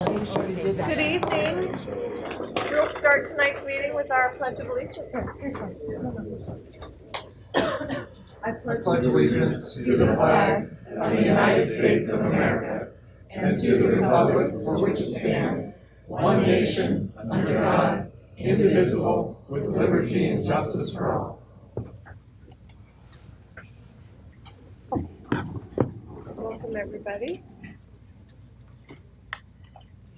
Good evening. We'll start tonight's meeting with our Pledge of Allegiance. I pledge allegiance to the flag of the United States of America and to the republic for which it stands, one nation, under God, indivisible, with liberty and justice for all. Welcome, everybody.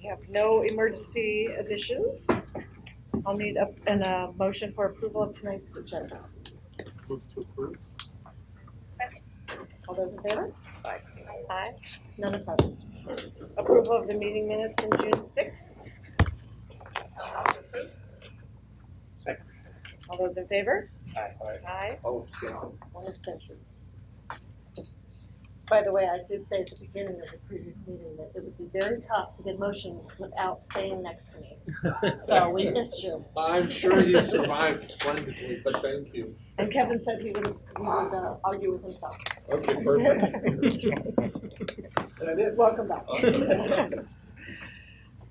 We have no emergency additions. I'll need a motion for approval of tonight's agenda. Move to approve. Second. All those in favor? Aye. Aye. None opposed. Approval of the meeting minutes from June 6th. Second. All those in favor? Aye. Aye. Oh, abstain. One abstention. By the way, I did say at the beginning of the previous meeting that it would be very tough to get motions without staying next to me. So we missed you. I'm sure you survived splendidly, but thank you. And Kevin said he would argue with himself. Okay, perfect. That's right. And I did. Welcome back.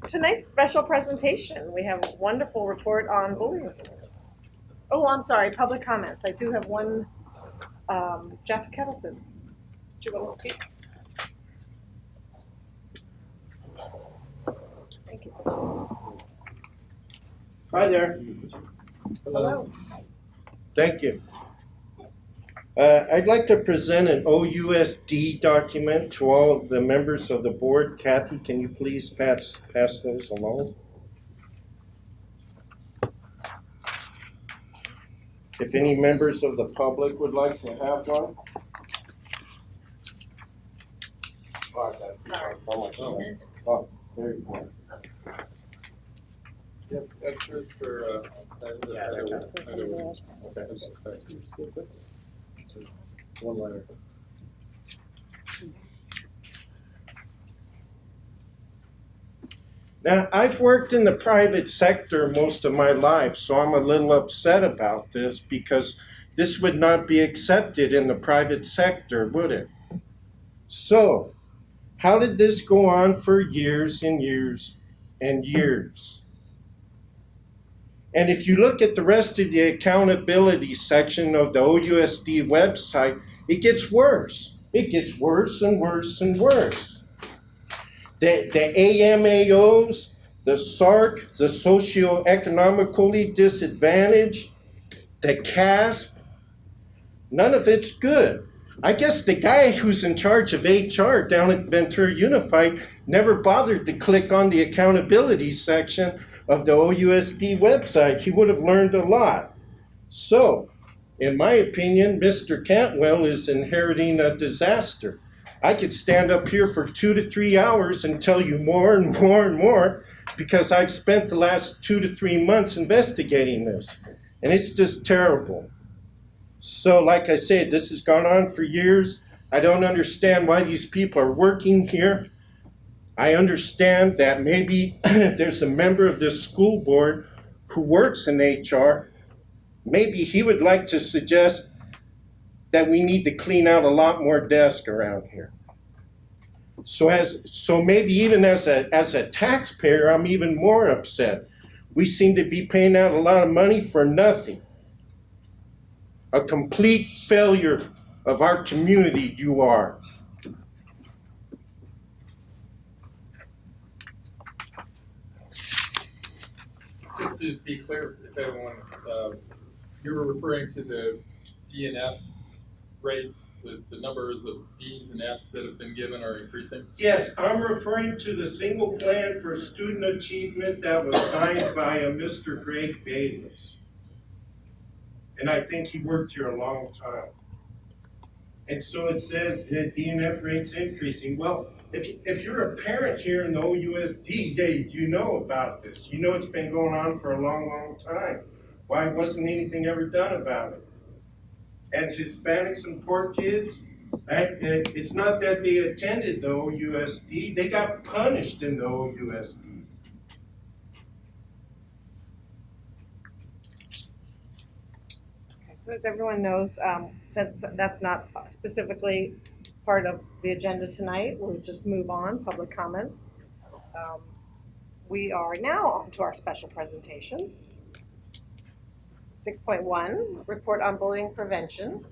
Tonight's special presentation, we have a wonderful report on bullying. Oh, I'm sorry, public comments. I do have one, Jeff Kettleson. Do you want to speak? Thank you. Hi there. Hello. Thank you. I'd like to present an OUSD document to all of the members of the board. Kathy, can you please pass those along? If any members of the public would like to have one. Oh, there you go. Yep, extras for, one letter. Now, I've worked in the private sector most of my life, so I'm a little upset about this because this would not be accepted in the private sector, would it? So, how did this go on for years and years and years? And if you look at the rest of the accountability section of the OUSD website, it gets worse. It gets worse and worse and worse. The AMAOs, the SARC, the socioeconomically disadvantaged, the CASP, none of it's good. I guess the guy who's in charge of HR down at Ventura Unified never bothered to click on the accountability section of the OUSD website. He would have learned a lot. So, in my opinion, Mr. Cantwell is inheriting a disaster. I could stand up here for 2 to 3 hours and tell you more and more and more because I've spent the last 2 to 3 months investigating this. And it's just terrible. So, like I said, this has gone on for years. I don't understand why these people are working here. I understand that maybe there's a member of this school board who works in HR. Maybe he would like to suggest that we need to clean out a lot more desks around here. So maybe even as a taxpayer, I'm even more upset. We seem to be paying out a lot of money for nothing. A complete failure of our community you are. Just to be clear, if everyone, you were referring to the DNF rates, the numbers of Ds and Fs that have been given are increasing? Yes, I'm referring to the single plan for student achievement that was signed by a Mr. Greg Bayless. And I think he worked here a long time. And so it says that DNF rates increasing. Well, if you're a parent here in the OUSD, you know about this. You know it's been going on for a long, long time. Why wasn't anything ever done about it? And Hispanics and poor kids, it's not that they attended the OUSD, they got punished in the OUSD. So as everyone knows, since that's not specifically part of the agenda tonight, we'll just move on, public comments. We are now on to our special presentations. 6.1, report on bullying prevention.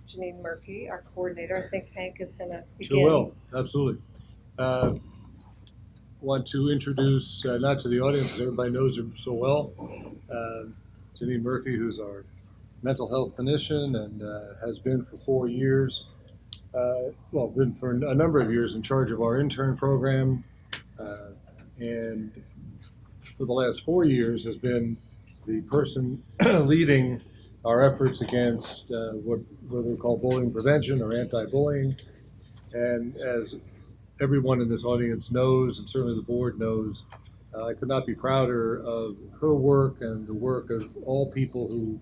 Janine Murphy, our coordinator. I think Hank is going to begin. Sure will, absolutely. Want to introduce, not to the audience, because everybody knows her so well, Janine Murphy, who's our mental health clinician and has been for 4 years, been for a number of years in charge of our intern program, and for the last 4 years has been the person leading our efforts against what we call bullying prevention or anti-bullying. And as everyone in this audience knows, and certainly the board knows, I could not be prouder of her work and the work of all people who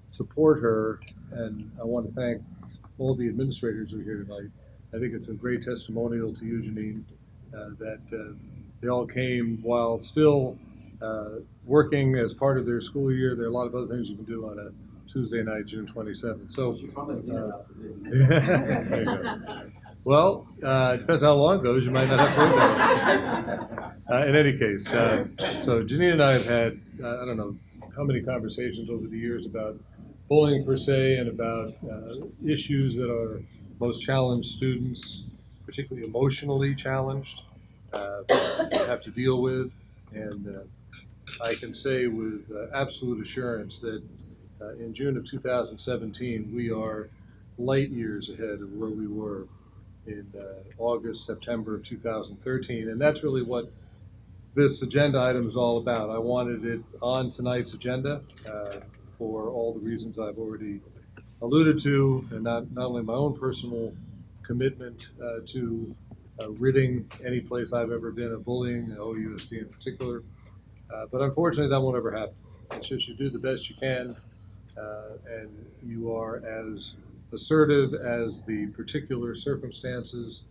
support her. And I want to thank all the administrators who are here tonight. I think it's a great testimonial to you, Janine, that they all came while still working as part of their school year. There are a lot of other things you can do on a Tuesday night, June 27th. So, there you go. Well, it depends how long it goes. You might not have to work that. In any case, so Janine and I have had, I don't know how many conversations over the years about bullying per se and about issues that are most challenged students, particularly emotionally challenged, have to deal with. And I can say with absolute assurance that in June of 2017, we are light years ahead of where we were in August, September of 2013. And that's really what this agenda item is all about. I wanted it on tonight's agenda for all the reasons I've already alluded to, and not only my own personal commitment to ridding any place I've ever been of bullying, OUSD in particular, but unfortunately that won't ever happen. It's just you do the best you can, and you are as assertive as the particular circumstances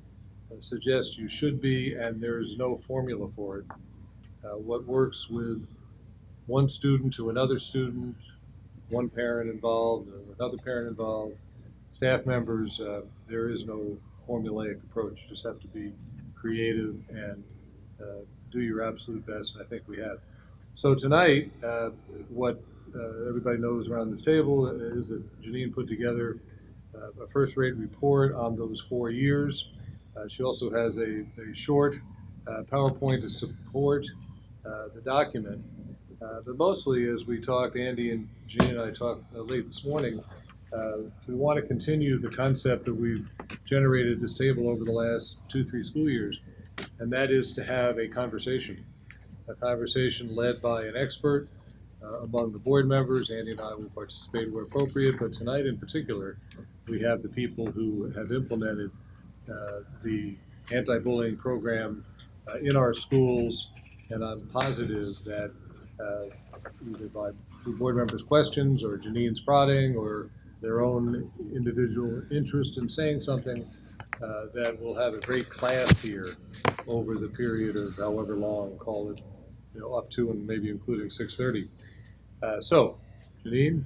suggest you should be, and there's no formula for it. What works with one student to another student, one parent involved, another parent involved, staff members, there is no formulaic approach. You just have to be creative and do your absolute best, and I think we have. So tonight, what everybody knows around this table is that Janine put together a first-rate report on those 4 years. She also has a short PowerPoint to support the document. But mostly, as we talked, Andy and Janine and I talked late this morning, we want to continue the concept that we've generated at this table over the last 2-3 school years, and that is to have a conversation led by an expert among the board members. Andy and I will participate where appropriate, but tonight in particular, we have the people who have implemented the anti-bullying program in our schools, and I'm positive that either by board members' questions or Janine's prodding or their own individual interest in saying something, that we'll have a great class here over the period of however long, call it, up to and maybe including 6:30. So, Janine,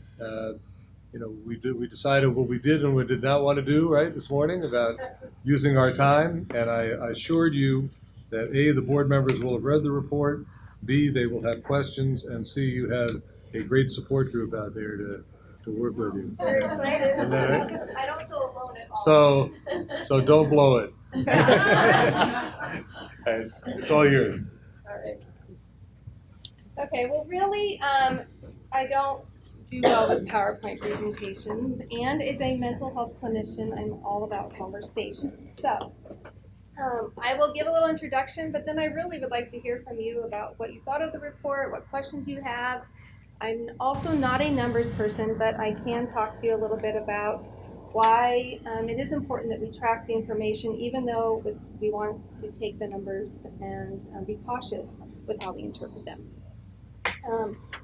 we decided what we did and what we did not want to do, right, this morning about using our time, and I assured you that A, the board members will have read the report, B, they will have questions, and C, you have a great support group out there to work with you. Very excited. And then, I don't feel alone at all. So don't blow it. It's all yours. All right. Okay, well really, I don't do well with PowerPoint presentations, and as a mental health clinician, I'm all about conversations. So I will give a little introduction, but then I really would like to hear from you about what you thought of the report, what questions you have. I'm also not a numbers person, but I can talk to you a little bit about why it is important that we track the information, even though we want to take the numbers and be cautious with how we interpret them.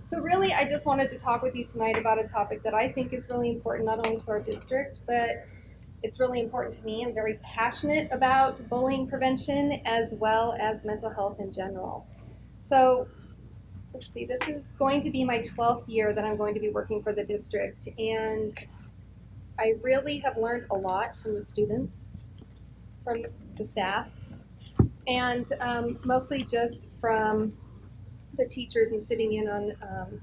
So really, I just wanted to talk with you tonight about a topic that I think is really important, not only to our district, but it's really important to me. I'm very passionate about bullying prevention as well as mental health in general. So let's see, this is going to be my 12th year that I'm going to be working for the district, and I really have learned a lot from the students, from the staff, and mostly just from the teachers and sitting in on,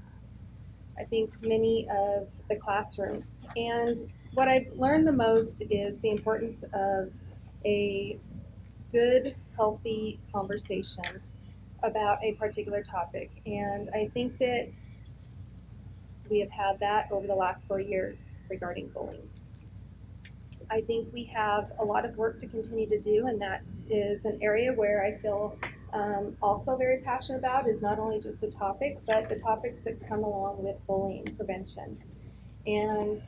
I think, many of the classrooms. And what I've learned the most is the importance of a good, healthy conversation about a particular topic. And I think that we have had that over the last 4 years regarding bullying. I think we have a lot of work to continue to do, and that is an area where I feel also very passionate about, is not only just the topic, but the topics that come along with bullying prevention. And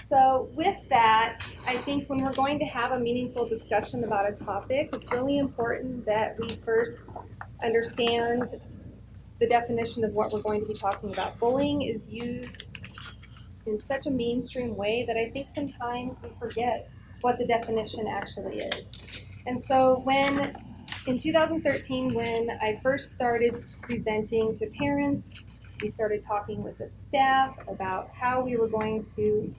so with that, I think when we're going to have a meaningful discussion about a topic, it's really important that we first understand the definition of what we're going to be talking about. Bullying is used in such a mainstream way that I think sometimes we forget what the definition actually is. And so in 2013, when I first started presenting to parents, we started talking with the staff about how we were going to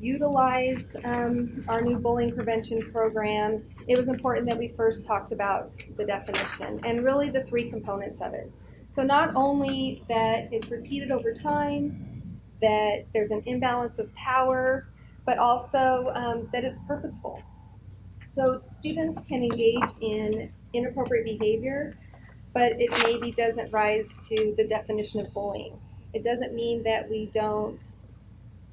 utilize our new bullying prevention program. It was important that we first talked about the definition and really the three components of it. So not only that it's repeated over time, that there's an imbalance of power, but also that it's purposeful. So students can engage in inappropriate behavior, but it maybe doesn't rise to the definition of bullying. It doesn't mean that we don't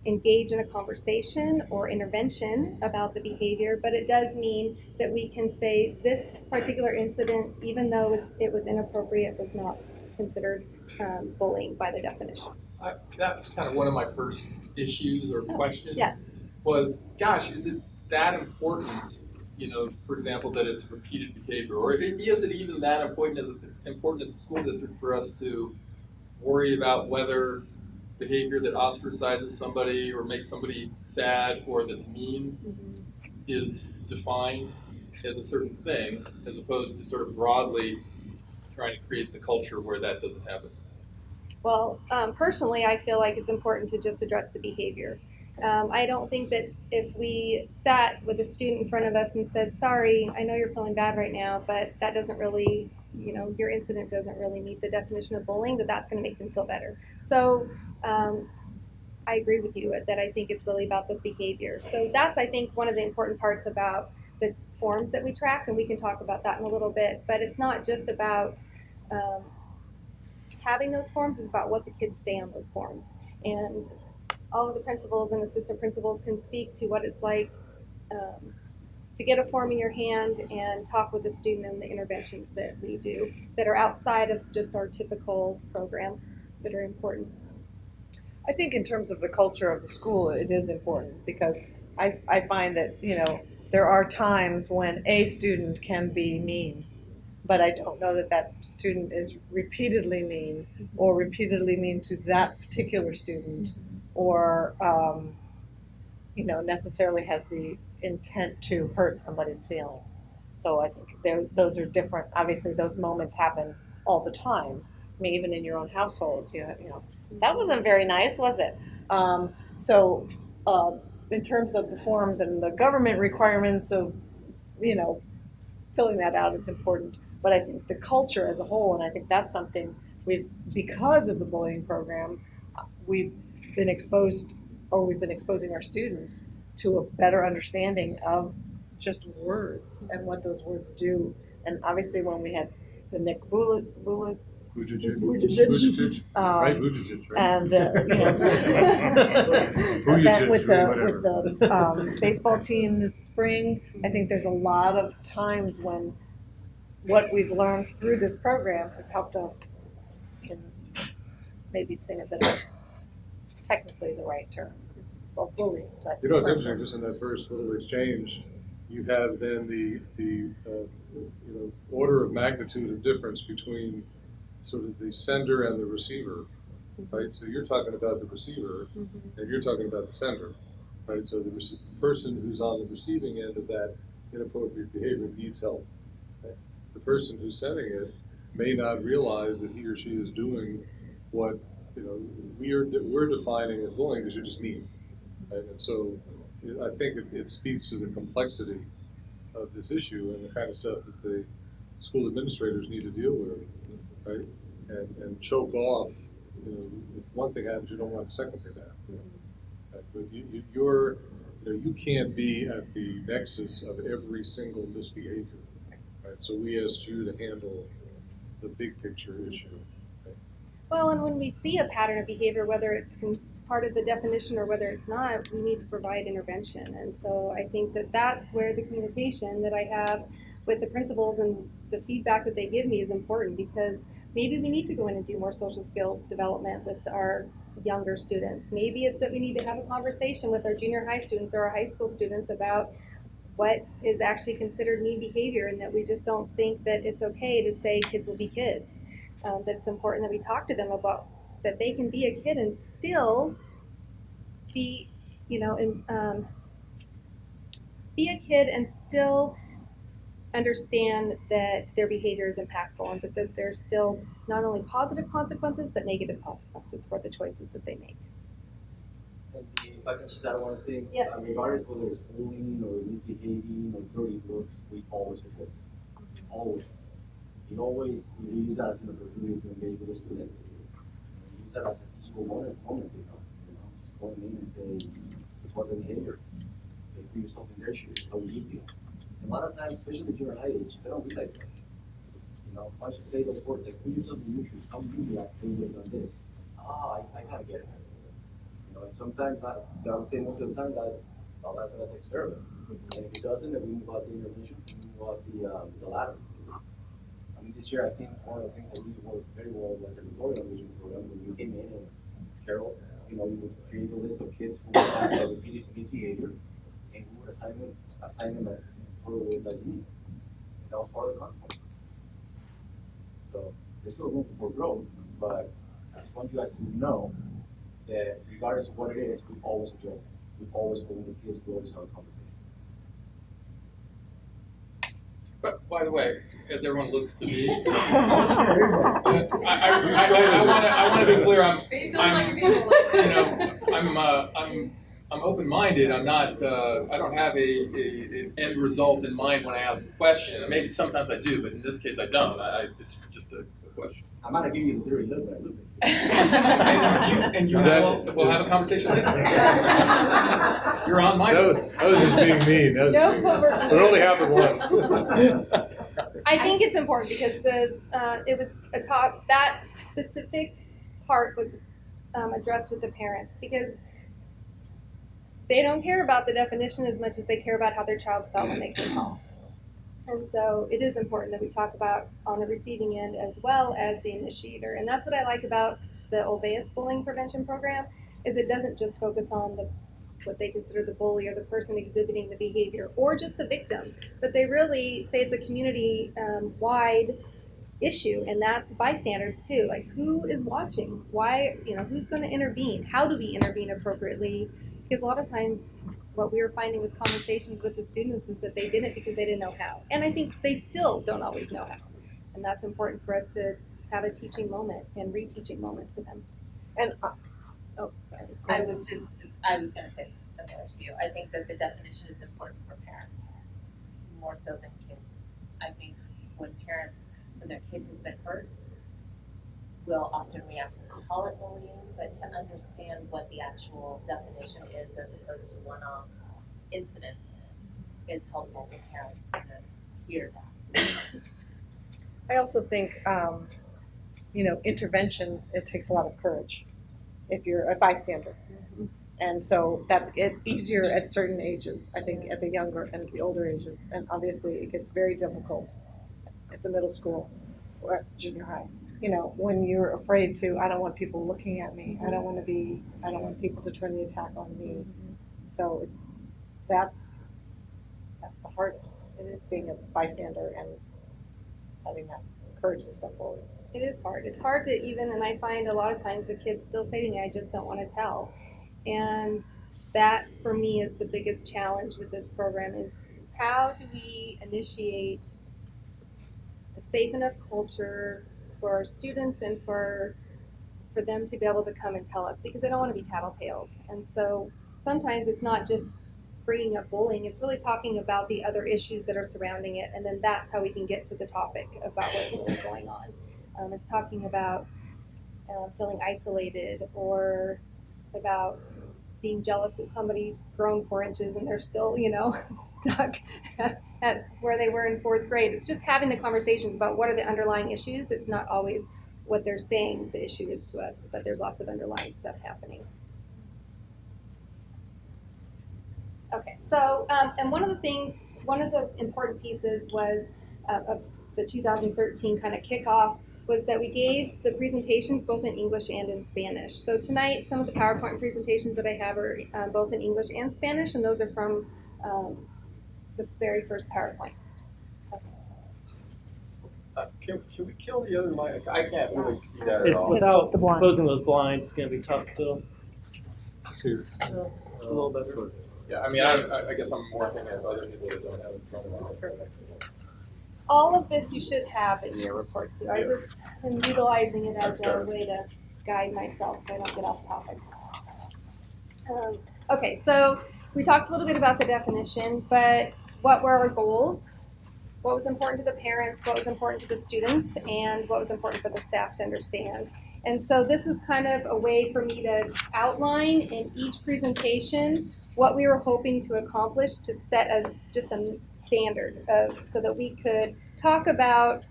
engage in a conversation or intervention about the behavior, but it does mean that we can say this particular incident, even though it was inappropriate, was not considered bullying by the definition. That's kind of one of my first issues or questions. Yes. Was, gosh, is it that important, for example, that it's repeated behavior? Or is it even that important as a school district for us to worry about whether behavior that ostracizes somebody or makes somebody sad or that's mean is defined as a certain thing, as opposed to sort of broadly trying to create the culture where that doesn't happen? Well, personally, I feel like it's important to just address the behavior. I don't think that if we sat with a student in front of us and said, sorry, I know you're feeling bad right now, but that doesn't really, your incident doesn't really meet the definition of bullying, that's going to make them feel better. So I agree with you that I think it's really about the behavior. So that's, I think, one of the important parts about the forms that we track, and we can talk about that in a little bit, but it's not just about having those forms, it's about what the kids say on those forms. And all of the principals and assistant principals can speak to what it's like to get a form in your hand and talk with the student and the interventions that we do that are outside of just our typical program that are important. I think in terms of the culture of the school, it is important because I find that, there are times when a student can be mean, but I don't know that that student is repeatedly mean or repeatedly mean to that particular student or, necessarily has the intent to hurt somebody's feelings. So I think those are different. Obviously, those moments happen all the time. I mean, even in your own household, that wasn't very nice, was it? So in terms of the forms and the government requirements of, filling that out, it's important. But I think the culture as a whole, and I think that's something because of the bullying program, we've been exposing our students to a better understanding of just words and what those words do. And obviously when we had the Nick Vujicic, Right, Vujicic, right? and with the baseball team this spring, I think there's a lot of times when what we've learned through this program has helped us in maybe things that are technically the right term. Well, bullying. It's interesting, just in that first little exchange, you have then the order of magnitude of difference between sort of the sender and the receiver, right? So you're talking about the receiver, and you're talking about the sender, right? So the person who's on the receiving end of that inappropriate behavior needs help. Right? The person who's sending it may not realize that he or she is doing what we're defining as bullying because you're just mean. Right? And so I think it speaks to the complexity of this issue and the kind of stuff that the school administrators need to deal with, right? And choke off, if one thing happens, you don't want a second thing to happen. Right? But you can't be at the nexus of every single misbehavior, right? So we asked you to handle the big picture issue. Right? Well, and when we see a pattern of behavior, whether it's part of the definition or whether it's not, we need to provide intervention. And so I think that that's where the communication that I have with the principals and the feedback that they give me is important, because maybe we need to go in and do more social skills development with our younger students. Maybe it's that we need to have a conversation with our junior high students or our high school students about what is actually considered mean behavior, and that we just don't think that it's okay to say kids will be kids. That it's important that we talk to them about that they can be a kid and still be, be a kid and still understand that their behavior is impactful, and that there's still not only positive consequences but negative consequences for the choices that they make. And if I can just add one thing, Yes. Regardless whether it's bullying or misbehaving or dirty looks, we always address it. Always. We use that as an opportunity to engage with the students. We use that as a teachable moment, just going in and say, report the behavior. They put yourself in their shoes, how would you feel? And a lot of times, especially the junior high age, they don't realize that. Once you say those words, like, put yourself in your shoes, how would you react when you've done this? I kind of get it. And sometimes, I would say most of the time, that's gonna take care of it. And if it doesn't, then we move out the interventions and move out the ladder. I mean, this year, I think one of the things that really worked very well was the tutorial engagement program. When you came in and Carol, you would create a list of kids who had repeated misbehavior, and we would assign them a specific protocol that you need. And that was part of the consequence. So there's still room for growth, but I just want you guys to know that regardless of what it is, we always address it. We always go with the kids, we always have a conversation. But by the way, as everyone looks to me, I want to be clear. I'm open-minded. I'm not. I don't have an end result in mind when I ask the question. Maybe sometimes I do, but in this case I don't. It's just a question. I'm not gonna give you the theory look, but I look at and we'll have a conversation later. You're on my. That was just being mean. That was No being covert mean. It only happened once. I think it's important because it was that specific part was addressed with the parents, because they don't care about the definition as much as they care about how their child felt when they came home. And so it is important that we talk about on the receiving end as well as the initiator. And that's what I like about the Olveus bullying prevention program, is it doesn't just focus on what they consider the bully or the person exhibiting the behavior or just the victim, but they really say it's a community wide issue, and that's bystanders too. Like, who is watching? Why, who's going to intervene? How do we intervene appropriately? Because a lot of times what we were finding with conversations with the students is that they didn't because they didn't know how. And I think they still don't always know how. And that's important for us to have a teaching moment and reteaching moment for them. And sorry. I was going to say similar to you. I think that the definition is important for parents more so than kids. I think when their kid has been hurt, will often react to call it bullying, but to understand what the actual definition is as opposed to one-off incidents is helpful for parents to hear that. I also think, intervention, it takes a lot of courage if you're a bystander. And so that's easier at certain ages, I think, at the younger and the older ages. And obviously it gets very difficult at the middle school or at junior high. When you're afraid I don't want people looking at me. I don't want people to turn the attack on me. So that's the hardest. It is being a bystander and having that courage to step forward. It is hard. It's hard to and I find a lot of times the kids still say to me, I just don't want to tell. And that for me is the biggest challenge with this program, is how do we initiate a safe enough culture for our students and for them to be able to come and tell us, because they don't want to be tattletales. And so sometimes it's not just bringing up bullying. It's really talking about the other issues that are surrounding it, and then that's how we can get to the topic about what's really going on. It's talking about feeling isolated, or about being jealous that somebody's grown 4 inches and they're still, stuck at where they were in fourth grade. It's just having the conversations about what are the underlying issues. It's not always what they're saying the issue is to us, but there's lots of underlying stuff happening. Okay, so, and one of the important pieces was of the 2013 kind of kickoff was that we gave the presentations both in English and in Spanish. So tonight, some of the PowerPoint presentations that I have are both in English and Spanish, and those are from the very first PowerPoint. Can we kill the other line? I can't really see that at It's all. without the blinds. closing those blinds, it's gonna be tough still. Here. It's a little better. Yeah, I mean, I guess I'm more thinking of other people that don't have it from All of this you should have in your report too. I just am utilizing it as a way to guide myself so I don't get off topic. Okay, so we talked a little bit about the definition, but what were our goals? What was important to the parents, what was important to the students, and what was important for the staff to understand. And so this was kind of a way for me to outline in each presentation what we were hoping to accomplish to set just a standard so that we could talk about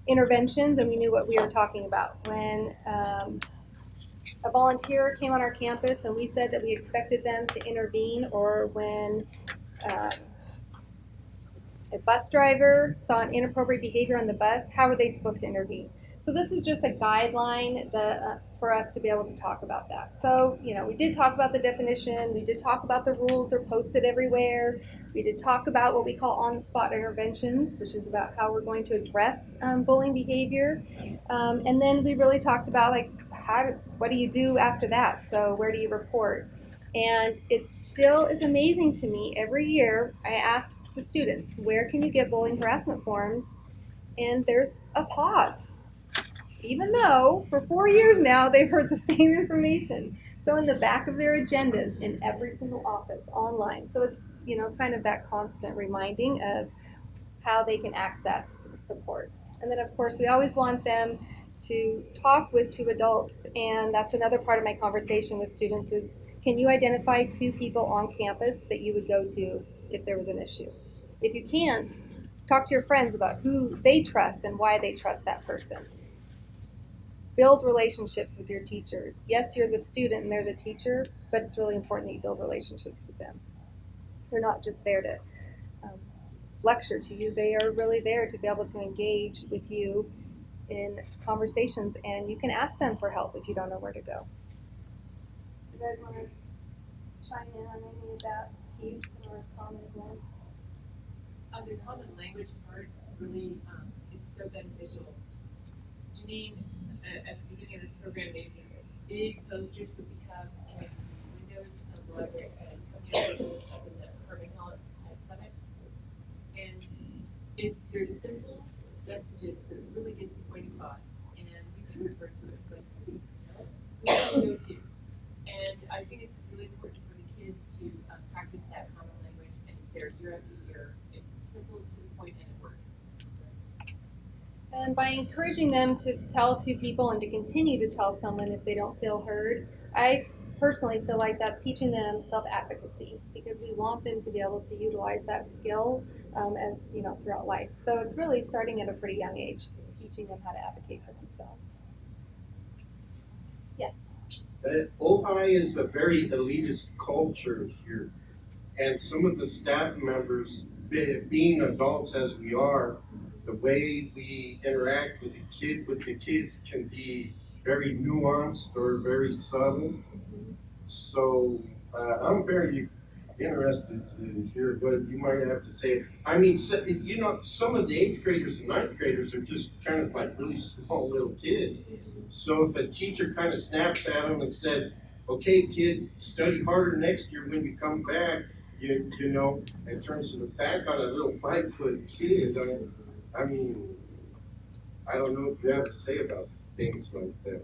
interventions and we knew what we were talking about. When a volunteer came on our campus and we said that we expected them to intervene, or when a bus driver saw an inappropriate behavior on the bus, how are they supposed to intervene? So this is just a guideline for us to be able to talk about that. So, we did talk about the definition, we did talk about the rules are posted everywhere, we did talk about what we call on-the-spot interventions, which is about how we're going to address bullying behavior. And then we really talked about what do you do after that? So where do you report? And it still is amazing to me. Every year I ask the students, where can you get bullying harassment forms? And there's a pause. Even though for 4 years now they've heard the same information. So in the back of their agendas in every single office online. So it's, kind of that constant reminding of how they can access support. And then of course we always want them to talk with 2 adults, and that's another part of my conversation with students is, can you identify 2 people on campus that you would go to if there was an issue? If you can't, talk to your friends about who they trust and why they trust that person. Build relationships with your teachers. Yes, you're the student and they're the teacher, but it's really important that you build relationships with them. They're not just there to lecture to you. They are really there to be able to engage with you in conversations, and you can ask them for help if you don't know where to go. Do you guys want to chime in on any of that piece or comment again? The common language part really is so beneficial. Janine, at the beginning of this program, made these big posters that we have in the windows of the library at San Antonio up in the Carbon Hill at Summit. And there's simple messages that really gets the point across, and we do refer to it. It's like, who do we go to? And I think it's really important for the kids to practice that common language, and it's there year after year. It's simple to the point, and it works. And by encouraging them to tell 2 people and to continue to tell someone if they don't feel heard, I personally feel like that's teaching them self-advocacy, because we want them to be able to utilize that skill as throughout life. So it's really starting at a pretty young age, teaching them how to advocate for themselves. Yes. Ojai is a very elitist culture here, and some of the staff members, being adults as we are, the way we interact with the kids can be very nuanced or very subtle. So I'm very interested to hear what you might have to say. I mean, some of the 8th graders and 9th graders are just kind of like really small little kids. So if a teacher kind of snaps at them and says, okay, kid, study harder next year when you come back, in terms of the back on a little 5-foot kid, I mean, I don't know what you have to say about things like that.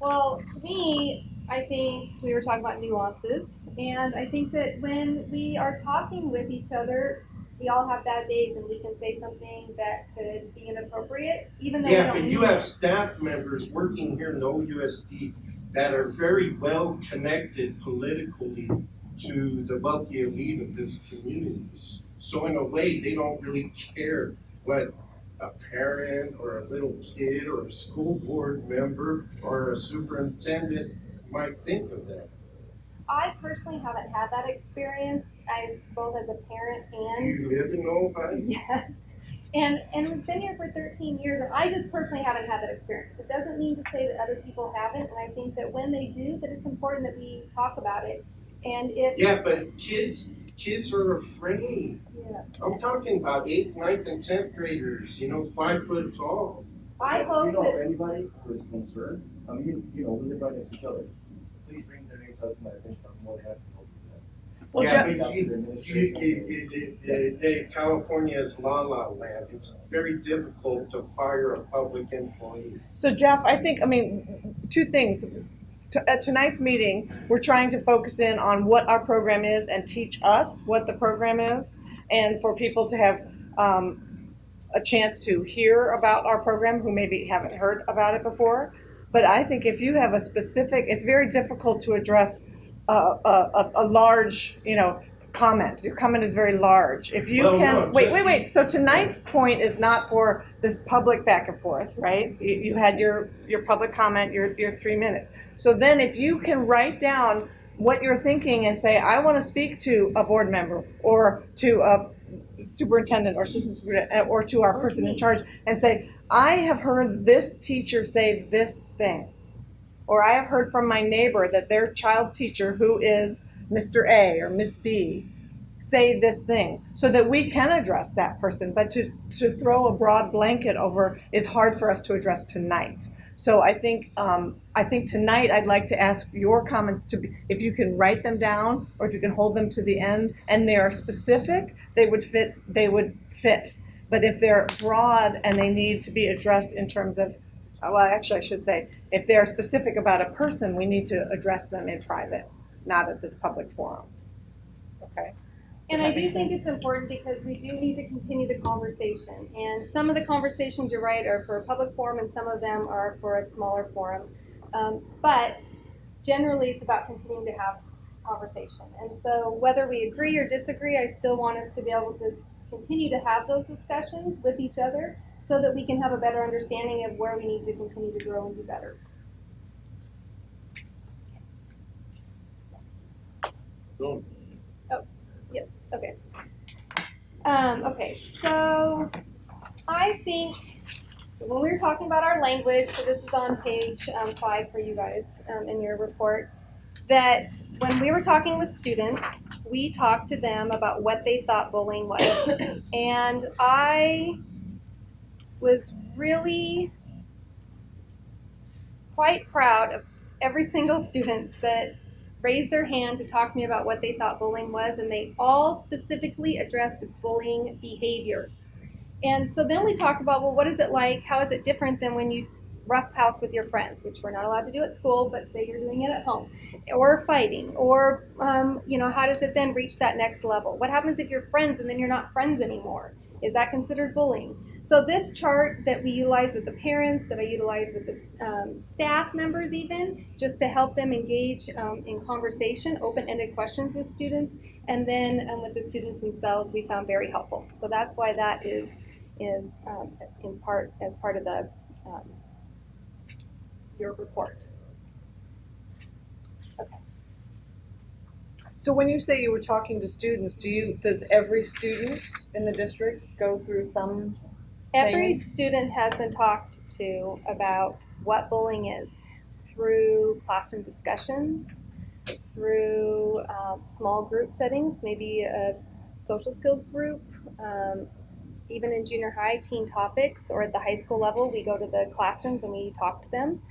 Well, to me, I think we were talking about nuances, and I think that when we are talking with each other, we all have bad days, and we can say something that could be inappropriate, even though we Yeah, don't but mean you it. have staff members working here in the OUSD that are very well connected politically to the wealthy elite of this community. So in a way, they don't really care what a parent or a little kid or a school board member or a superintendent might think of them. I personally haven't had that experience. I both as a parent Do and you live in Ojai? yes, and we've been here for 13 years, and I just personally haven't had that experience. It doesn't mean to say that other people haven't, and I think that when they do, that it's important that we talk about it. And if Yeah, but kids are afraid. yes, I'm talking about 8th, 9th, and 10th graders, 5 foot tall. I If hope you know that anybody who is concerned, I mean, we live right next to each other. Please bring their names up to my attention. I'm more than happy to help you with that. Well, Yeah, Jeff- but California is la la land. It's very difficult to fire a public employee. So Jeff, I think, two things. At tonight's meeting, we're trying to focus in on what our program is and teach us what the program is, and for people to have a chance to hear about our program who maybe haven't heard about it before. But I think if you have a specific, it's very difficult to address a large, comment. Your comment is very large. If you Well, can, no, wait. So tonight's point is not for this public back and forth, right? You had your public comment, your 3 minutes. So then if you can write down what you're thinking and say, I want to speak to a board member or to a superintendent or assistant superintendent or to our person in charge and say, I have heard this teacher say this thing. Or I have heard from my neighbor that their child's teacher, who is Mr. A or Miss B, say this thing, so that we can address that person. But to throw a broad blanket over is hard for us to address tonight. So I think tonight I'd like to ask your comments to be, if you can write them down or if you can hold them to the end and they are specific, they would fit. But if they're broad and they need to be addressed in terms of, well, actually I should say, if they're specific about a person, we need to address them in private, not at this public forum. Okay? And I do think it's important because we do need to continue the conversation. And some of the conversations, you're right, are for a public forum and some of them are for a smaller forum. But generally it's about continuing to have conversation. And so whether we agree or disagree, I still want us to be able to continue to have those discussions with each other so that we can have a better understanding of where we need to continue to grow and do better. Go. Yes, okay. Okay, so I think when we were talking about our language, so this is on page 5 for you guys in your report, that when we were talking with students, we talked to them about what they thought bullying was. And I was really quite proud of every single student that raised their hand to talk to me about what they thought bullying was, and they all specifically addressed bullying behavior. And so then we talked about, well, what is it like? How is it different than when you roughhouse with your friends, which we're not allowed to do at school, but say you're doing it at home, or fighting, or how does it then reach that next level? What happens if you're friends and then you're not friends anymore? Is that considered bullying? So this chart that we utilize with the parents, that I utilize with the staff members even, just to help them engage in conversation, open-ended questions with students, and then with the students themselves, we found very helpful. So that's why that is in part as part of the your report. Okay. So when you say you were talking to students, does every student in the district go through some? Every things? student has been talked to about what bullying is through classroom discussions, through small group settings, maybe a social skills group, even in junior high, teen topics, or at the high school level, we go to the classrooms and we talk to them,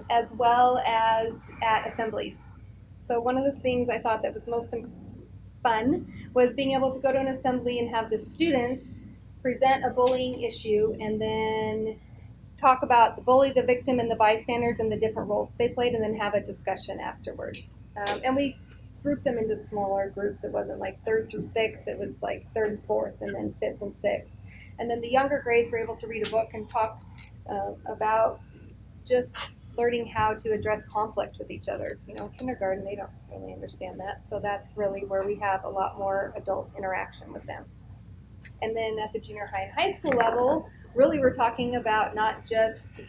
as well as at assemblies. So one of the things I thought that was most fun was being able to go to an assembly and have the students present a bullying issue and then talk about the bully, the victim, and the bystanders and the different roles they played, and then have a discussion afterwards. And we grouped them into smaller groups. It wasn't like 3rd through 6th, it was like 3rd and 4th, and then 5th and 6th. And then the younger grades were able to read a book and talk about just learning how to address conflict with each other. You know, kindergarten, they don't really understand that. So that's really where we have a lot more adult interaction with them. And then at the junior high and high school level, really we're talking about not just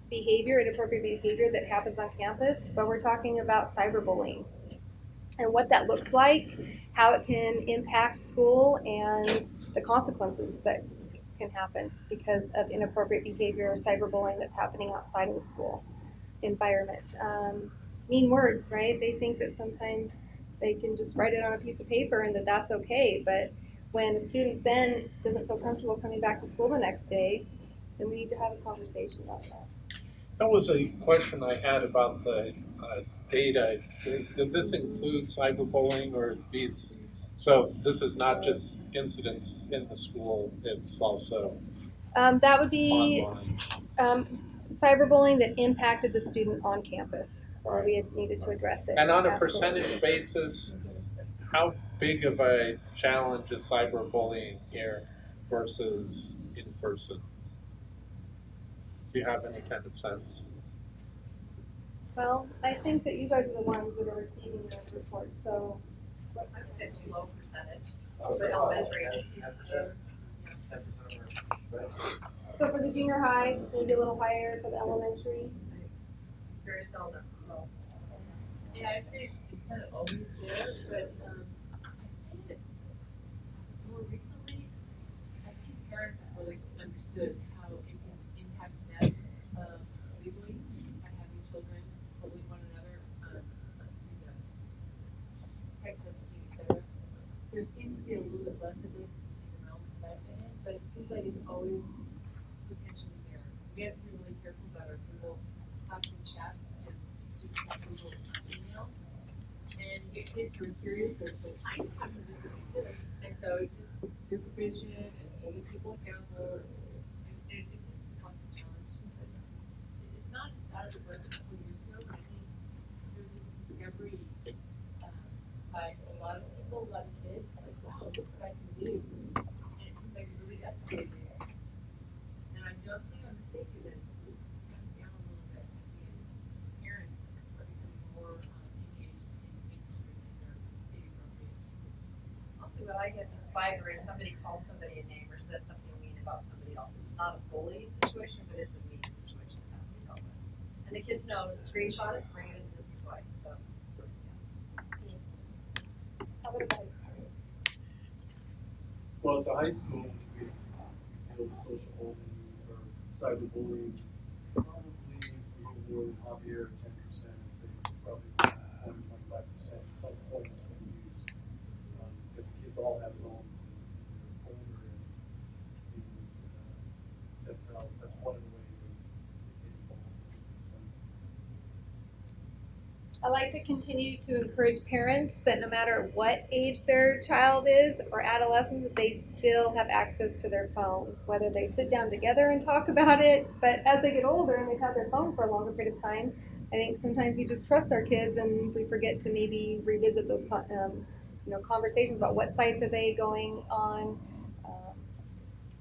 behavior, inappropriate behavior that happens on campus, but we're talking about cyberbullying and what that looks like, how it can impact school, and the consequences that can happen because of inappropriate behavior or cyberbullying that's happening outside of the school environment. Mean words, right? They think that sometimes they can just write it on a piece of paper and that that's okay, but when a student then doesn't feel comfortable coming back to school the next day, then we need to have a conversation about that. That was a question I had about the data. Does this include cyberbullying or these? So this is not just incidents in the school, it's also That would be online. cyberbullying that impacted the student on campus, or we had needed to address it. And on a Absolutely. percentage basis, how big of a challenge is cyberbullying here versus in person? Do you have any kind of sense? Well, I think that you guys are the ones that are receiving those reports, so. I would say it's a low percentage for elementary. So for the junior high, maybe a little higher for the elementary. Very seldom, so. Yeah, I'd say it's kind of always there, but I'd say that more recently, I think parents have really understood how it can impact them legally by having children bullying one another through the text messaging, etc. There seems to be a little bit less of it in the realms of that day, but it seems like it's always potentially there. We have to be really careful about our Google classroom chats because students have Google emails. And your kids who are curious, they're like, I know how to do this. And so it's just supervision and holding people accountable. And it's just a constant challenge. But it's not as bad as it was a couple of years ago, but I think there's this discovery by a lot of people, a lot of kids, like, wow, look what I can do. And it seems like it really escalated. And I don't think I'm mistaken that it's just toned down a little bit. I think as parents are becoming more engaged in making sure that kids are being appropriate. Also, what I get from cyber is somebody calls somebody a name or says something mean about somebody else. It's not a bullying situation, but it's a mean situation that has to be dealt with. And the kids know, screenshot it, bring it in, this is why, so. How about advice? Well, at the high school, we deal with social bullying or cyberbullying. Probably we hear more than Javier, 10%. I'd say probably 20-25%. Some points that we use because the kids all have phones and they're older, and that's one of the ways of getting involved. I like to continue to encourage parents that no matter what age their child is or adolescent, that they still have access to their phone, whether they sit down together and talk about it. But as they get older and they've had their phone for a longer period of time, I think sometimes we just trust our kids and we forget to maybe revisit those conversations about what sites are they going on.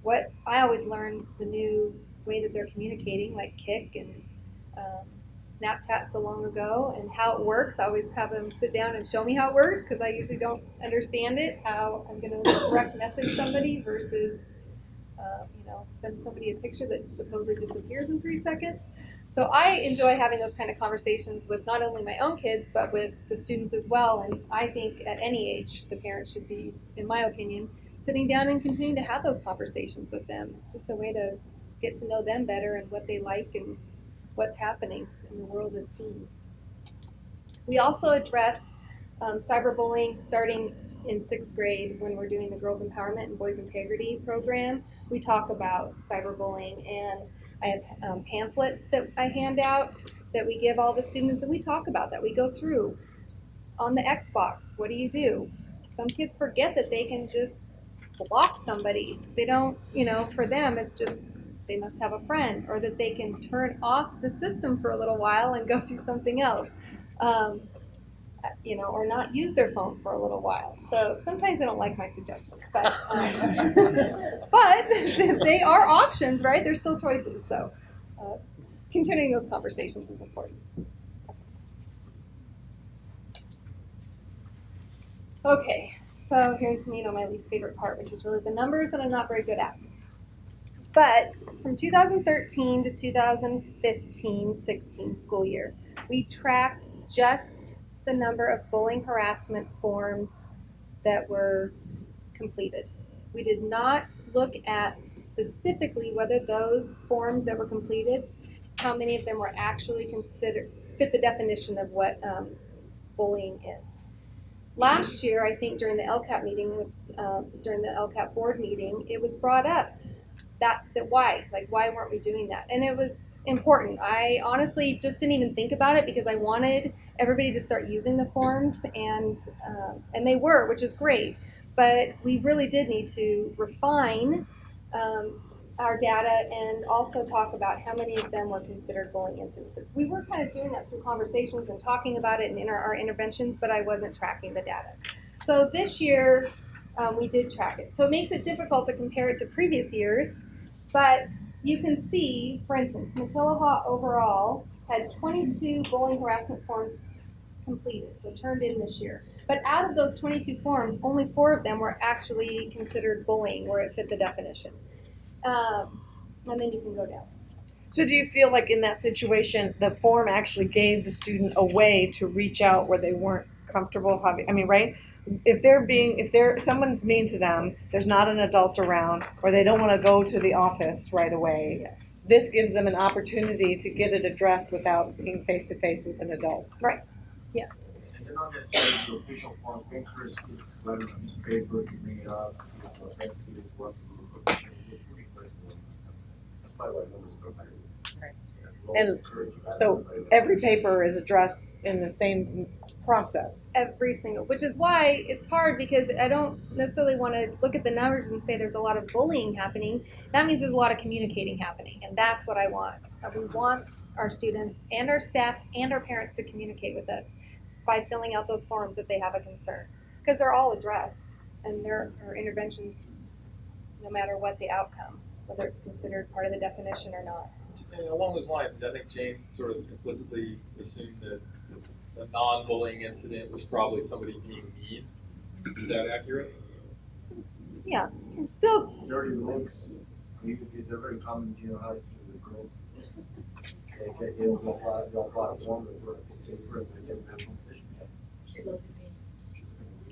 What I always learn the new way that they're communicating, like Kik and Snapchat so long ago, and how it works. I always have them sit down and show me how it works because I usually don't understand it, how I'm going to direct message somebody versus, send somebody a picture that supposedly disappears in 3 seconds. So I enjoy having those kind of conversations with not only my own kids, but with the students as well. And I think at any age, the parents should be, in my opinion, sitting down and continuing to have those conversations with them. It's just a way to get to know them better and what they like and what's happening in the world of teens. We also address cyberbullying starting in 6th grade when we're doing the Girls Empowerment and Boys Integrity program. We talk about cyberbullying, and I have pamphlets that I hand out that we give all the students, and we talk about that. We go through on the Xbox, what do you do? Some kids forget that they can just block somebody. They don't, for them, it's just they must have a friend, or that they can turn off the system for a little while and go do something else. Um, or not use their phone for a little while. So sometimes they don't like my suggestions, but they are options, right? They're still choices. So continuing those conversations is important. Okay, so here's my least favorite part, which is really the numbers that I'm not very good at. But from 2013 to 2015-16 school year, we tracked just the number of bullying harassment forms that were completed. We did not look at specifically whether those forms that were completed, how many of them were actually fit the definition of what bullying is. Last year, I think during the LCAP meeting, during the LCAP board meeting, it was brought up that why weren't we doing that? And it was important. I honestly just didn't even think about it because I wanted everybody to start using the forms, and they were, which is great. But we really did need to refine our data and also talk about how many of them were considered bullying incidences. We were kind of doing that through conversations and talking about it in our interventions, but I wasn't tracking the data. So this year, we did track it. So it makes it difficult to compare it to previous years, but you can see, for instance, Matilaha overall had 22 bullying harassment forms completed, so turned in this year. But out of those 22 forms, only 4 of them were actually considered bullying, where it fit the definition. And then you can go down. So do you feel like in that situation, the form actually gave the student a way to reach out where they weren't comfortable having, right? If someone's mean to them, there's not an adult around, or they don't want to go to the office right away, Yes. this gives them an opportunity to get it addressed without being face to face with an adult. Right. Yes. And they're not necessarily the official form. We encourage kids to write on a piece of paper, to bring it up, to affect students who wants to do the profession. It's pretty flexible. That's probably why numbers go higher. Right. We'll always And encourage you guys so to write it every paper is addressed in the same process. Every single, which is why it's hard, because I don't necessarily want to look at the numbers and say there's a lot of bullying happening. That means there's a lot of communicating happening, and that's what I want. We want our students and our staff and our parents to communicate with us by filling out those forms if they have a concern, because they're all addressed, and there are interventions no matter what the outcome, whether it's considered part of the definition or not. And along those lines, I think James sort of implicitly assumed that a non-bullying incident was probably somebody being mean. Is that accurate? Yeah, still. Dirty looks, they're very common in junior high, especially with girls. They'll apply a form for a piece of paper and they get a competition. She looked at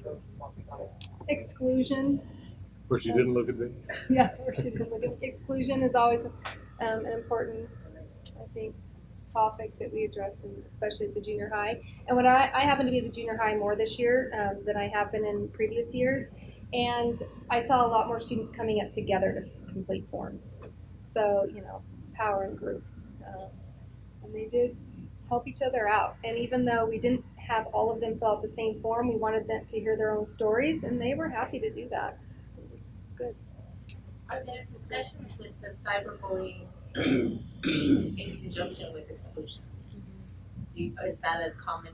me. Exclusion. Or she didn't look at me. Yeah, or she didn't look at exclusion is always an important, I think, topic that we address, especially at the junior high. And when I happen to be at the junior high more this year than I have been in previous years, and I saw a lot more students coming up together to complete forms. So, power in groups. And they did help each other out. And even though we didn't have all of them fill out the same form, we wanted them to hear their own stories, and they were happy to do that. It was good. Are there discussions with the cyberbullying in conjunction with exclusion? Is that a common,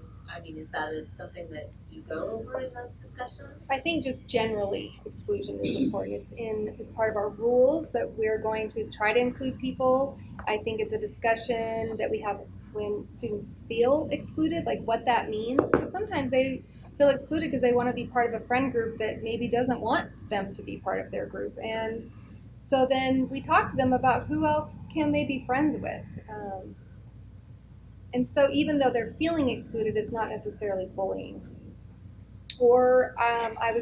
something that you go over in those discussions? I think just generally exclusion is important. It's part of our rules that we're going to try to include people. I think it's a discussion that we have when students feel excluded, like what that means. Because sometimes they feel excluded because they want to be part of a friend group that maybe doesn't want them to be part of their group. And so then we talk to them about who else can they be friends with. And so even though they're feeling excluded, it's not necessarily bullying. Or I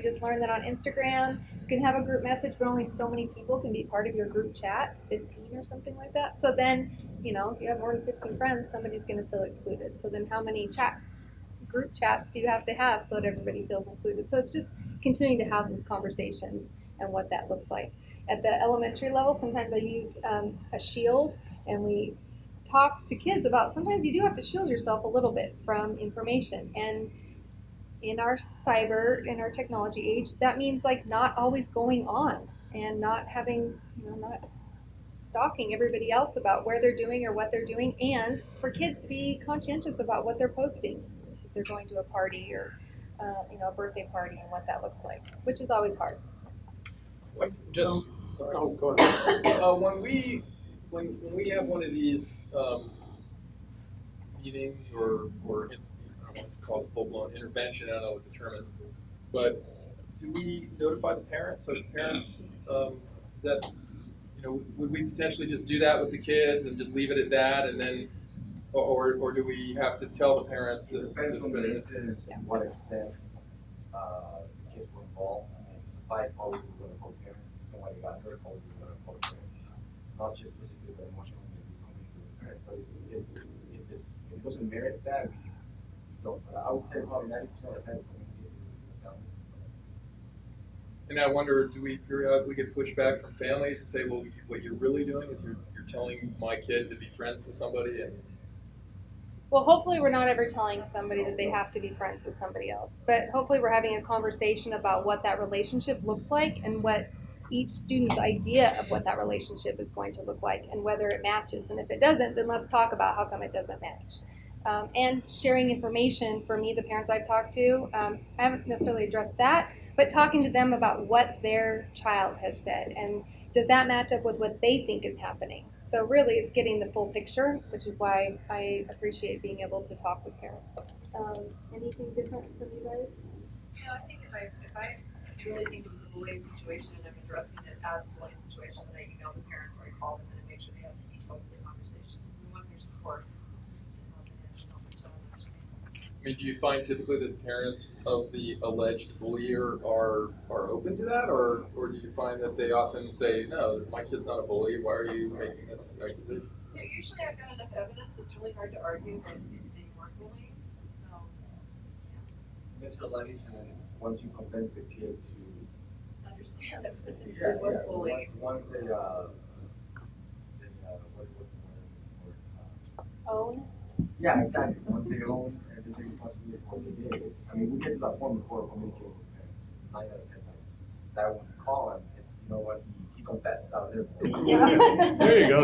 just learned that on Instagram, you can have a group message, but only so many people can be part of your group chat, 15 or something like that. So then, if you have more than 15 friends, somebody's going to feel excluded. So then how many group chats do you have to have so that everybody feels included? So it's just continuing to have those conversations and what that looks like. At the elementary level, sometimes I use a shield, and we talk to kids about sometimes you do have to shield yourself a little bit from information. And in our technology age, that means like not always going on and not having, not stalking everybody else about where they're doing or what they're doing, and for kids to be conscientious about what they're posting. If they're going to a party or a birthday party and what that looks like, which is always hard. Just, Sorry. oh, go ahead. When we have one of these meetings or I don't want to call it full-blown intervention, I don't know what the term is, but do we notify the parents? So the parents, is that, would we potentially just do that with the kids and just leave it at that, and then, or do we have to tell the parents that? It depends on the incident, to what extent kids were involved. I mean, it's a fight, always we're going to call parents. If somebody got hurt, always we're going to call parents. Not just physically, but emotionally, we communicate with parents. But if it doesn't merit that, we don't. But I would say probably 90% of the time we communicate with the families. And I wonder, do we periodically get pushback from families and say, well, what you're really doing is you're telling my kid to be friends with somebody? And Well, hopefully we're not ever telling somebody that they have to be friends with somebody else, but hopefully we're having a conversation about what that relationship looks like and what each student's idea of what that relationship is going to look like and whether it matches. And if it doesn't, then let's talk about how come it doesn't match. And sharing information for me, the parents I've talked to, I haven't necessarily addressed that, but talking to them about what their child has said and does that match up with what they think is happening. So really it's getting the full picture, which is why I appreciate being able to talk with parents. Anything different from you guys? No, I think if I really think it was a bullying situation and I'm addressing it as a bullying situation, then I email the parents or I call them and make sure they have the details of the conversations. We want their support. I mean, do you find typically that parents of the alleged bullier are open to that, or do you find that they often say, no, my kid's not a bully, why are you making this accusation? Yeah, usually I've got enough evidence, it's really hard to argue that they weren't bullying, so, It makes it a lot easier once you convince the kid to understand that it was bullying. Once they what's the word? Own? Yeah, exactly. Once they own and they take responsibility for what they did. I mean, we get to that point before communicating with parents 9 out of 10 times. That when you call him, it's, you know what, he confessed. There's There you go.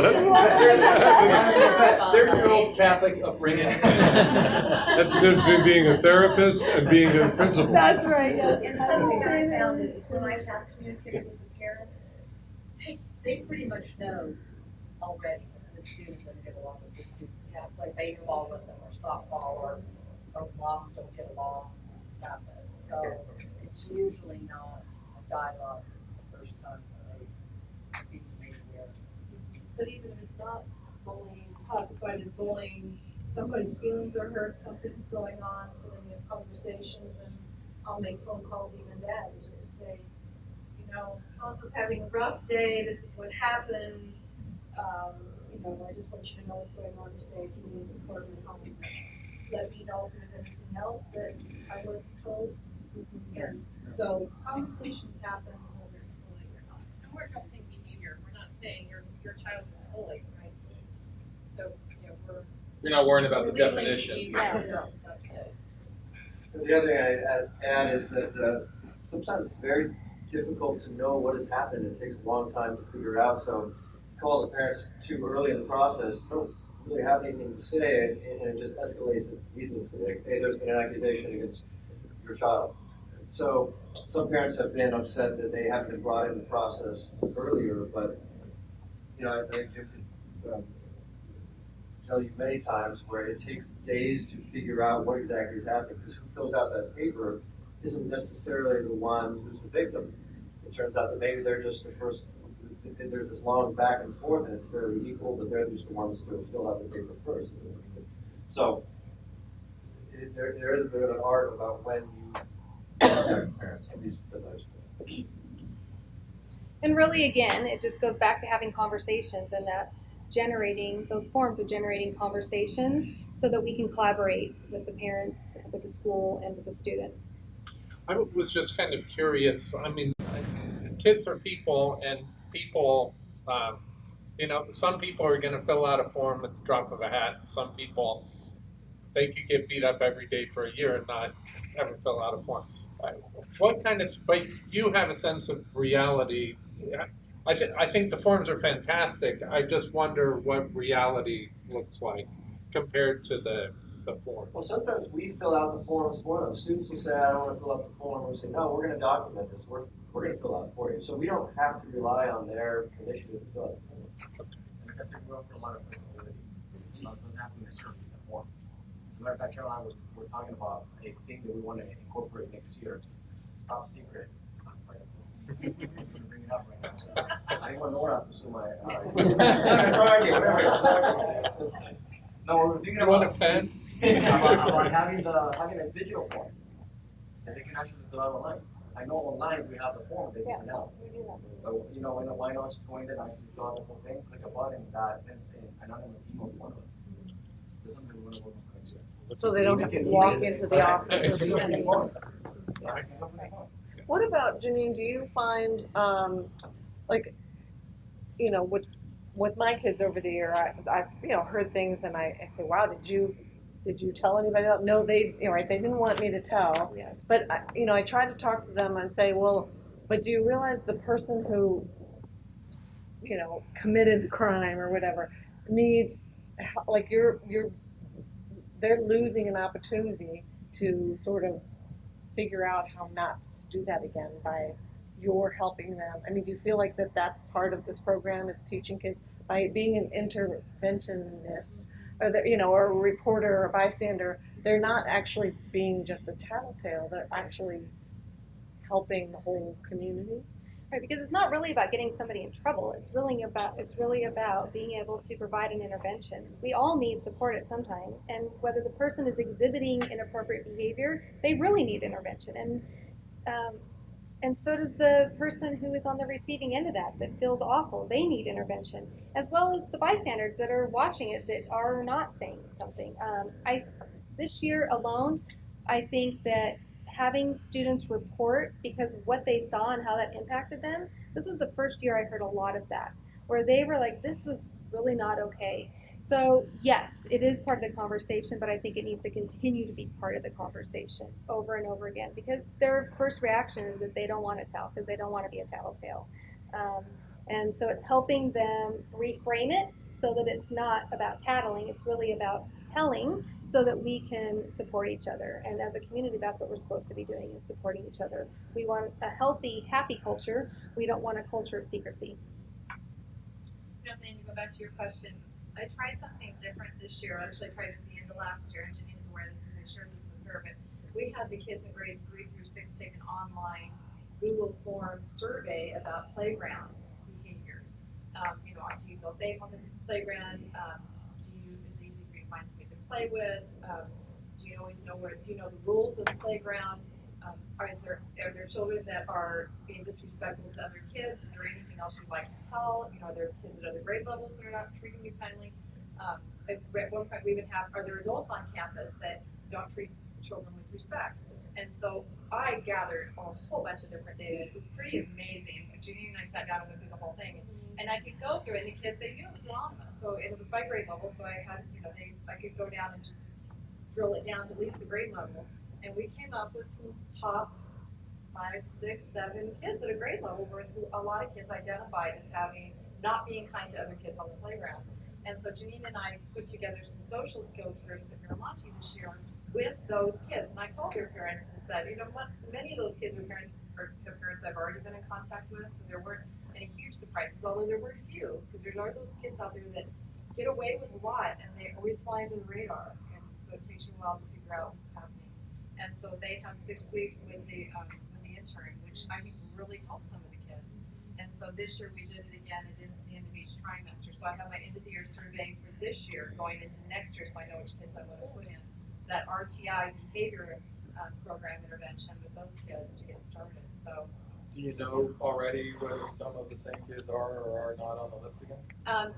There's an old Catholic upbringing. That's the difference between being a therapist and being a principal. That's right, yeah. And something I found is when I have communicated with the parents, they pretty much know already the students don't get along with the students. Yeah, play baseball with them or softball or lost don't get along, which has happened. So it's usually not a dialogue. It's the first time that they be made aware. But even if it's not bullying, classified as bullying, somebody's feelings are hurt, something's going on, so then you have conversations, and I'll make phone calls even then, just to say, so-and-so's having a rough day, this is what happened, I just want you to know what's going on today, if you need support in the home. Let me know if there's anything else that I wasn't told. And so conversations happen whether it's bullying or not. And we're addressing behavior, we're not saying your child is bullied, right? So, You're not worrying about the we're labeling definition. behavior. No. The other thing I'd add is that sometimes it's very difficult to know what has happened. It takes a long time to figure out. So call the parents too early in the process, don't really have anything to say, and it just escalates it needlessly. Like, hey, there's been an accusation against your child. So some parents have been upset that they haven't been brought in the process earlier, but I tell you many times where it takes days to figure out what exactly is happening, because who fills out that paper isn't necessarily the one who's the victim. It turns out that maybe they're just the first, there's this long back and forth and it's fairly equal, but they're just the ones to fill out the paper first. So there is a bit of an art about when you contact parents, at least for those. And really, again, it just goes back to having conversations, and that's those forms of generating conversations so that we can collaborate with the parents, with the school, and with the student. I was just kind of curious. I mean, kids are people, and people, some people are going to fill out a form at the drop of a hat. Some people, they could get beat up every day for a year and not ever fill out a form. But you have a sense of reality. I think the forms are fantastic. I just wonder what reality looks like compared to the form. Well, sometimes we fill out the forms for them. Students will say, I don't want to fill out the form. We say, no, we're going to document this. We're going to fill out for you. So we don't have to rely on their initiative to fill out the form. And because they work for a lot of flexibility, it doesn't have to necessarily be the form. As a matter of fact, Caroline, we're talking about a thing that we want to incorporate next year. Top secret. I'm going to bring it up right now. I didn't want no one to pursue my. No, we're thinking You want about a pen? about having a digital form that they can actually fill out online. I know online we have the form they can fill out. But you know, why not just go in there and actually fill out the whole thing, click a button, that sends an anonymous email to one of us. There's something we want to work on next year. So they don't have to walk into the office or the anything. What about, Janine, do you find, like, you know, with my kids over the year, I've you know, heard things and I say, wow, did you tell anybody else? No, they, you know, right, they didn't want me to tell. Yes. But, you know, I try to talk to them and say, well, but do you realize the person who, you know, committed the crime or whatever needs, like, they're losing an opportunity to sort of figure out how not to do that again by you're helping them. I mean, do you feel like that's part of this program is teaching kids by being an interventionist or you know, or a reporter or a bystander, they're not actually being just a tattletale, they're actually helping the whole community? Right, because it's not really about getting somebody in trouble. It's really about being able to provide an intervention. We all need support at some time, and whether the person is exhibiting inappropriate behavior, they really need intervention. And so does the person who is on the receiving end of that feels awful. They need intervention, as well as the bystanders that are watching it that are not saying something. This year alone, I think that having students report because of what they saw and how that impacted them, this was the first year I heard a lot of that, where they were like, this was really not okay. So yes, it is part of the conversation, but I think it needs to continue to be part of the conversation over and over again, because their first reaction is that they don't want to tell because they don't want to be a tattletale. And so it's helping them reframe it so that it's not about tattling, it's really about telling so that we can support each other. And as a community, that's what we're supposed to be doing, is supporting each other. We want a healthy, happy culture. We don't want a culture of secrecy. You know, then to go back to your question, I tried something different this year. I actually tried it at the end of last year, and Janine's aware of this because I shared this with her, but we had the kids in grades 3 through 6 take an online Google Form survey about playground behaviors. You know, do you feel safe on the playground? Is it easy for you to find somebody to play with? Do you always know do you know the rules of the playground? Are there children that are being disrespectful to other kids? Is there anything else you'd like to tell? You know, are there kids at other grade levels that are not treating you kindly? At one point we even have, are there adults on campus that don't treat children with respect? And so I gathered a whole bunch of different data. It was pretty amazing. Janine and I sat down and went through the whole thing. And I could go through it, and the kids, they knew it was anonymous. So, and it was by grade level, so I had, you know, I could go down and just drill it down to at least the grade level. And we came up with some top 5, 6, 7 kids at a grade level where a lot of kids identified as not being kind to other kids on the playground. And so Janine and I put together some social skills groups that we were launching this year with those kids. And I called their parents and said, you know, many of those kids are parents I've already been in contact with, so there weren't any huge surprises, although there were a few, because there are those kids out there that get away with a lot and they always fly under the radar. And so it takes you a while to figure out what's happening. And so they had 6 weeks with the intern, which I think really helped some of the kids. And so this year we did it again at the end of each trimester. So I have my end of the year survey for this year going into next year, so I know which kids I want to put in that RTI behavior program intervention with those kids to get started. So. Do you know already whether some of the same kids are or are not on the list again?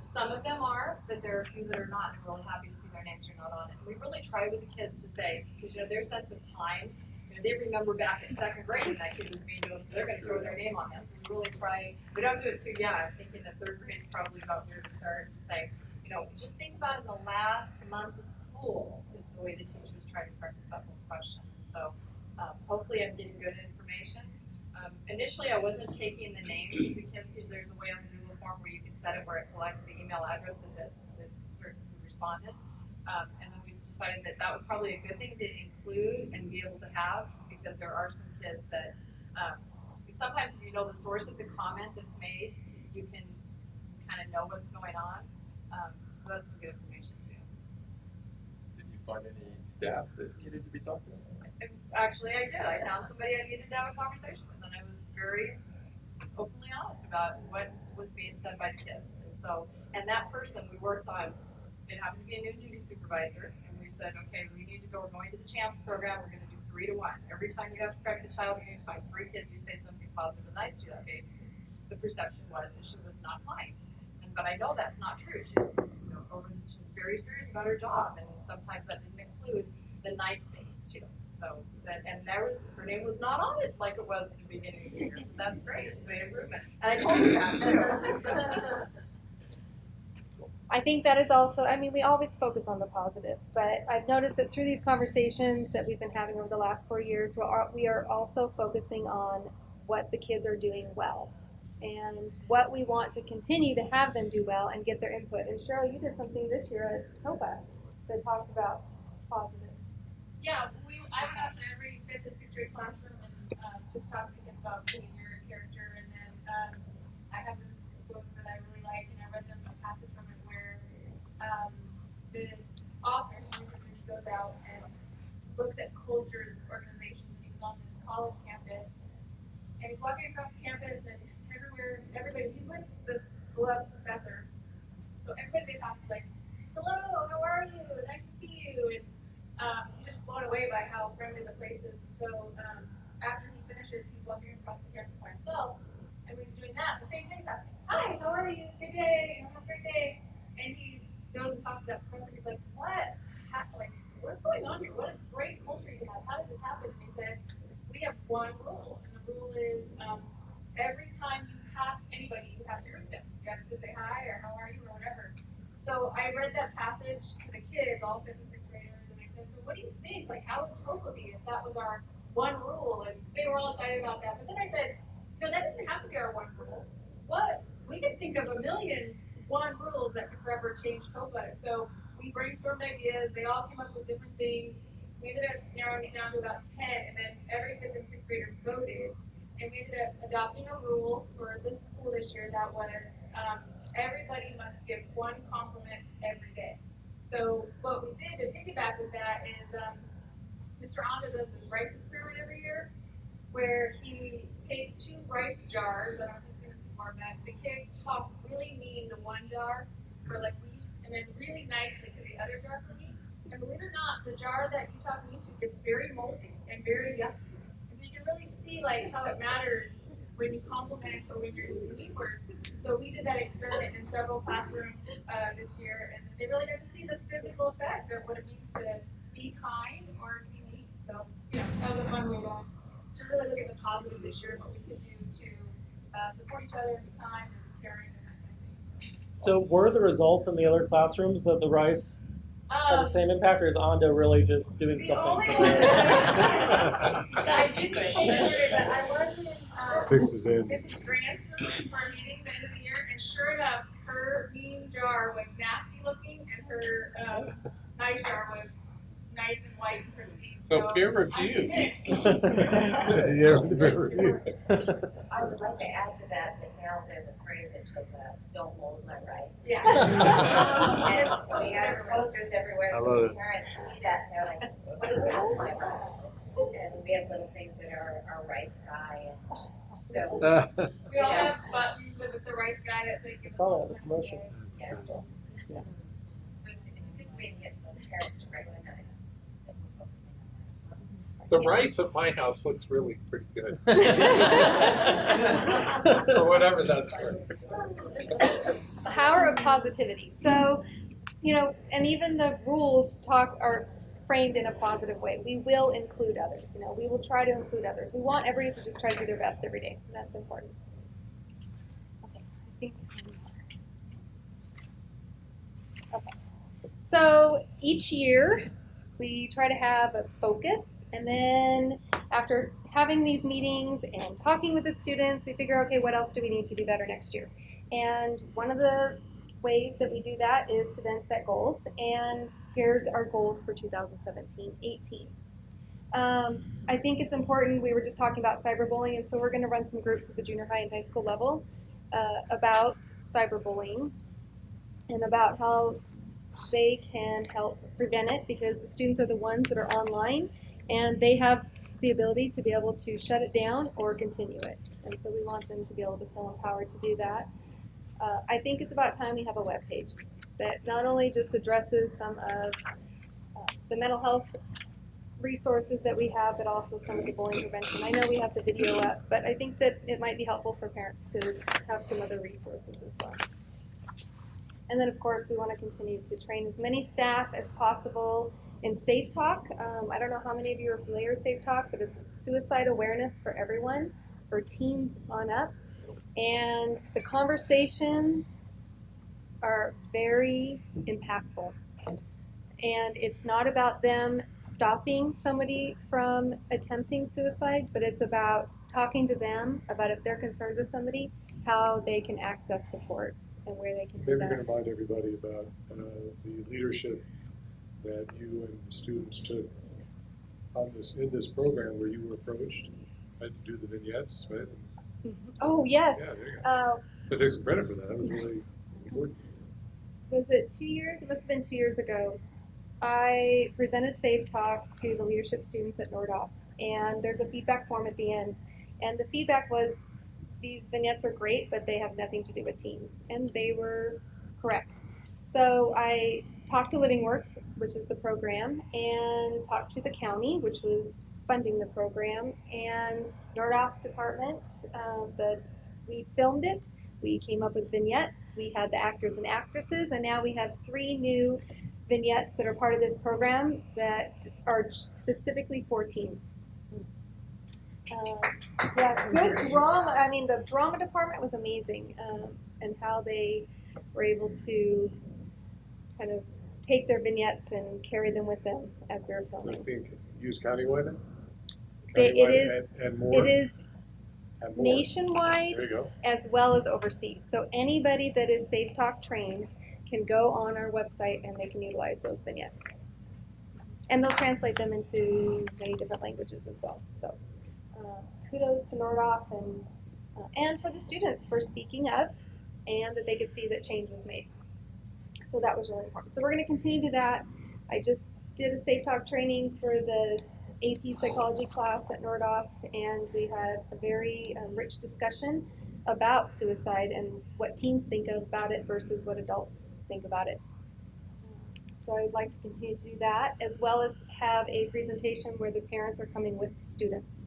Some of them are, but there are a few that are not, and I'm really happy to see their names are not on it. And we really try with the kids to say, because you know their sense of time, you know, they remember back in 2nd grade when that kid was being doing, so they're going to throw their name on them. So we really try. We don't do it too young. I'm thinking that 3rd grade is probably about where to start and say, you know, just think about it in the last month of school is the way the teachers try to practice that whole question. So hopefully I'm getting good information. Initially, I wasn't taking the names of the kids because there's a way on the Google form where you can set it where it collects the email address of the certain who responded. And then we decided that that was probably a good thing to include and be able to have because there are some kids that sometimes if you know the source of the comment that's made, you can kind of know what's going on. So that's some good information too. Did you find any staff that needed to be talked to? Actually, I did. I found somebody I needed to have a conversation with, and I was very openly honest about what was being said by the kids. And so, and that person we worked on, it happened to be a new duty supervisor, and we said, okay, we need to go, we're going to the CHAMPS program, we're going to do 3 to 1. Every time you have to correct a child, you're going to find 3 kids, you say something positive and nice to that day, because the perception was that she was not lying. But I know that's not true. She's, she's very serious about her job, and sometimes that didn't include the nice things too. So that, and her name was not on it like it was at the beginning of the year. So that's great. She's made improvement, and I told her that too. I think that is also, I mean, we always focus on the positive, but I've noticed that through these conversations that we've been having over the last 4 years, we are also focusing on what the kids are doing well and what we want to continue to have them do well and get their input. And Cheryl, you did something this year at COPA that talked about positive. Yeah, I went out to every 5th and 6th grade classroom and just talked to kids about behavior and character. And then I have this book that I really like, and I read them a passage from it where this author, he goes out and looks at cultures and organizations. He was on this college campus, and he's walking across the campus, and everybody, he's with this beloved professor. So everybody they pass is like, hello, how are you? Nice to see you. And he's just blown away by how friendly the place is. And so after he finishes, he's walking across the campus by himself. And when he's doing that, the same thing's happening. Hi, how are you? Good day. Have a great day. And he goes and talks to that professor. He's like, what's going on here? What a great culture you have. How did this happen? And he said, we have one rule. And the rule is every time you pass anybody, you have to greet them. You have to say hi or how are you or whatever. So I read that passage to the kids, all 5th and 6th graders, and I said, so what do you think? Like, how would COPA be if that was our one rule? And they were all excited about that. But then I said, that doesn't have to be our one rule. We could think of a million one rules that could forever change COPA. So we brainstormed ideas. They all came up with different things. We ended up narrowing it down to about 10, and then every 5th and 6th grader voted. And we ended up adopting a rule for this school this year that was everybody must give one compliment every day. So what we did to piggyback with that is Mr. Ando does this rice experiment every year where he takes 2 rice jars, I don't know if you've seen this before, but the kids talk really mean to one jar for like weeks and then really nicely to the other jar for weeks. And believe it or not, the jar that you talk mean to gets very moldy and very yucky. So you can really see like how it matters when you compliment or when you're using mean words. So we did that experiment in several classrooms this year, and they really got to see the physical effect of what it means to be kind or to be mean. So yeah, that was a fun way to really look at the positive this year and what we could do to support each other and be kind and caring and that kind of thing. So were the results in the other classrooms that the rice had the same impact, or is Ando really just doing something? I didn't share it, but I was in Mrs. Grant's room for a meeting at the end of the year, and sure enough, her mean jar was nasty looking, and her nice jar was nice and white and pristine. So peer review. Yeah, peer review. I would like to add to that now there's a phrase that took don't mold my rice. Yeah. And we have posters everywhere, so the parents see that and they're like, what is mold my rice? And we have little things that are our rice guy. And so we all have buttons with the rice guy that say, I saw that in the commercial. yeah, it's awesome. Yeah. But it's a good way to get the parents to recognize that we're focusing on that as well. The rice at my house looks really pretty good. Or whatever that's worth. The power of positivity. So, and even the rules are framed in a positive way. We will include others. We will try to include others. We want everybody to just try to do their best every day. And that's important. Okay, I think. Okay. So each year we try to have a focus, and then after having these meetings and talking with the students, we figure, okay, what else do we need to do better next year? And one of the ways that we do that is to then set goals. And here's our goals for 2017-18. I think it's important, we were just talking about cyberbullying, and so we're going to run some groups at the junior high and high school level about cyberbullying and about how they can help prevent it, because the students are the ones that are online and they have the ability to be able to shut it down or continue it. And so we want them to be able to feel empowered to do that. I think it's about time we have a web page that not only just addresses some of the mental health resources that we have, but also some of the bullying prevention. I know we have the video up, but I think that it might be helpful for parents to have some other resources as well. And then, of course, we want to continue to train as many staff as possible in Safe Talk. I don't know how many of you are familiar with Safe Talk, but it's suicide awareness for everyone. It's for teens on up. And the conversations are very impactful. And it's not about them stopping somebody from attempting suicide, but it's about talking to them about, if they're concerned with somebody, how they can access support and where they can do Maybe that. you can remind everybody about the leadership that you and the students took on in this program where you were approached, right, to do the vignettes, right? Oh, yes. Yeah, there you go. So take some credit for that. That was really important. Was it 2 years? It must have been 2 years ago. I presented Safe Talk to the leadership students at Nordoff, and there's a feedback form at the end. And the feedback was, these vignettes are great, but they have nothing to do with teens. And they were correct. So I talked to Living Works, which is the program, and talked to the county, which was funding the program, and Nordoff department. We filmed it. We came up with vignettes. We had the actors and actresses, and now we have 3 new vignettes that are part of this program that are specifically for teens. Yeah, good drama. I mean, the drama department was amazing, and how they were able to kind of take their vignettes and carry them with them as we were filming. It's being used countywide then? It is. And more? It is And more. nationwide There you go. as well as overseas. So anybody that is Safe Talk trained can go on our website and they can utilize those vignettes. And they'll translate them into many different languages as well. So kudos to Nordoff and for the students for speaking up and that they could see that change was made. So that was really important. So we're going to continue to do that. I just did a Safe Talk training for the AP psychology class at Nordoff, and we had a very rich discussion about suicide and what teens think about it versus what adults think about it. So I would like to continue to do that, as well as have a presentation where the parents are coming with the students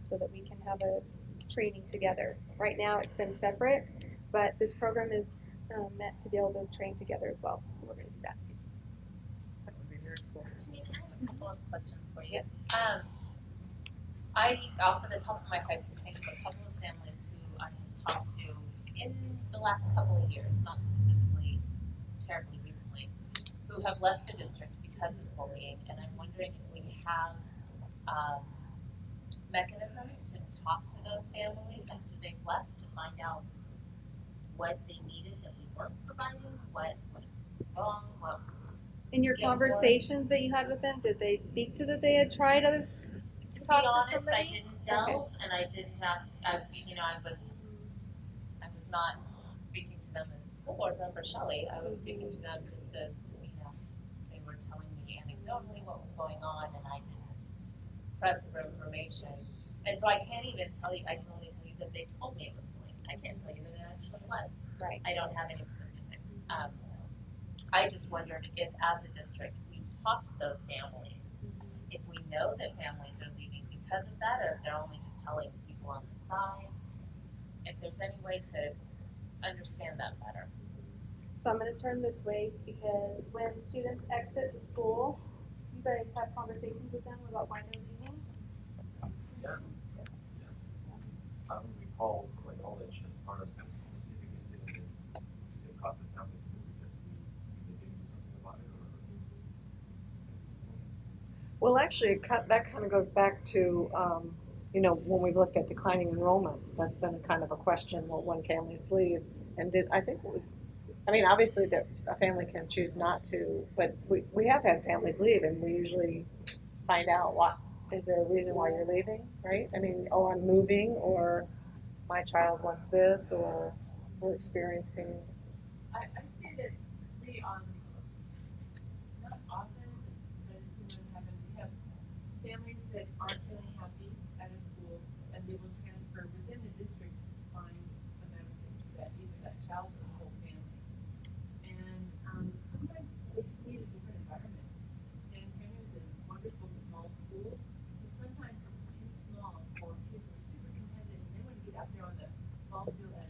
so that we can have a training together. Right now it's been separate, but this program is meant to be able to train together as well. So we're going to do that too. That would be very cool. Janine, I have a couple of questions for you. Yes. Off the top of my head, can think of a couple of families who I have talked to in the last couple of years, not specifically terribly recently, who have left the district because of bullying, and I'm wondering if we have mechanisms to talk to those families after they've left to find out what they needed that we weren't providing, what went wrong, what. In your conversations that you had with them, did they speak to that they had tried other? To talk be to honest, somebody? I didn't delve, and I didn't ask. I was not speaking to them as school board member Shelley. I was speaking to them just as they were telling me anecdotally what was going on, and I didn't press for information. And so I can't even tell you. I can only tell you that they told me it was bullying. I can't tell you that it actually was. Right. I don't have any specifics. I just wondered if, as a district, we talk to those families. If we know that families are leaving because of that, or if they're only just telling people on the side, if there's any way to understand that better. So I'm going to turn this way, because when students exit the school, you guys have conversations with them about why they're leaving? Yeah. I don't recall my knowledge as far as a specific incident that caused the family to move because we didn't do something about it, or. Well, actually, that kind of goes back to, when we looked at declining enrollment. That's been kind of a question, well, when families leave. And obviously that a family can choose not to, but we have had families leave and we usually find out is there a reason why you're leaving, right? I'm moving, or my child wants this, or we're experiencing. I'd say that we, not often, but it's going to happen. We have families that aren't really happy at a school and they will transfer within the district to find a benefit to that, either that child or the whole family. And sometimes they just need a different environment. San Antonio is a wonderful small school, but sometimes it's too small for kids who are super competitive and they want to get out there on the ball field and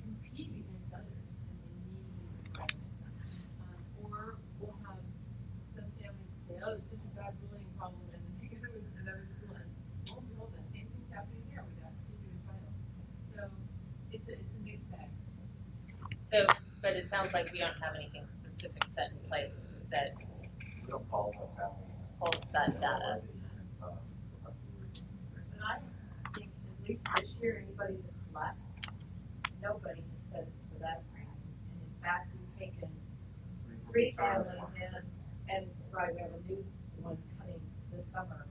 compete against others, and they need a new environment. Or we'll have some families say, oh, it's such a bad bullying problem, and then they go to another school and lo and behold, the same thing's happening there with that particular child. So it's a mixed bag. So, but it sounds like we don't have anything specific set in place that We don't follow up families. pulls that data. But I think at least this year, anybody that's left, nobody has said it's for that reason. And in fact, we've taken 3 families in, and we have a new one coming this summer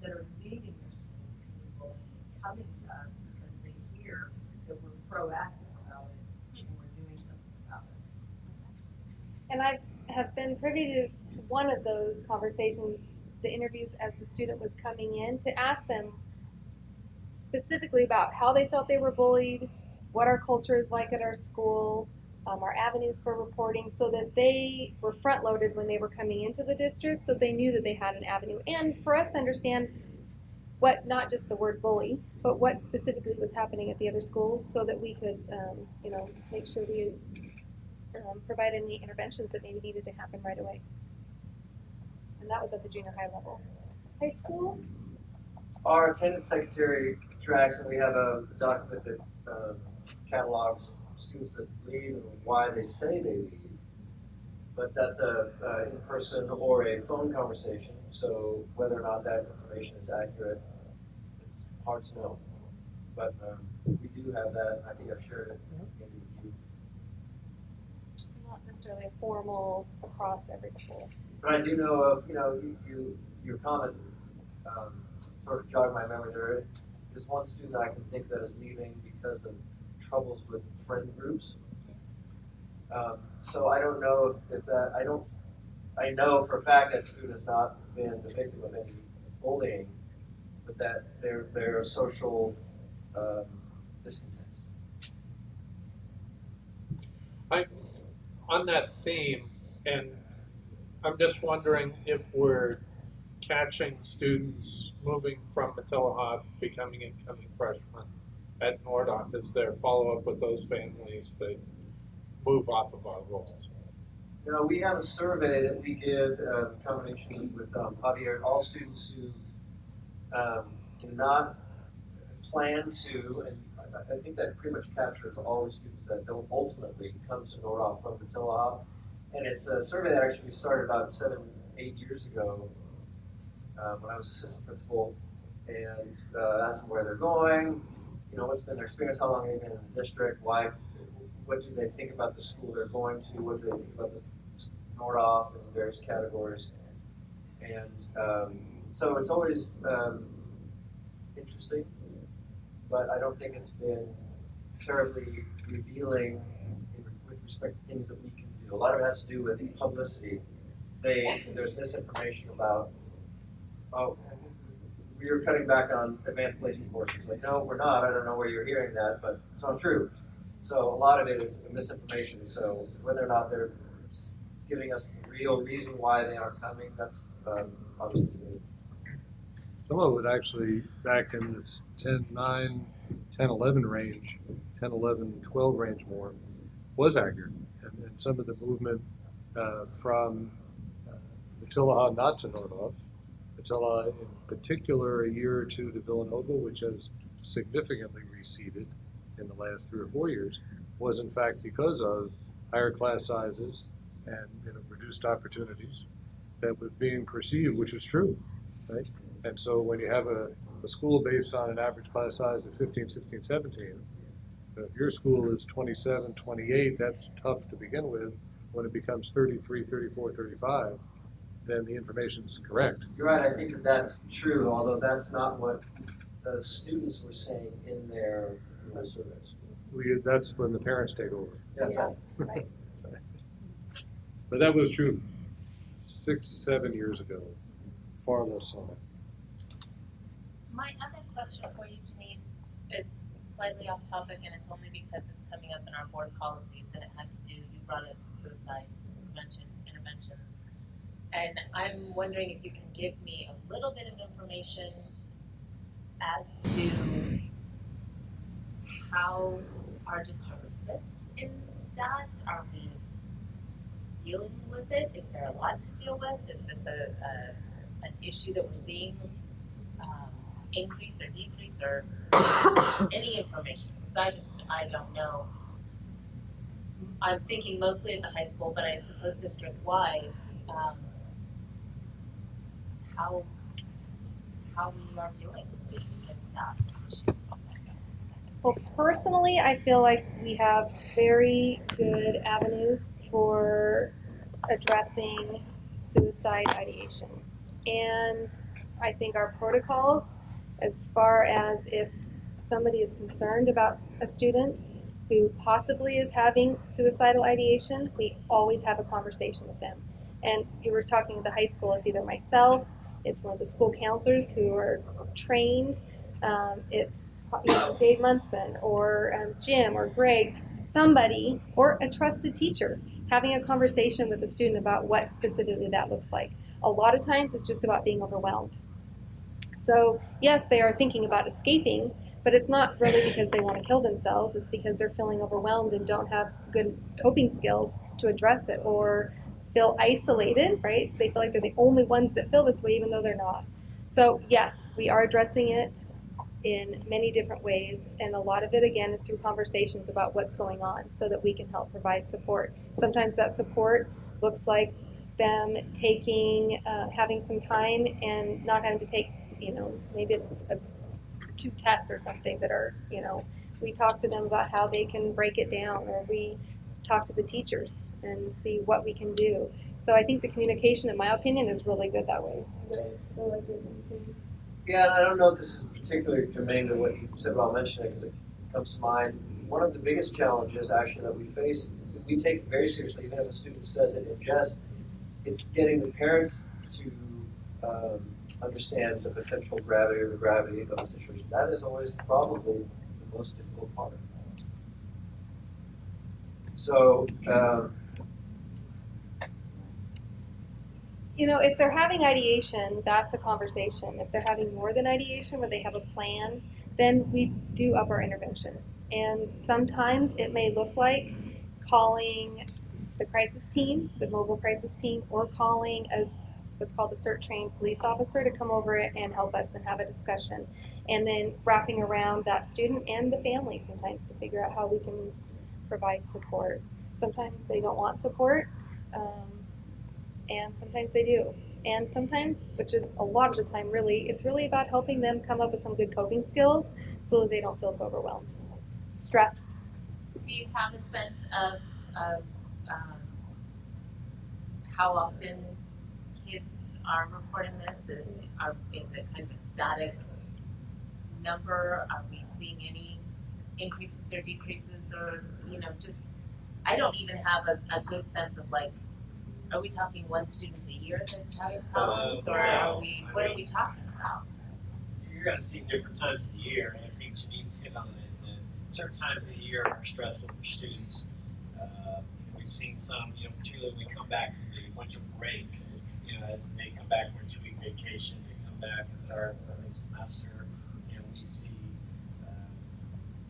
that are leaving their school because of bullying, coming to us because they hear that we're proactive about it and we're doing something about it. And I have been privy to one of those conversations, the interviews as the student was coming in, to ask them specifically about how they felt they were bullied, what our culture is like at our school, our avenues for reporting, so that they were front loaded when they were coming into the district, so they knew that they had an avenue. And for us to understand what, not just the word bully, but what specifically was happening at the other schools, so that we could, make sure we provide any interventions that maybe needed to happen right away. And that was at the junior high level. High school? Our attendance secretary tracks, and we have a document that catalogs students that leave and why they say they leave. But that's a in-person or a phone conversation, so whether or not that information is accurate, it's hard to know. But we do have that, and I think I've shared it maybe with you. Not necessarily a formal across every school. But I do know of, your comment sort of jogged my memory. There is one student I can think that is leaving because of troubles with friend groups. So I don't know if that, I know for a fact that student has not been the victim of any bullying, but that there are social discontents. On that theme, and I'm just wondering if we're catching students moving from Matilaha becoming incoming freshmen at Nordhoff. Is there follow-up with those families that move off of our rolls? We have a survey that we give in combination with Javier, all students who do not plan to, and I think that pretty much captures all the students that don't ultimately come to Nordhoff from Matilaha. And it's a survey that actually started about 7-8 years ago when I was assistant principal, and asked them where they're going, what's been their experience, how long they've been in the district, what do they think about the school they're going to, what do they think about the Nordhoff in various categories. And so it's always interesting, but I don't think it's been terribly revealing with respect to things that we can do. A lot of it has to do with publicity. There's misinformation about, we are cutting back on advanced placement courses. Like, no, we're not. I don't know where you're hearing that, but it's not true. So a lot of it is misinformation. So whether or not they're giving us the real reason why they aren't coming, that's obviously good. Some of it actually back in the 10-9, 10-11 range, 10-11, 12 range more, was accurate. And some of the movement from Matilaha not to Nordhoff, Matilaha in particular a year or two to Villanova, which has significantly receded in the last 3 or 4 years, was in fact because of higher class sizes and reduced opportunities, that was being perceived, which is true, right? And so when you have a school based on an average class size of 15, 16, 17, if your school is 27, 28, that's tough to begin with. When it becomes 33, 34, 35, then the information is correct. You're right, I think that that's true, although that's not what the students were saying in their surveys. That's when the parents take over. That's right. Right. But that was true 6, 7 years ago, far less so. My other question for you, Janine, is slightly off topic, and it's only because it's coming up in our board policies, and it had to do, you brought up suicide prevention, intervention. And I'm wondering if you can give me a little bit of information as to how our district sits in that. Are we dealing with it? Is there a lot to deal with? Is this an issue that we're seeing increase or decrease, or any information? Because I don't know. I'm thinking mostly at the high school, but I suppose district-wide, how we are doing with that issue. Well, personally, I feel like we have very good avenues for addressing suicide ideation. And I think our protocols, as far as if somebody is concerned about a student who possibly is having suicidal ideation, we always have a conversation with them. And you were talking at the high school, it's either myself, it's one of the school counselors who are trained, it's Dave Munson or Jim or Greg, somebody, or a trusted teacher, having a conversation with a student about what specifically that looks like. A lot of times it's just about being overwhelmed. So yes, they are thinking about escaping, but it's not really because they want to kill themselves, it's because they're feeling overwhelmed and don't have good coping skills to address it, or feel isolated, right? They feel like they're the only ones that feel this way even though they're not. So yes, we are addressing it in many different ways, and a lot of it again is through conversations about what's going on so that we can help provide support. Sometimes that support looks like them taking, having some time and not having to take, maybe it's 2 tests or something that are, we talk to them about how they can break it down, or we talk to the teachers and see what we can do. So I think the communication, in my opinion, is really good that way. Yeah, and I don't know if this is particularly germane to what you said, but I'll mention it because it comes to mind. One of the biggest challenges actually that we face, we take very seriously, even if a student says it in jest, it's getting the parents to understand the potential gravity or the gravity of the situation. That is always probably the most difficult part. So, if they're having ideation, that's a conversation. If they're having more than ideation, where they have a plan, then we do up our intervention. And sometimes it may look like calling the crisis team, the mobile crisis team, or calling what's called a CERT-trained police officer to come over and help us and have a discussion. And then wrapping around that student and the family sometimes to figure out how we can provide support. Sometimes they don't want support, and sometimes they do. And sometimes, which is a lot of the time really, it's really about helping them come up with some good coping skills so that they don't feel so overwhelmed. Stress. Do you have a sense of how often kids are reporting this? Is it kind of a static number? Are we seeing any increases or decreases, or I don't even have a good sense of are we talking one student a year that's having problems, or what are we talking about? You're going to see different times of the year, and I think Janine's hit on it. That certain times of the year are stressful for students. We've seen some, particularly when we come back from the winter break, as they come back from a 2-week vacation, they come back and start a new semester, we see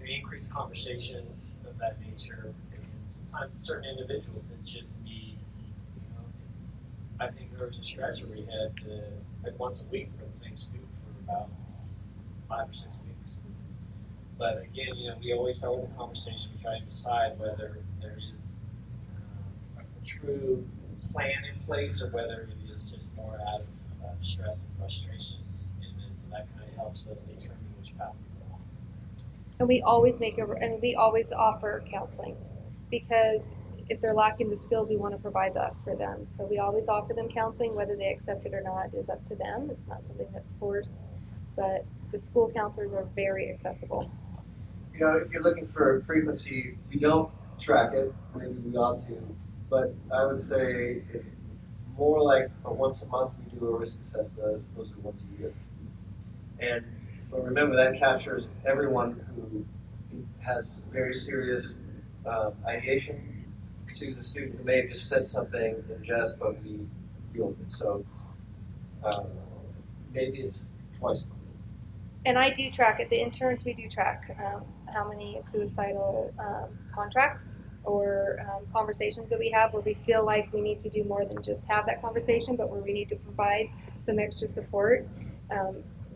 increased conversations of that nature, and sometimes certain individuals that just need, I think there was a stretch where we had once a week for the same student for about 5 or 6 weeks. But again, we always start with a conversation. We try to decide whether there is a true plan in place or whether it is just more out of stress and frustration, and so that kind of helps us determine which path we go on. And we always we always offer counseling, because if they're lacking the skills, we want to provide that for them. So we always offer them counseling. Whether they accept it or not is up to them. It's not something that's forced, but the school counselors are very accessible. You know, if you're looking for frequency, we don't track it. Maybe we ought to, but I would say it's more like a once a month we do a risk assessment as opposed to once a year. And but remember, that captures everyone who has very serious ideation to the student who may have just said something in jest, but we feel it. So maybe it's twice a month. And I do track it. The interns, we do track how many suicidal contracts or conversations that we have where we feel like we need to do more than just have that conversation, but where we need to provide some extra support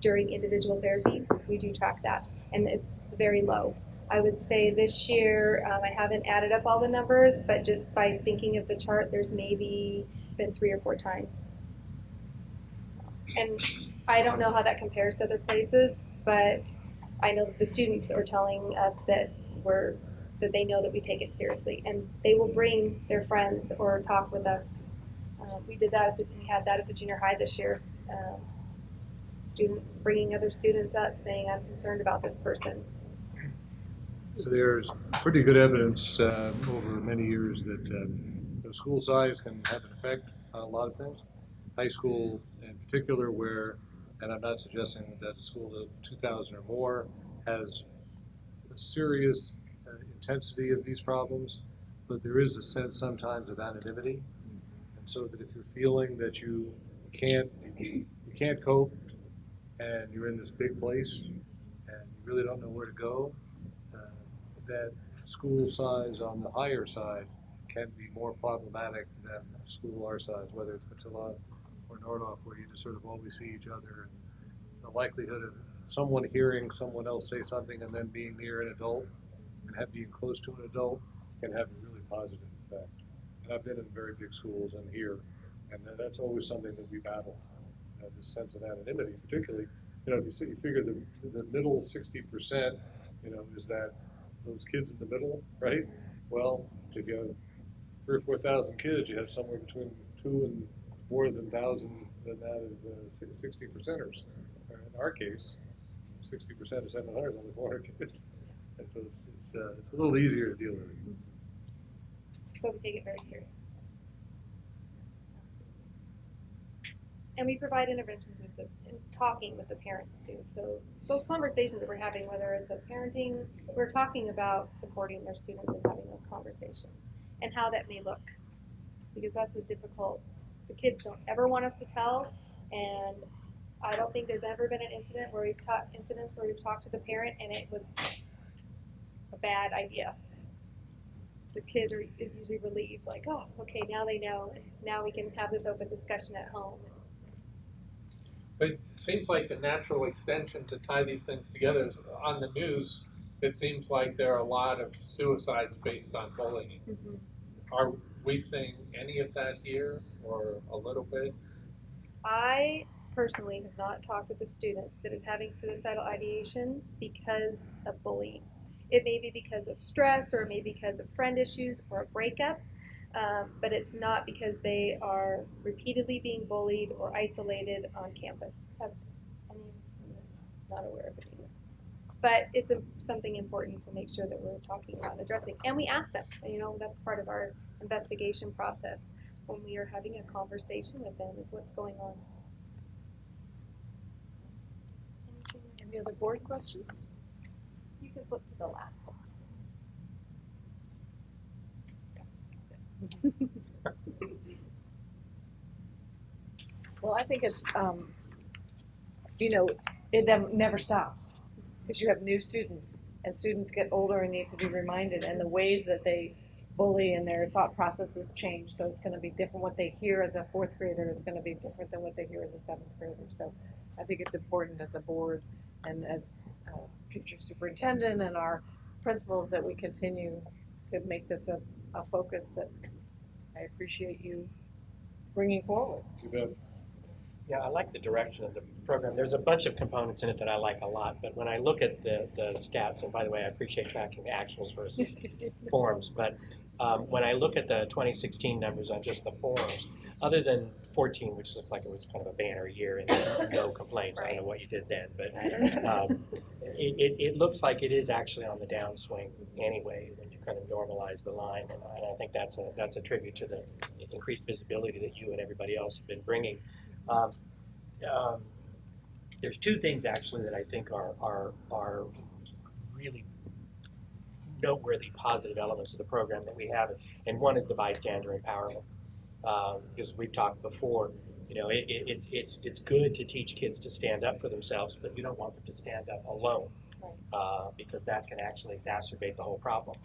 during individual therapy. We do track that, and it's very low. I would say this year, I haven't added up all the numbers, but just by thinking of the chart, there's maybe been 3 or 4 times. So, and I don't know how that compares to other places, but I know that the students are telling us that they know that we take it seriously, and they will bring their friends or talk with us. We had that at the junior high this year. Students bringing other students up, saying, "I'm concerned about this person." So there's pretty good evidence over many years that school size can have an effect on a lot of things. High school in particular, where, and I'm not suggesting that a school of 2,000 or more has a serious intensity of these problems, but there is a sense sometimes of anonymity, and so that if you're feeling that you can't cope, and you're in this big place, and you really don't know where to go, that school size on the higher side can be more problematic than a school our size, whether it's Matilla or Nordhoff, where you just sort of always see each other, and the likelihood of someone hearing someone else say something and then being near an adult and being close to an adult can have a really positive effect. And I've been in very big schools and here, and that's always something that we battle, this sense of anonymity, particularly, if you figure the middle 60%, is that those kids in the middle, right? Well, if you have 3,000 or 4,000 kids, you have somewhere between 2 and more than 1,000 than that of 60%ers. In our case, 60% of 700 is only 400 kids, and so it's a little easier to deal with. But we take it very seriously. And we provide interventions and talking with the parents too. So those conversations that we're having, whether it's a parenting, we're talking about supporting their students and having those conversations and how that may look, because that's the kids don't ever want us to tell, and I don't think there's ever been an incident where we've talked to the parent and it was a bad idea. The kid is usually relieved, like, oh, okay, now they know, and now we can have this open discussion at home. But it seems like the natural extension to tie these things together is on the news. It seems like there are a lot of suicides based on bullying. Mm-hmm. Are we seeing any of that here, or a little bit? I personally have not talked with a student that is having suicidal ideation because of bullying. It may be because of stress, or it may be because of friend issues or a breakup, but it's not because they are repeatedly being bullied or isolated on campus. I'm not aware of it either. But it's something important to make sure that we're talking about and addressing. And we ask them, that's part of our investigation process when we are having a conversation with them, is what's going on. Any other board questions? You can flip to the last. Well, I think it's, it never stops, because you have new students, and students get older and need to be reminded, and the ways that they bully and their thought processes change. So it's going to be different. What they hear as a 4th grader is going to be different than what they hear as a 7th grader. So I think it's important as a board and as future superintendent and our principals that we continue to make this a focus that I appreciate you bringing forward. You bet. Yeah, I like the direction of the program. There's a bunch of components in it that I like a lot, but when I look at the stats, and by the way, I appreciate tracking the actuals versus forms, but when I look at the 2016 numbers on just the forms, other than 14, which looks like it was kind of a banner year and no complaints, I don't know what you did then, but it looks like it is actually on the downswing anyway when you kind of normalize the line, and I think that's a tribute to the increased visibility that you and everybody else have been bringing. Um, um, there's two things actually that I think are really noteworthy positive elements of the program that we have, and one is the bystander empowerment. Because we've talked before, you know, it's good to teach kids to stand up for themselves, but you don't want them to stand up alone, because that can actually exacerbate the whole problem.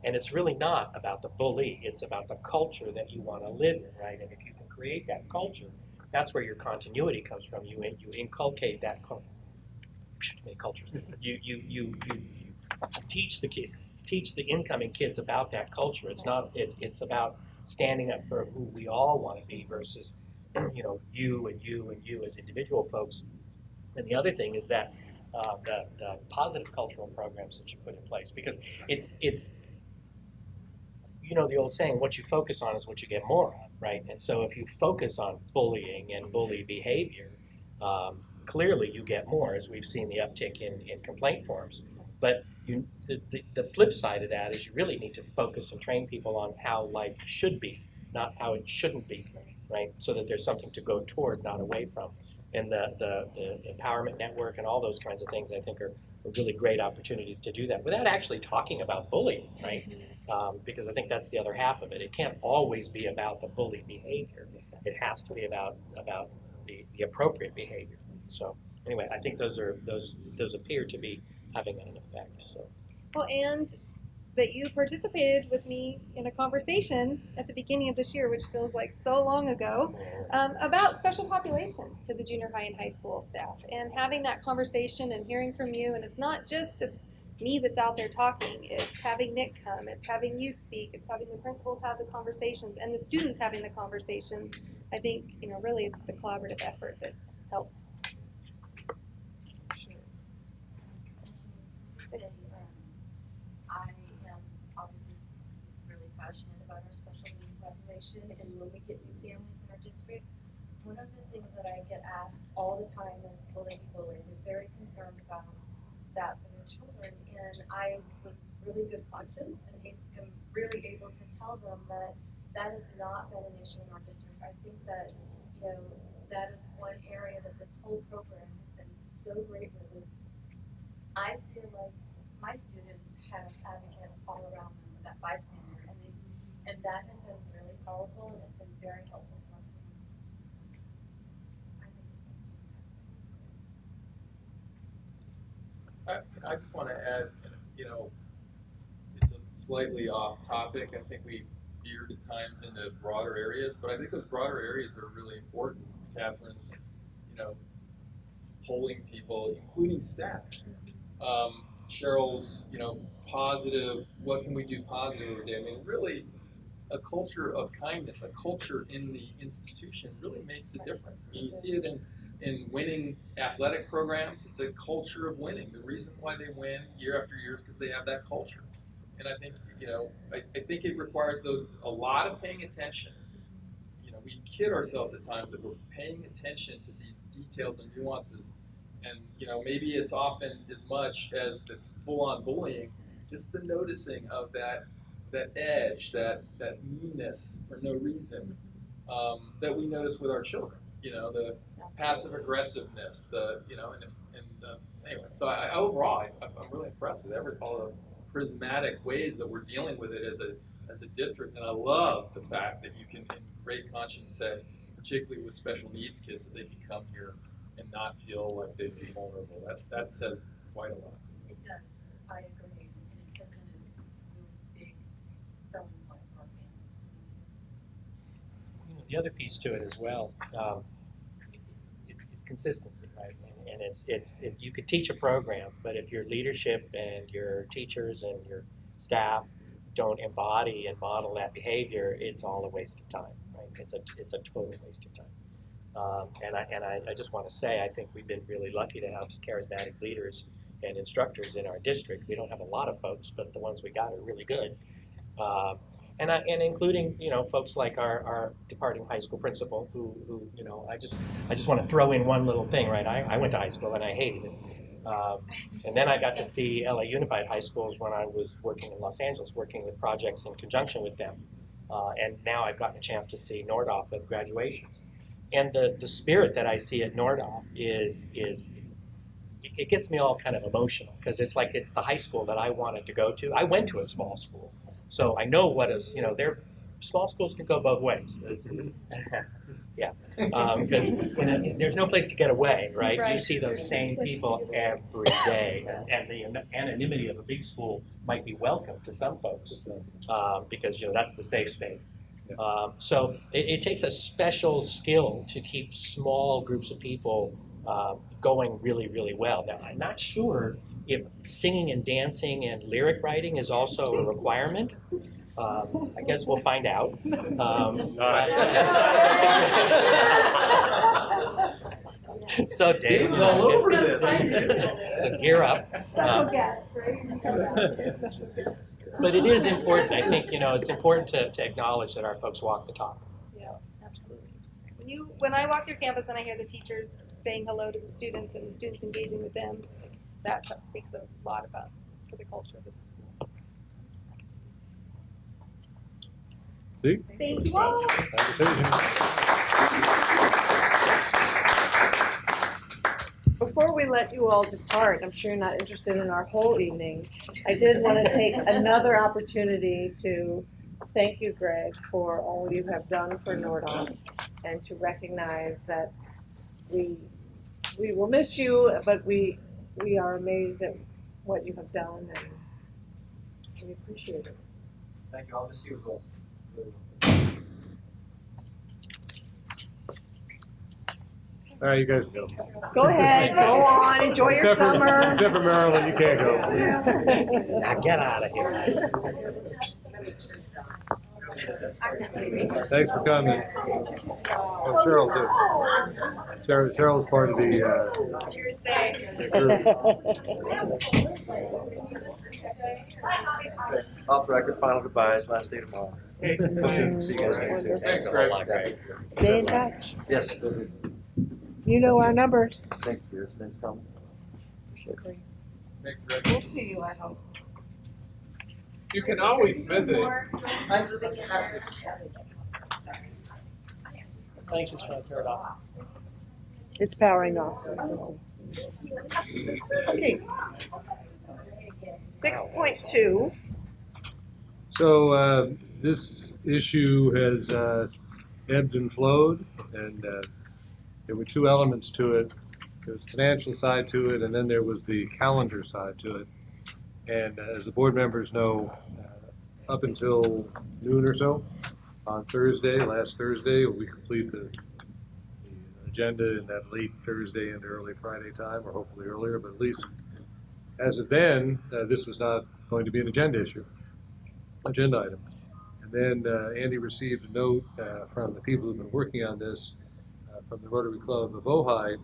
And it's really not about the bully; it's about the culture that you want to live in, right? And if you can create that culture, that's where your continuity comes from. You inculcate that cultures. You teach the incoming kids about that culture. It's about standing up for who we all want to be versus you and you and you as individual folks. And the other thing is that the positive cultural programs that you put in place, because it's the old saying, what you focus on is what you get more of, right? And so if you focus on bullying and bully behavior, clearly you get more, as we've seen the uptick in complaint forms. But the flip side of that is you really need to focus and train people on how life should be, not how it shouldn't be, right? So that there's something to go toward, not away from. And the empowerment network and all those kinds of things, I think, are really great opportunities to do that without actually talking about bullying, right? Because I think that's the other half of it. It can't always be about the bully behavior. It has to be about the appropriate behavior. So anyway, I think those appear to be having an effect. So. Well, and that you participated with me in a conversation at the beginning of this year, which feels like so long ago, about special populations to the junior high and high school staff. And having that conversation and hearing from you, and it's not just me that's out there talking, it's having Nick come, it's having you speak, it's having the principals have the conversations, and the students having the conversations. I think, really it's the collaborative effort that's helped. I am obviously really passionate about our special needs population, and when we get new families in our district, one of the things that I get asked all the time is, will they be bullied? They're very concerned about that for their children, and I, with really good conscience, and am really able to tell them that that has not been an issue in our district. I think that, that is one area that this whole program has been so great with, is I feel like my students have advocates all around them, that bystander, and that has been really powerful, and it's been very helpful to our families. I think it's been fantastic. I just want to add, it's a slightly off topic. I think we veered at times into broader areas, but I think those broader areas are really important. Catherine's, polling people, including staff. Cheryl's, positive, what can we do positive every day? I mean, really, a culture of kindness, a culture in the institution really makes a difference. I mean, you see it in winning athletic programs. It's a culture of winning. The reason why they win year after year is because they have that culture. And I think, I think it requires a lot of paying attention. We kid ourselves at times that we're paying attention to these details and nuances. And, maybe it's often as much as the full-on bullying, just the noticing of that edge, that meanness for no reason, that we notice with our children. The passive aggressiveness, anyway. So overall, I'm really impressed with all the prismatic ways that we're dealing with it as a district, and I love the fact that you can, in great conscience, say, particularly with special needs kids, that they can come here and not feel like they'd be vulnerable. That says quite a lot. It does. I agree, and it has been a really big selling point for our families. The other piece to it as well, it's consistency, right? And it's you could teach a program, but if your leadership and your teachers and your staff don't embody and model that behavior, it's all a waste of time, right? It's a total waste of time. And I just want to say, I think we've been really lucky to have charismatic leaders and instructors in our district. We don't have a lot of folks, but the ones we got are really good. And including, you know, folks like our departing high school principal who you know, I just want to throw in one little thing, right? I went to high school and I hated it. And then I got to see LA Unified High Schools when I was working in Los Angeles, working with projects in conjunction with them. And now I've gotten a chance to see Nordhoff at graduations. And the spirit that I see at Nordhoff is it gets me all kind of emotional, because it's like it's the high school that I wanted to go to. I went to a small school, so I know what is, you know, small schools can go both ways. Yeah, because there's no place to get away, right? You see those same people every day, and the anonymity of a big school might be welcome to some folks, because, you know, that's the safe space. So it takes a special skill to keep small groups of people going really, really well. Now, I'm not sure if singing and dancing and lyric writing is also a requirement. I guess we'll find out. So Dave, Dave's all over this. So gear up. Special guest, right? But it is important. I think, you know, it's important to acknowledge that our folks walk the talk. Yeah, absolutely. When I walk through campus and I hear the teachers saying hello to the students and the students engaging with them, that speaks a lot about for the culture of this school. See? Thank you all. Before we let you all depart, I'm sure you're not interested in our whole evening. I did want to take another opportunity to thank you, Greg, for all you have done for Nordhoff, and to recognize that we will miss you, but we are amazed at what you have done, and we appreciate it. Thank you. I'll miss you as well. All right, you guys go. Go ahead, go on, enjoy your Except for- summer. Except for Maryland, you can't go. Now get out of here. Thanks for coming. Oh, Cheryl too. Cheryl's part of the group. Off the record, final goodbyes, last day tomorrow. See you guys next soon. Thanks, Greg. Stay in touch. Yes. You know our numbers. Thank you. Nice comment. Thanks, Greg. We'll see you, I hope. You can always visit. Thank you, Sean. It's powering off. Okay. 6.2. So this issue has ebbed and flowed, and there were two elements to it. There was the financial side to it, and then there was the calendar side to it. And as the board members know, up until noon or so on Thursday, last Thursday, we complete the agenda in that late Thursday and early Friday time, or hopefully earlier, but at least as of then, this was not going to be an agenda item. And then Andy received a note from the people who've been working on this, from the Rotary Club of Ojai,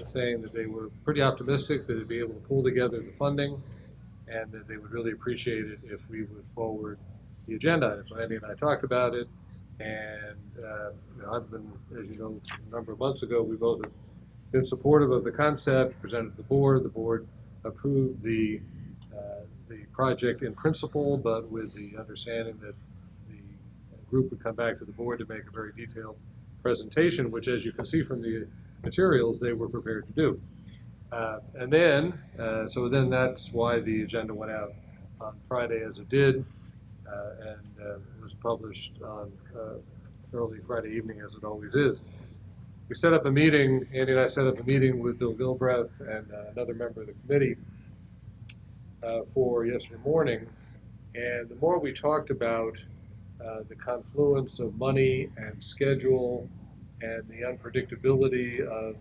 saying that they were pretty optimistic that they'd be able to pull together the funding, and that they would really appreciate it if we would forward the agenda item. So Andy and I talked about it, and I've been, as you know, a number of months ago, we both have been supportive of the concept, presented to the board. The board approved the project in principle, but with the understanding that the group would come back to the board to make a very detailed presentation, which, as you can see from the materials, they were prepared to do. And then, so then that's why the agenda went out on Friday as it did, and was published on early Friday evening, as it always is. We set up a meeting, Andy and I set up a meeting with Bill Gilbreth and another member of the committee for yesterday morning, and the more we talked about the confluence of money and schedule and the unpredictability of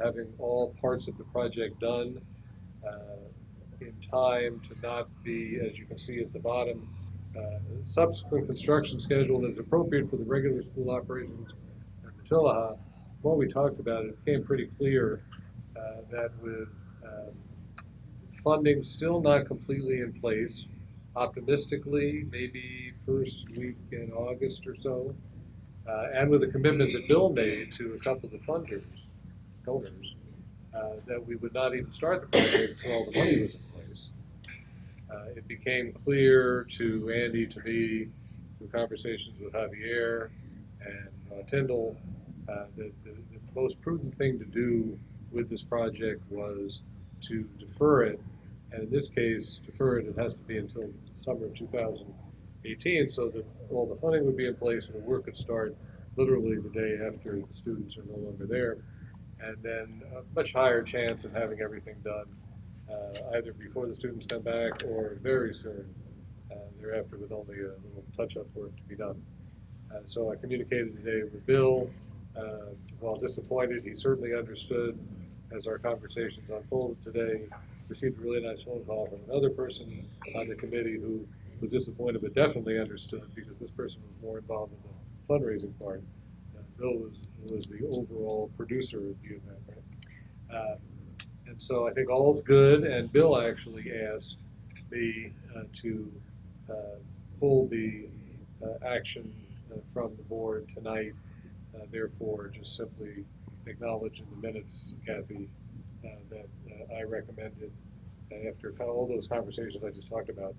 having all parts of the project done in time to not be, as you can see at the bottom, subsequent construction schedule that is appropriate for the regular school operations at Matilaha, more we talked about it, it became pretty clear that with funding still not completely in place, optimistically, maybe first week in August or so, and with a commitment that Bill made to a couple of the donors, that we would not even start the project until all the money was in place. It became clear to Andy, to me, through conversations with Javier and Tyndall, that the most prudent thing to do with this project was to defer it. And in this case, defer it, it has to be until summer of 2018 so that all the funding would be in place and the work could start literally the day after the students are no longer there. And then a much higher chance of having everything done either before the students come back or very soon thereafter with only a little touch-up work to be done. So I communicated today with Bill. While disappointed, he certainly understood as our conversations unfolded today. Received a really nice phone call from another person on the committee who was disappointed but definitely understood because this person was more involved in the fundraising part. Bill was the overall producer of the event, right? And so I think all's good, and Bill actually asked me to pull the action from the board tonight. Therefore, just simply acknowledge in the minutes, Kathy, that I recommended after all those conversations I just talked about,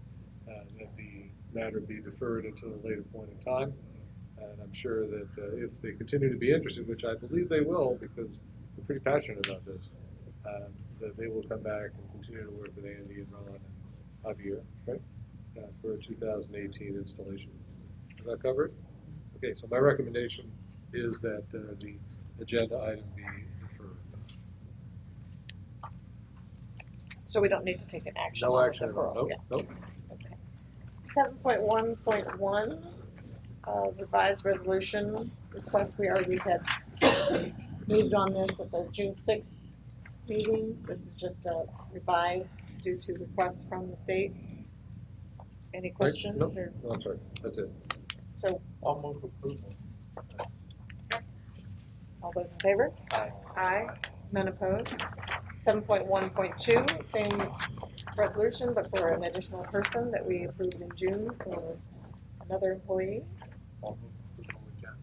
that the matter be deferred until a later point in time. And I'm sure that if they continue to be interested, which I believe they will because they're pretty passionate about this, that they will come back and continue to work with Andy and Ron and Javier, right, for a 2018 installation. Does that cover it? Okay, so my recommendation is that the agenda item be deferred. So we don't need to take an action No on action the at all. deferral. Nope, Yeah. nope. Okay. 7.1.1, revised resolution request. We already had moved on this at the June 6th meeting. This is just a revised due to request from the state. Any questions? Nope. Or? No, I'm sorry. That's it. So I'll move approval. all those in favor? Aye. Aye. None opposed. 7.1.2, same resolution, but for an additional person that we approved in June for another employee. I'll move approval again.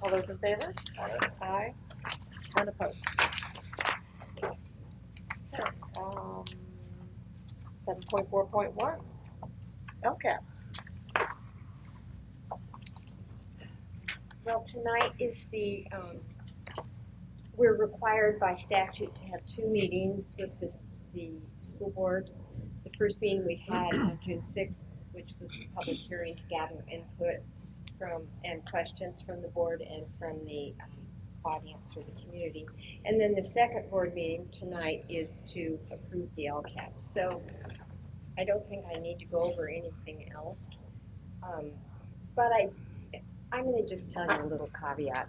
All those in favor? Aye. Aye. None opposed. Okay. 7.4.1, LCAP. Well, tonight is we're required by statute to have 2 meetings with the school board. The first meeting we had on June 6th, which was the public hearing to gather input and questions from the board and from the audience or the community. And then the second board meeting tonight is to approve the LCAP. So I don't think I need to go over anything else. But I'm going to just tell you a little caveat.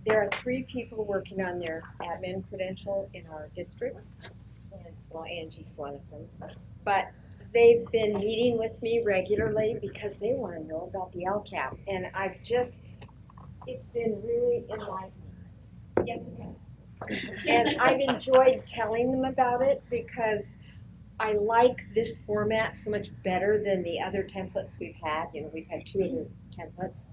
There are 3 people working on their admin credential in our district, and well, Angie's one of them. But they've been meeting with me regularly because they want to know about the LCAP, and it's been really enlightening. Yes, it has. And I've enjoyed telling them about it because I like this format so much better than the other templates we've had. You know, we've had 2 other templates.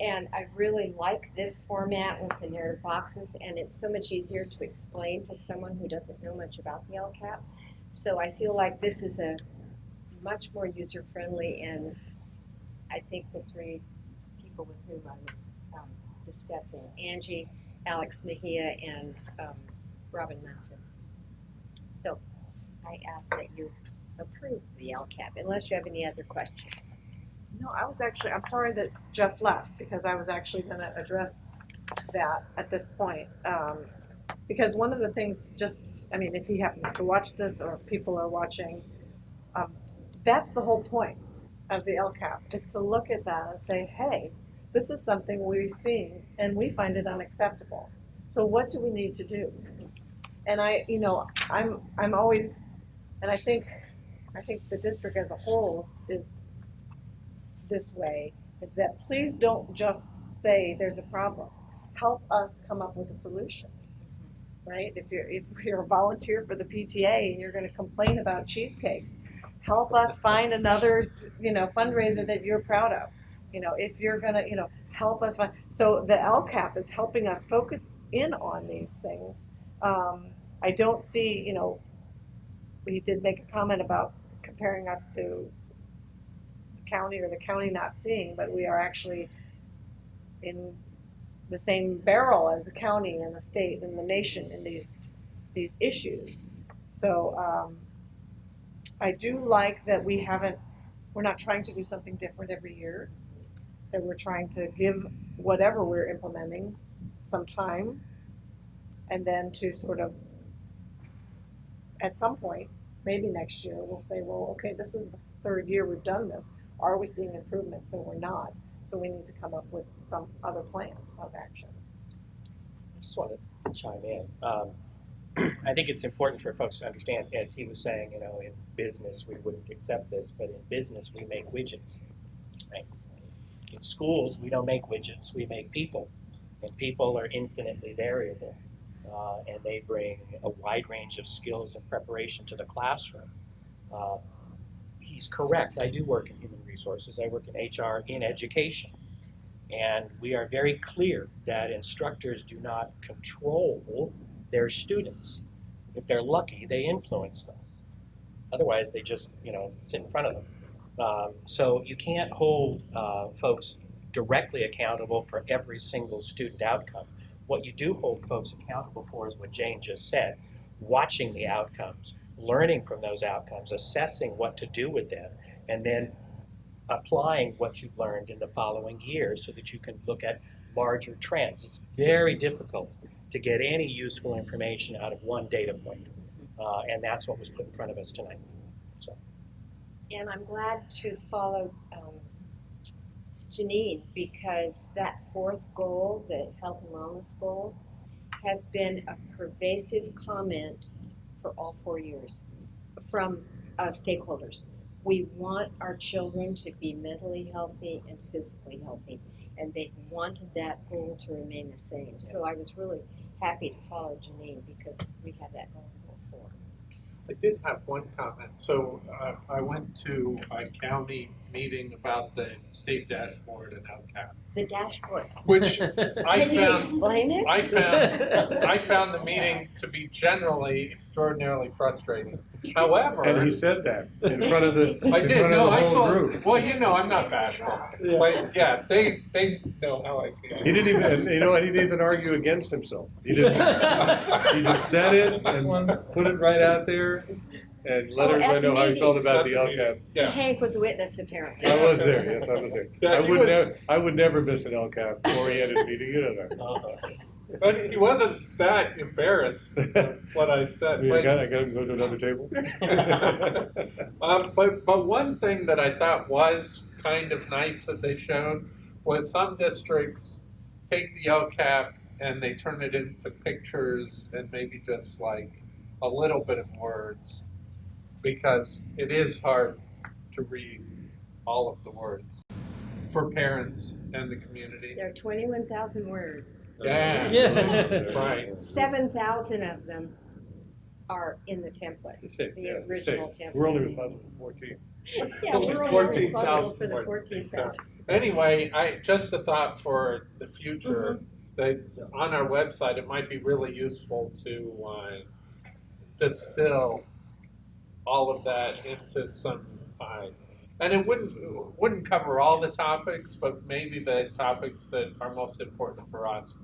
And I really like this format with the narrative boxes, and it's so much easier to explain to someone who doesn't know much about the LCAP. So I feel like this is a much more user-friendly, and I think the 3 people with whom I was discussing, Angie, Alex Mejia, and Robin Munson. So I ask that you approve the LCAP, unless you have any other questions. No, I'm sorry that Jeff left because I was actually going to address that at this point. Because one of the things if he happens to watch this or people are watching, that's the whole point of the LCAP, is to look at that and say, hey, this is something we've seen and we find it unacceptable. So what do we need to do? And I'm always, and I think the district as a whole is this way, is that please don't just say there's a problem. help us come up with a solution, right? If you're a volunteer for the PTA and you're going to complain about cheesecakes, help us find another, fundraiser that you're proud of. If you're going to, help us find. So the LCAP is helping us focus in on these things. I don't see, he did make a comment about comparing us to the county or the county not seeing, but we are actually in the same barrel as the county and the state and the nation in these issues. So I do like that we're not trying to do something different every year, that we're trying to give whatever we're implementing some time, and then to sort of, at some point, maybe next year, we'll say, well, okay, this is the third year we've done this. Are we seeing improvements? So we're not. So we need to come up with some other plan of action. I just want to chime in. I think it's important for folks to understand, as he was saying, in business we wouldn't accept this, but in business we make widgets, right? In schools we don't make widgets, we make people, and people are infinitely variable, and they bring a wide range of skills and preparation to the classroom. He's correct. I do work in human resources. I work in HR in education. And we are very clear that instructors do not control their students. If they're lucky, they influence them. Otherwise, they just, sit in front of them. So you can't hold folks directly accountable for every single student outcome. What you do hold folks accountable for is what Jane just said, watching the outcomes, learning from those outcomes, assessing what to do with them, and then applying what you've learned in the following year so that you can look at larger trends. It's very difficult to get any useful information out of one data point, and that's what was put in front of us tonight. So. And I'm glad to follow Janine, because that fourth goal, the health and wellness goal, has been a pervasive comment for all 4 years from stakeholders. We want our children to be mentally healthy and physically healthy, and they wanted that goal to remain the same. So I was really happy to follow Janine because we had that goal before. I did have one comment. So I went to a county meeting about the state dashboard and LCAP. The dashboard. Which Can you explain it? I found the meeting to be generally extraordinarily frustrating. However, and he said that in front of the I in did. front No, of the I whole told. group. Well, I'm not bashful. Yeah. But yeah, they know how I feel. He didn't even, he didn't even argue against himself. He didn't. He just said it and put it right out there and let everybody know how he felt about the LCAP. Yeah. Hank was a witness, apparently. I was there. Yes, I was there. Yeah, I would never miss an LCAP oriented meeting. You know that. But he wasn't that embarrassed with what I said. I got to go to another table. But one thing that I thought was kind of nice that they showed was some districts take the LCAP and they turn it into pictures and maybe just like a little bit of words, because it is hard to read all of the words for parents and the community. There are 21,000 words. Yeah, right. 7,000 of them are in the template, the original template. We're only responsible for 14. Yeah, we're only responsible for the 14,000. Anyway, just a thought for the future, that on our website it might be really useful to distill all of that into some, and it wouldn't cover all the topics, but maybe the topics that are most important for us,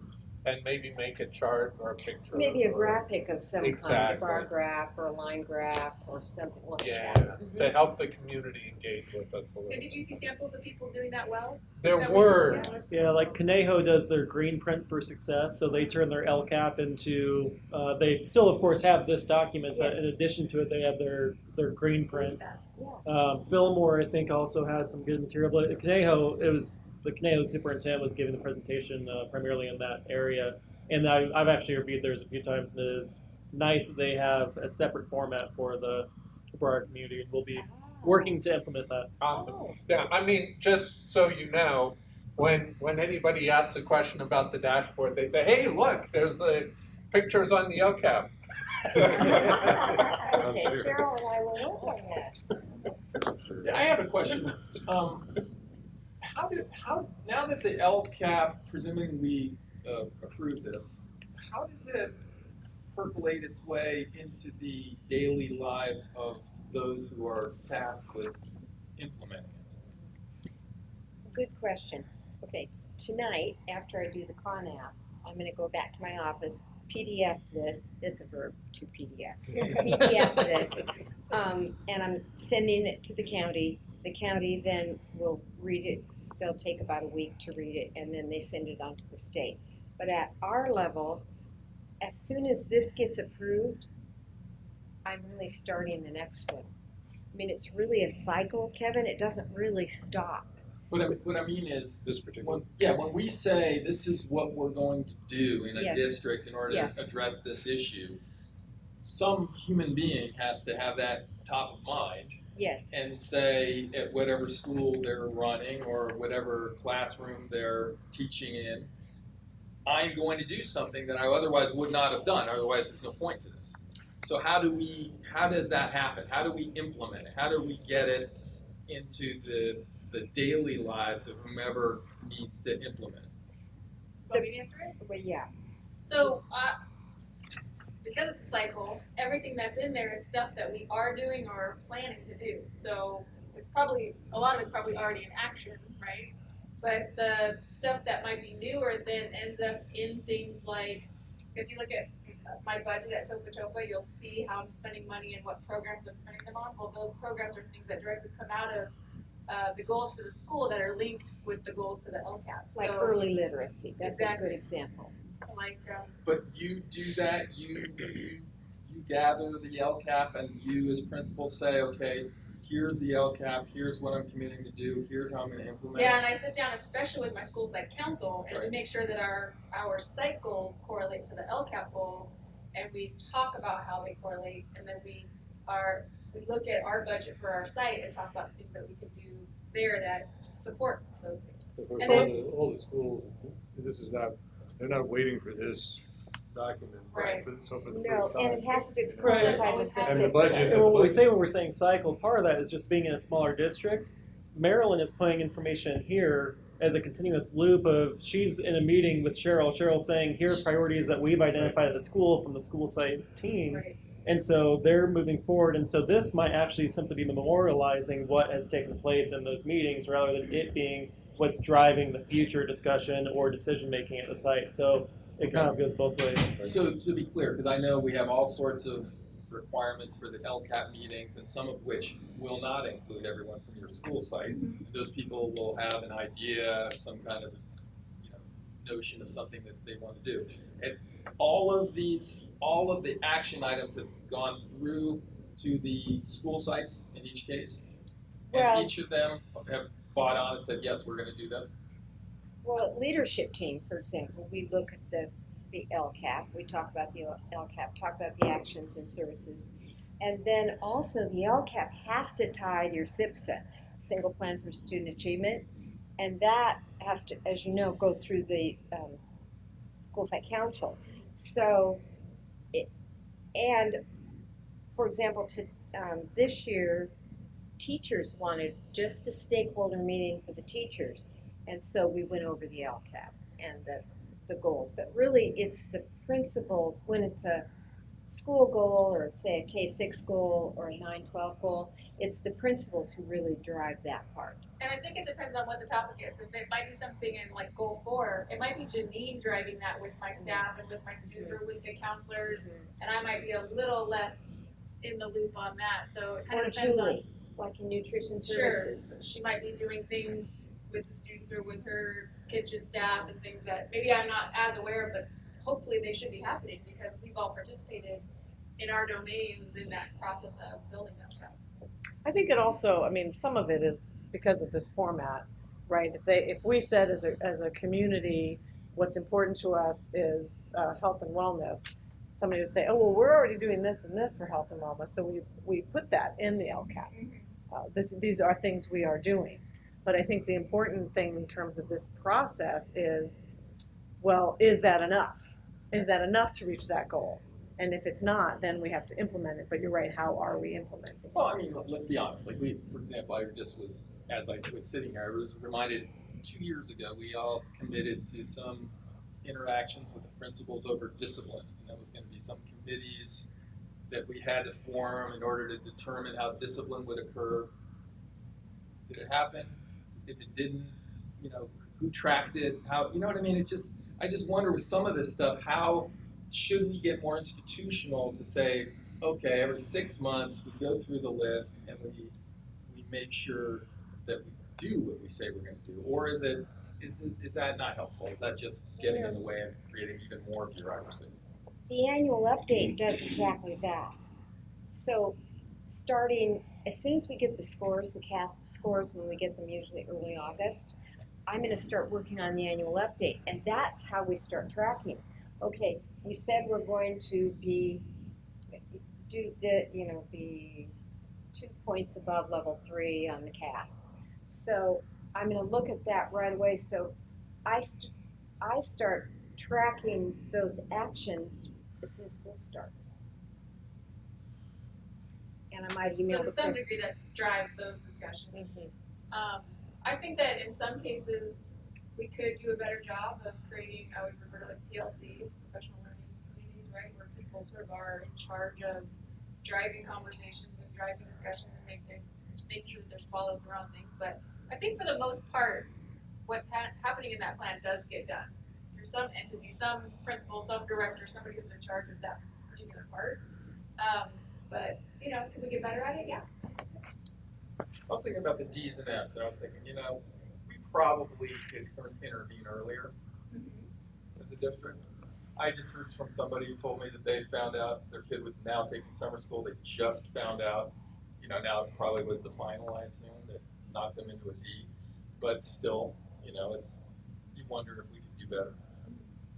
and maybe make a chart or a picture. Maybe a graphic of some kind, a bar Exactly. graph or a line graph or something like Yeah, that. to help the community engage with us a little. And did you see samples of people doing that well? There That were. Yeah, like Conejo does their green print for success, so they turn their LCAP into, they still of course have this document, but in addition to it they have their green print. Fillmore I think also had some good material, but Conejo, the Conejo superintendent was giving the presentation primarily in that area, and I've actually reviewed theirs a few times, and it is nice that they have a separate format for our community, and we'll be working to implement that. Awesome. Yeah, I mean, just so you know, when anybody asks a question about the dashboard, they say, "Hey, look, there's pictures on the LCAP." Okay, Cheryl and I will work on that. Yeah, I have a question. Now that the LCAP presumably approved this, how does it percolate its way into the daily lives of those who are tasked with implementing it? Good question. Okay, tonight, after I do the Con App, I'm gonna go back to my office, PDF this, it's a verb to PDF, PDF this, and I'm sending it to the county. The county then will read it, they'll take about a week to read it, and then they send it on to the state. But at our level, as soon as this gets approved, I'm really starting the next one. I mean, it's really a cycle, Kevin, it doesn't really stop. What I mean is, This particular. when we say this is what we're going to do in a Yes. district in order Yes. to address this issue, some human being has to have that top of mind Yes, and say at whatever school they're running or whatever classroom they're teaching in, I'm going to do something that I otherwise would not have done. Otherwise, there's no point to this. So how does that happen? How do we implement it? How do we get it into the daily lives of whomever needs to implement it? Want me to answer it? well, yeah. So, because it's a cycle, everything that's in there is stuff that we are doing or planning to do. So it's probably, a lot of it's probably already in action, right? But the stuff that might be newer then ends up in things like, if you look at my budget at Topa Topa, you'll see how I'm spending money and what programs I'm spending them on. Well, those programs are things that directly come out of the goals for the school that are linked with the goals to the LCAP. Like So, early literacy, that's Exactly. a good example. like, But you do that, you gather the LCAP and you as principals say, okay, here's the LCAP, here's what I'm committing to do, here's how I'm gonna implement it. yeah, and I sit down especially with my school site council and we Right. make sure that our site goals correlate to the LCAP goals and we talk about how they correlate and then we look at our budget for our site and talk about the things that we can do there that support those things. Because And all the schools, this is not, they're not waiting for this document. Right. So for the No, first time. and it has to Right. coincide with the And the six. budget- And when we say when we're saying cycle, part of that is just being in a smaller district. Marilyn is putting information here as a continuous loop of she's in a meeting with Cheryl saying here are priorities that we've identified at the school from the school site team. Right. And so they're moving forward. And so this might actually simply be memorializing what has taken place in those meetings rather than it being what's driving the future discussion or decision making at the site. So it kind of goes both ways. So to be clear, because I know we have all sorts of requirements for the LCAP meetings, and some of which will not include everyone from your school site. Those people will have an idea, some kind of notion of something that they want to do. And all of the action items have gone through to the school sites in each case, and Well- each of them have bought on and said, yes, we're going to do this. Well, leadership team, for example, we look at the LCAP, we talk about the LCAP, talk about the actions and services. And then also the LCAP has to tie to your SIPSA, Single Plan for Student Achievement. And that has to, as you know, go through the school site council. So, and for example, this year, teachers wanted just a stakeholder meeting for the teachers. And so we went over the LCAP and the goals. But really, it's the principles, when it's a school goal or say a K-6 goal or a 9-12 goal, it's the principals who really drive that part. And I think it depends on what the topic is. If it might be something in like goal 4, it might be Janine driving that with my staff and with my students or with the counselors, and I might be a little less in the loop on that. So it kind Or of depends Julie, like in nutrition Sure, services. she might be doing things with the students or with her kitchen staff and things that maybe I'm not as aware of, but hopefully they should be happening because we've all participated in our domains in that process of building that stuff. I think it also, I mean, some of it is because of this format, right? If we said as a community, what's important to us is health and wellness, somebody would say, oh, well, we're already doing this and this for health and wellness, so we put that in the LCAP. These are things we are doing. But I think the important thing in terms of this process is, well, is that enough? Is that enough to reach that goal? And if it's not, then we have to implement it. But you're right, how are we implementing it? Well, I mean, let's be honest. Like for example, as I was sitting here, I was reminded 2 years ago, we all committed to some interactions with the principals over discipline. And there was going to be some committees that we had to form in order to determine how discipline would occur. Did it happen? If it didn't, who tracked it? How, you know what I mean? I just wonder with some of this stuff, how should we get more institutional to say, okay, every 6 months we go through the list and we make sure that we do what we say we're going to do, or is that not helpful? Is that just getting in the way of creating even more bureaucracy? The annual update does exactly that. So starting, as soon as we get the scores, the CASP scores, when we get them usually early August, I'm going to start working on the annual update. And that's how we start tracking. Okay, we said we're going to be 2 points above level 3 on the CASP. So I'm going to look at that right away. So I start tracking those actions as soon as school starts. And I might email so to the some degree that drives those discussions. I think that in some cases we could do a better job of creating, I would refer to like PLCs, professional learning communities, right, where people sort of are in charge of driving conversations and driving discussions and make sure that there's follow through on things. But I think for the most part, what's happening in that plan does get done through some entity, some principal, some director, somebody who's in charge of that particular part. But can we get better at it? Yeah. I was thinking about the D's and F's, and I was thinking, we probably could intervene earlier as a district. I just heard from somebody who told me that they found out their kid was now taking summer school. They just found out, now it probably was the final, I assume, that knocked them into a D. But still, you wonder if we could do better.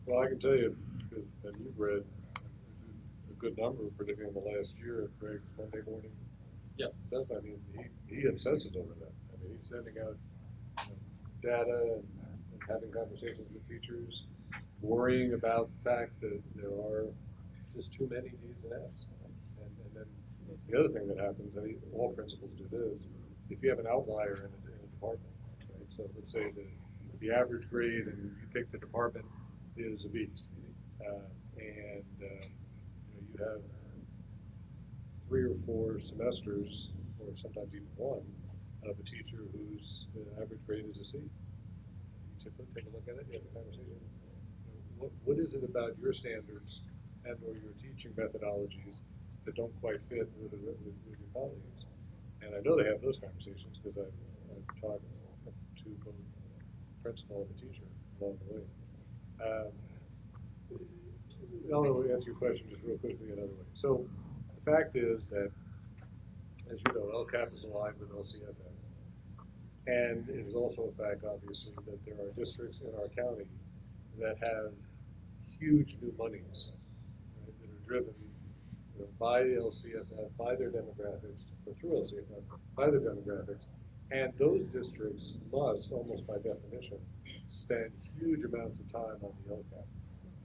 Well, I can tell you, because you've read a good number, particularly in the last year, of Greg's Monday morning stuff. I mean, he obsesses over that. I mean, he's sending out data and having conversations with teachers, worrying about the fact that there are just too many D's and F's. And then the other thing that happens, and all principals do this, if you have an outlier in a department, right? So let's say the average grade and you pick the department is a B, and you have 3 or 4 semesters, or sometimes even 1, of a teacher whose average grade is a C. You take a look at it, you have a conversation. What is it about your standards and or your teaching methodologies that don't quite fit with your colleagues? And I know they have those conversations because I've talked to both principal and the teacher along the way. I'll answer your question just real quickly another way. So the fact is that, as you know, LCAP is aligned with LCFF. And it is also a fact, obviously, that there are districts in our county that have huge new monies, right, that are driven by LCFF, by their demographics, or through LCFF, by their demographics. And those districts must, almost by definition, spend huge amounts of time on the LCAP,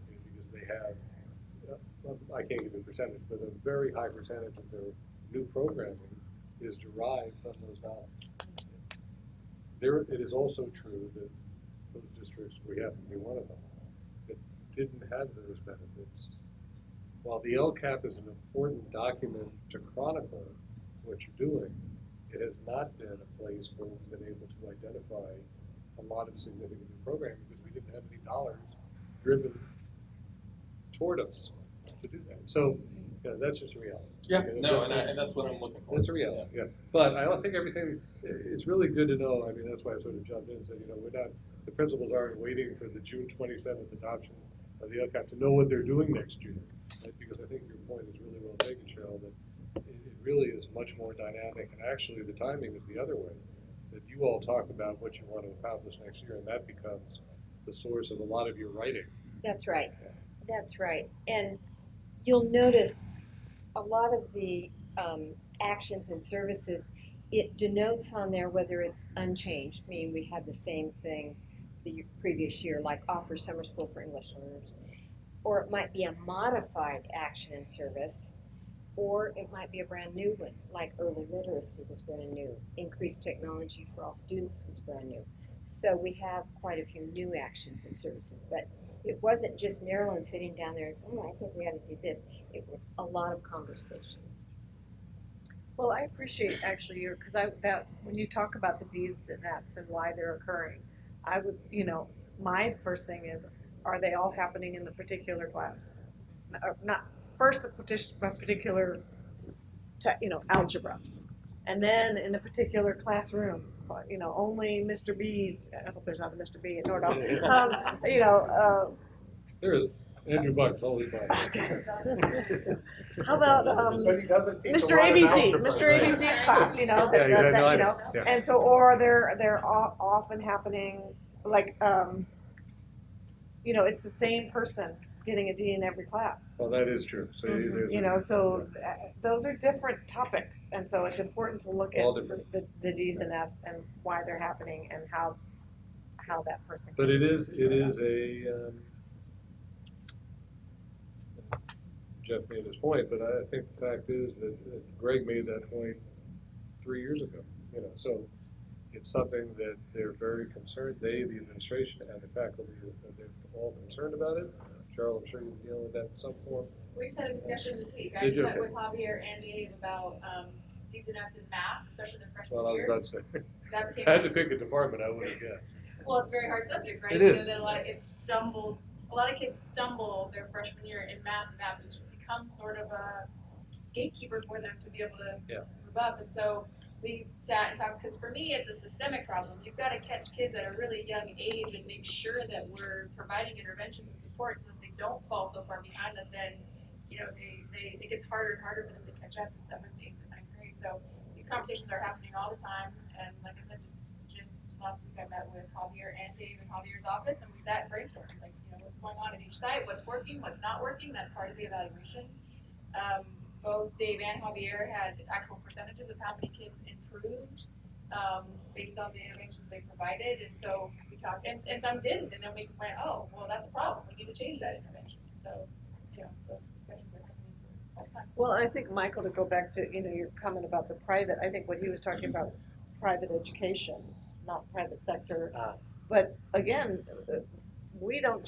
because they have, I can't give you a percentage, but a very high percentage of their new programming is derived from those dollars. It is also true that those districts, we happen to be one of them, that didn't have those benefits. While the LCAP is an important document to chronicle what you're doing, it has not been a place where we've been able to identify a lot of significant new programming because we didn't have any dollars driven toward us to do that. So that's just a reality. Yeah, no, and that's what I'm looking for. That's a reality, yeah. But I don't think everything, it's really good to know, I mean, that's why I sort of jumped in and said, the principals aren't waiting for the June 27th adoption of the LCAP to know what they're doing next June, right? Because I think your point is really well taken, Cheryl, that it really is much more dynamic, and actually the timing is the other way, that you all talk about what you want to accomplish next year, and that becomes the source of a lot of your writing. That's right. That's right. And you'll notice a lot of the actions and services it denotes on there whether it's unchanged, meaning we had the same thing the previous year, like offer summer school for English learners, or it might be a modified action and service, or it might be a brand new one, like early literacy was brand new, increased technology for all students was brand new. So we have quite a few new actions and services, but it wasn't just Marilyn sitting down there, oh, I think we ought to do this. It was a lot of conversations. Well, I appreciate actually because that when you talk about the D's and F's and why they're occurring, I would, my first thing is, are they all happening in the particular class? Not first a particular, algebra, and then in a particular classroom, only Mr. B's. I hope there's not a Mr. B at Nordoff. There is. Andrew Buck's always right. How about Mr. ABC, Mr. ABC's class, and so, or they're often happening like, it's the same person getting a D in every class. Well, that is true. So those are different topics, and so it's important to look at the D's and F's and why they're happening and how that person. But it is a. Jeff made his point, but I think the fact is that Greg made that point 3 years ago. So it's something that they're very concerned. They, the administration, and the faculty, they're all concerned about it. Cheryl, I'm sure you're dealing with that in some form. We just had a discussion this week. I Did just you? met with Javier and Dave about D's and F's in math, especially their freshman Well, I was year. about to say, That if became I had to pick a department, I would have guessed. Well, it's a very hard subject, right? It is. That a lot of kids stumble their freshman year in math. Math has become sort of a gatekeeper for them to be able to move up. And so we sat and talked, because for me, it's a systemic problem. You've got to catch kids at a really young age and make sure that we're providing interventions and support so that they don't fall so far behind that then, it gets harder and harder for them to catch up in 7th, 8th, and 9th grade. So these conversations are happening all the time. And like I said, just last week I met with Javier and Dave in Javier's office, and we sat and brainstormed, what's going on at each site, what's working, what's not working. That's part of the evaluation. Both Dave and Javier had actual percentages of how many kids improved based on the interventions they provided, and so we talked, and some didn't, and then we went, oh, well, that's a problem. We need to change that intervention. So, those discussions are happening all the time. Well, I think, Michael, to go back to your comment about the private, I think what he was talking about was private education, not private sector. But again, we don't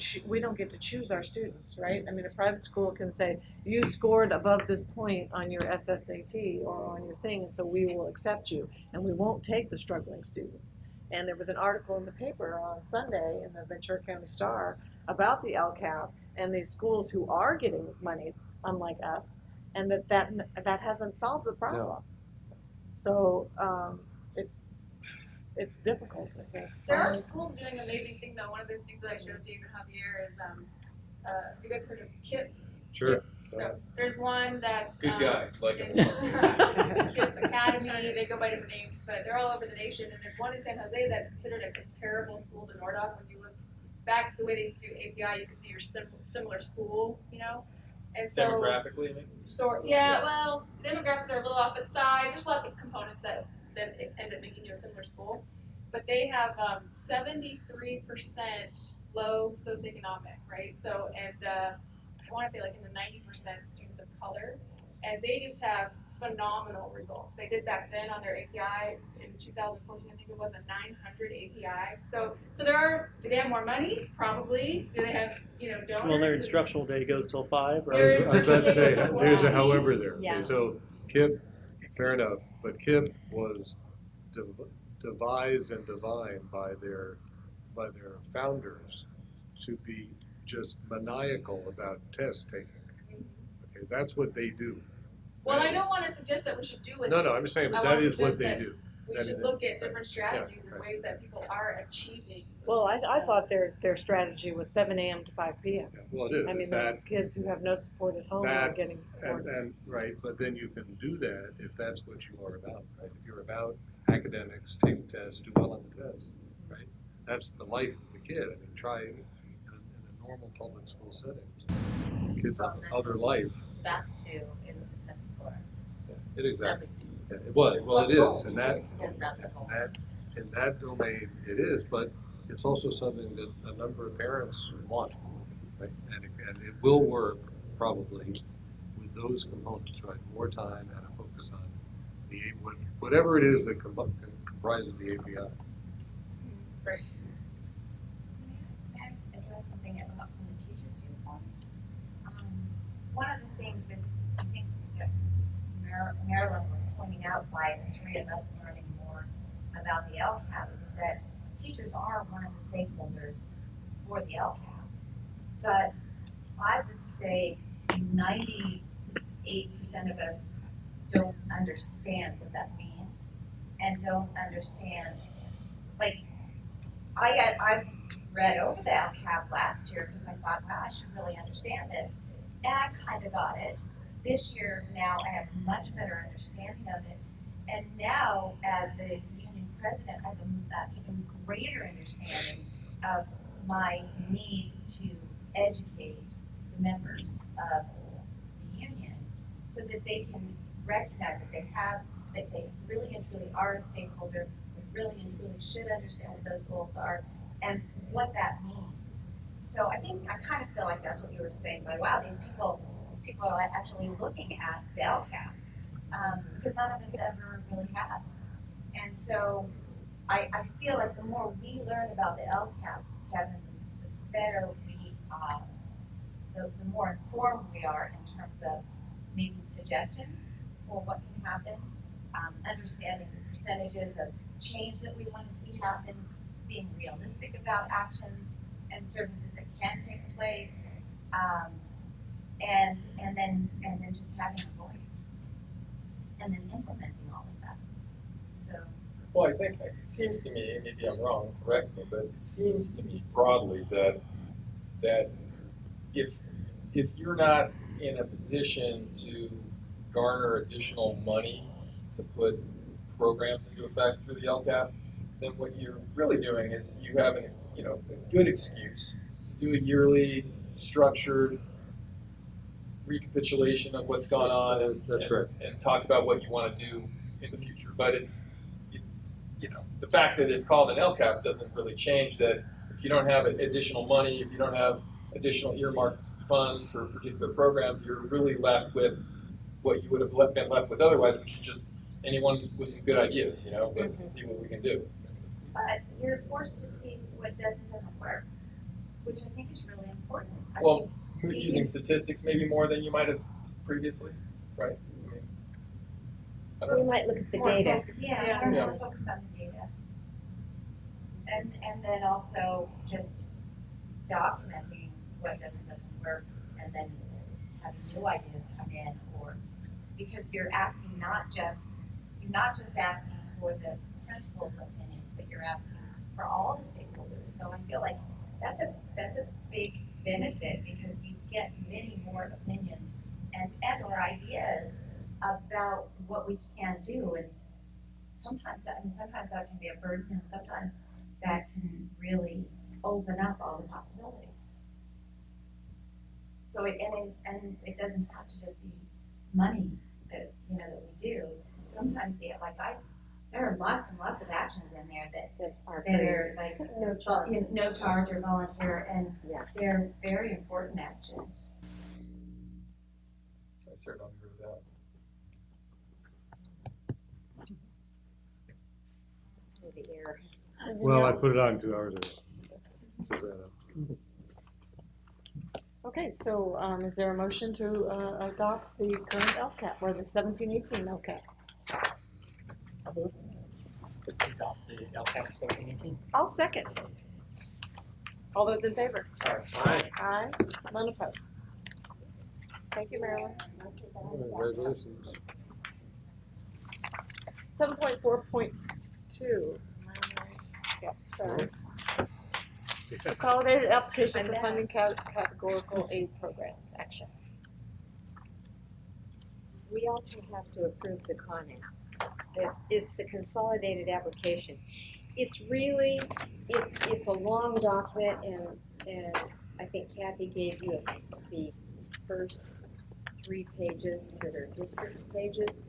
get to choose our students, right? I mean, a private school can say, you scored above this point on your SSAT or on your thing, and so we will accept you, and we won't take the struggling students. And there was an article in the paper on Sunday in the Ventura County Star about the LCAP and these schools who are getting money, unlike us, and that hasn't solved the problem. No. So it's difficult, I think. There are schools doing an amazing thing, though. One of the things that I showed Dave and Javier is, you guys heard of KIP? Sure. KIPs. So there's one that's Good guy, like him. KIP Academy. They go by different names, but they're all over the nation. And there's one in San Jose that's considered a comparable school to Nordoff. When you look back the way they used to do API, you can see your similar school, And so Demographically, I mean? Well, demographics are a little off, but size. There's lots of components that end up making you a similar school. But they have 73% low socioeconomic, right? So, and I want to say like in the 90% students of color, and they just have phenomenal results. They did back then on their API in 2014, I think it was a 900 API. So do they have more money? Probably. Do they have, donors? Well, their instructional day goes till 5, right? Their I was about to say, there's a however there. Yeah. So KIP, fair enough, but KIP was devised and divined by their founders to be just maniacal about test taking. Okay, that's what they do. Well, I don't want to suggest that we should do it. No, I'm just saying, but that is what they do. We should look at different strategies and ways that people are achieving. Well, I thought their strategy was 7 a.m. to 5 p.m. Yeah, well, it is. I mean, those kids who have no support at home are getting support. And right, but then you can do that if that's what you are about, right? If you're about academics, take tests, do well on the tests, right? That's the life of the kid. I mean, try in a normal public school setting. Kids have other life. Back to is the test score. Yeah, exactly. Well, it is, and that, Is that the goal? in that domain, it is, but it's also something that a number of parents want, right? And it will work probably with those components, right? More time and a focus on the whatever it is that comprises the API. Great. Can I address something about from the teacher's viewpoint? One of the things that's, I think, that Marilyn was pointing out by the three of us learning more about the LCAP is that teachers are one of the stakeholders for the LCAP. But I would say 98% of us don't understand what that means and don't understand, like, I read over the LCAP last year because I thought, wow, I should really understand this. And I kind of got it. This year, now I have much better understanding of it. And now, as the union president, I have that even greater understanding of my need to educate the members of the union so that they can recognize that they really and truly are a stakeholder, they really and truly should understand what those goals are and what that means. So I kind of feel like that's what you were saying, like, wow, these people are actually looking at the LCAP, because none of us ever really have. And so I feel like the more we learn about the LCAP, Kevin, the better we, the more informed we are in terms of making suggestions for what can happen, understanding the percentages of change that we want to see happen, being realistic about actions and services that can take place, and then just having a voice, and then implementing all of that. So. Well, I think it seems to me, maybe I'm wrong, correct me, but it seems to me broadly that if you're not in a position to garner additional money to put programs into effect through the LCAP, then what you're really doing is you have a good excuse to do a yearly structured recapitulation of what's gone on and talk about what you want to do in the future. But the fact that it's called an LCAP doesn't really change that. If you don't have additional money, if you don't have additional earmarked funds for particular programs, you're really left with what you would have been left with otherwise, which is just anyone with some good ideas. Let's see what we can do. But you're forced to see what does and doesn't work, which I think is really important. Well, using statistics maybe more than you might have previously, right? We might look at the data. More focused on the data. And then also just documenting what does and doesn't work, and then having new ideas come in, or because you're not just asking for the principal's opinions, but you're asking for all the stakeholders. So I feel like that's a big benefit because you get many more opinions and or ideas about what we can do. And sometimes that can be a burden, and sometimes that can really open up all the possibilities. So it doesn't have to just be money that we do. Sometimes there are lots and lots of actions in there that are like no charge or volunteer, and they're very important actions. I certainly agree with that. Well, I put it on 2 hours ago. Okay, so is there a motion to adopt the current LCAP or the 17-18 LCAP? Adopt the LCAP 17-18. I'll second. All those in favor? Aye. Aye. None opposed. Thank you, Marilyn. Congratulations. 7.4.2. Yep, sorry. Consolidated application for funding categorical aid programs action. We also have to approve the CONAP. It's the consolidated application. It's really, it's a long document, and I think Kathy gave you the first 3 pages that are district pages.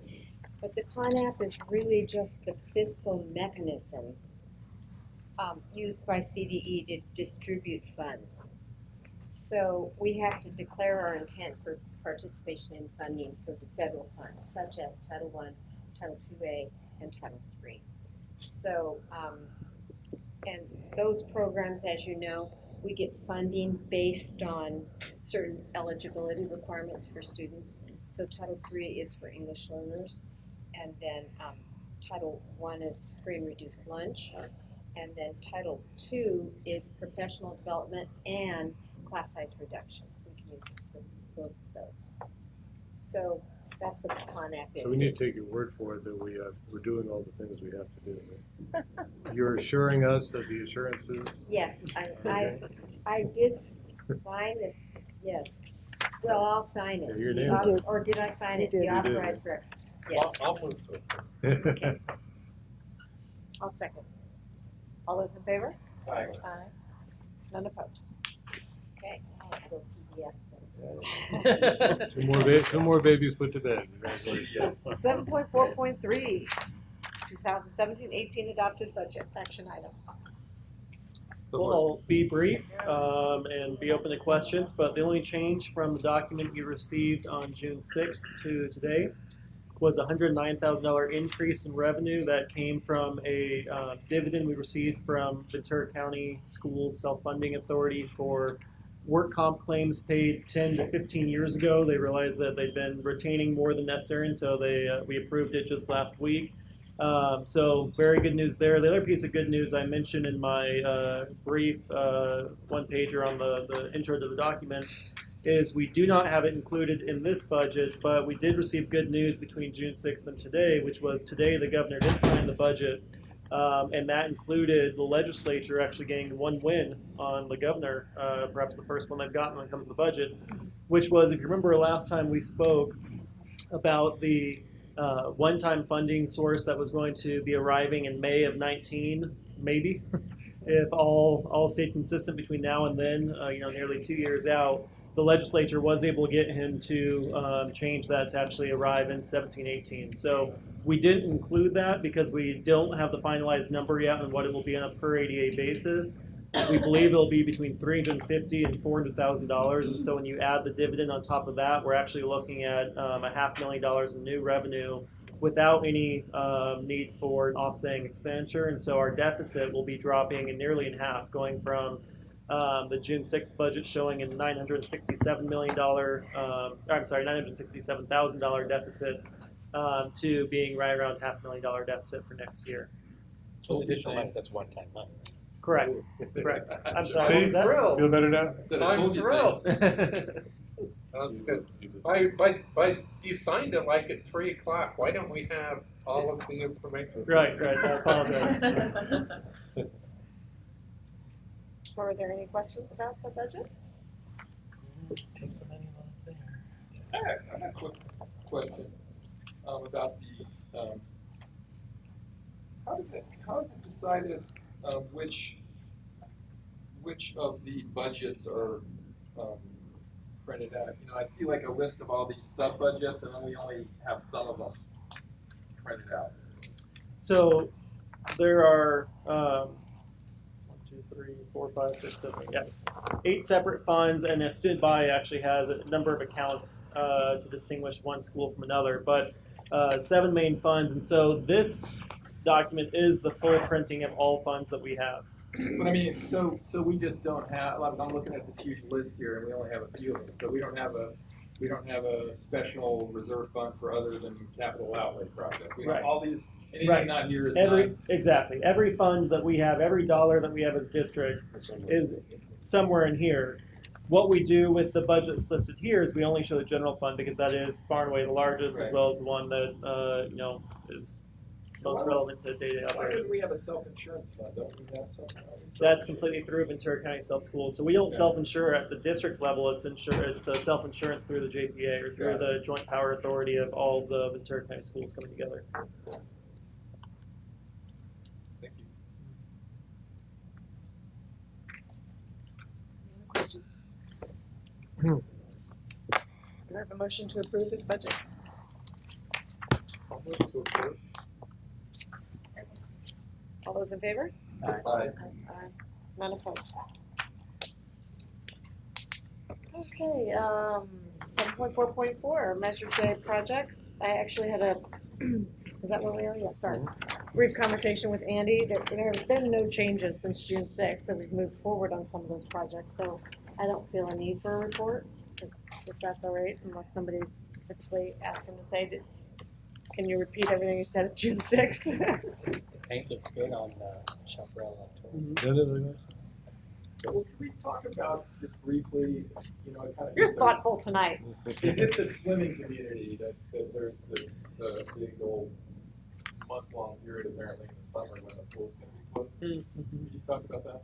But the CONAP is really just the fiscal mechanism used by CDE to distribute funds. So we have to declare our intent for participation in funding for the federal funds, such as Title I, Title IIA, and Title III. So, and those programs, as you know, we get funding based on certain eligibility requirements for students. So Title III is for English learners, and then Title I is free and reduced lunch, and then Title II is professional development and class size reduction. We can use it for both of those. So that's what the CONAP is. So we need to take your word for it that we're doing all the things we have to do. Right? You're assuring us that the assurances. Yes, I did sign this. Yes. Well, I'll sign it. Your name. Or did I sign it? The authorized record. Yes. I'll move to it. I'll second. All those in favor? Aye. Aye. None opposed. Okay. I'll go PDF. Two more babies put to bed. Congratulations. 7.4.3, 2017-18 adopted budget action item. Well, I'll be brief and be open to questions, but the only change from the document you received on June 6th to today was a $109,000 increase in revenue that came from a dividend we received from Ventura County Schools Self-Funding Authority for work comp claims paid 10 to 15 years ago. They realized that they'd been retaining more than necessary, and so we approved it just last week. So very good news there. The other piece of good news I mentioned in my brief one-pager on the intro to the document is we do not have it included in this budget, but we did receive good news between June 6th and today, which was today the governor did sign the budget, and that included the legislature actually getting one win on the governor, perhaps the first one they've gotten when it comes to the budget, which was, if you remember last time we spoke about the one-time funding source that was going to be arriving in May of 19, maybe, if all stayed consistent between now and then, nearly 2 years out. The legislature was able to get him to change that to actually arrive in 17-18. So we didn't include that because we don't have the finalized number yet on what it will be on a per ADA basis. We believe it'll be between $350,000 and $400,000, and so when you add the dividend on top of that, we're actually looking at $500,000 in new revenue without any need for an offsetting expenditure, and so our deficit will be dropping nearly in half, going from the June 6th budget showing a $967,000 deficit to being right around $500,000 deficit for next year. Those additional monies, that's one-time money. Correct. Correct. I'm sorry. What was that? Feel better now? I'm thrilled. That's good. But you signed it like at 3 o'clock. Why don't we have all of the information? Right. I apologize. So are there any questions about the budget? Take the money while it's there. I have a quick question about the how is it decided which of the budgets are printed out? I see like a list of all these sub budgets, and then we only have some of them printed out. So there are 1, 2, 3, 4, 5, 6, 7, 8 separate funds, and a student body actually has a number of accounts to distinguish one school from another, but 7 main funds, and so this document is the full printing of all funds that we have. But I mean, so we just don't have. I'm looking at this huge list here, and we only have a few of them. So we don't have a special reserve fund for other than capital outlay project. We Right. all these anything Right. not here is Exactly. Every fund that we have, every dollar that we have as a district is somewhere in here. What we do with the budget that's listed here is we only show the general fund because that is far and away the largest, as Right. well as the one that is most relevant to day-to-day Why operations. would we have a self-insurance fund? Don't we have something? That's completely through Ventura County Self-Schools. So we don't self-insure at the district level. It's self-insurance through the JPA or through the Joint Power Authority of all the Ventura County schools coming together. Thank you. Any questions? Do I have a motion to approve this budget? I'll move to approve. All those in favor? Aye. None opposed. Okay, 7.4.4, Measure J projects. I actually had a, is that where we are? Yeah, sorry. Brief conversation with Andy. There have been no changes since June 6th, and we've moved forward on some of those projects, so I don't feel a need for a report, if that's all right, unless somebody's specifically asking to say, can you repeat everything you said at June 6th? Paint looks good on Chaparral on tour. Well, can we talk about just briefly, you know, kind of. You're thoughtful tonight. You hit the swimming community that there's this big old month-long period apparently in the summer when the pool's gonna be closed. Can you talk about that?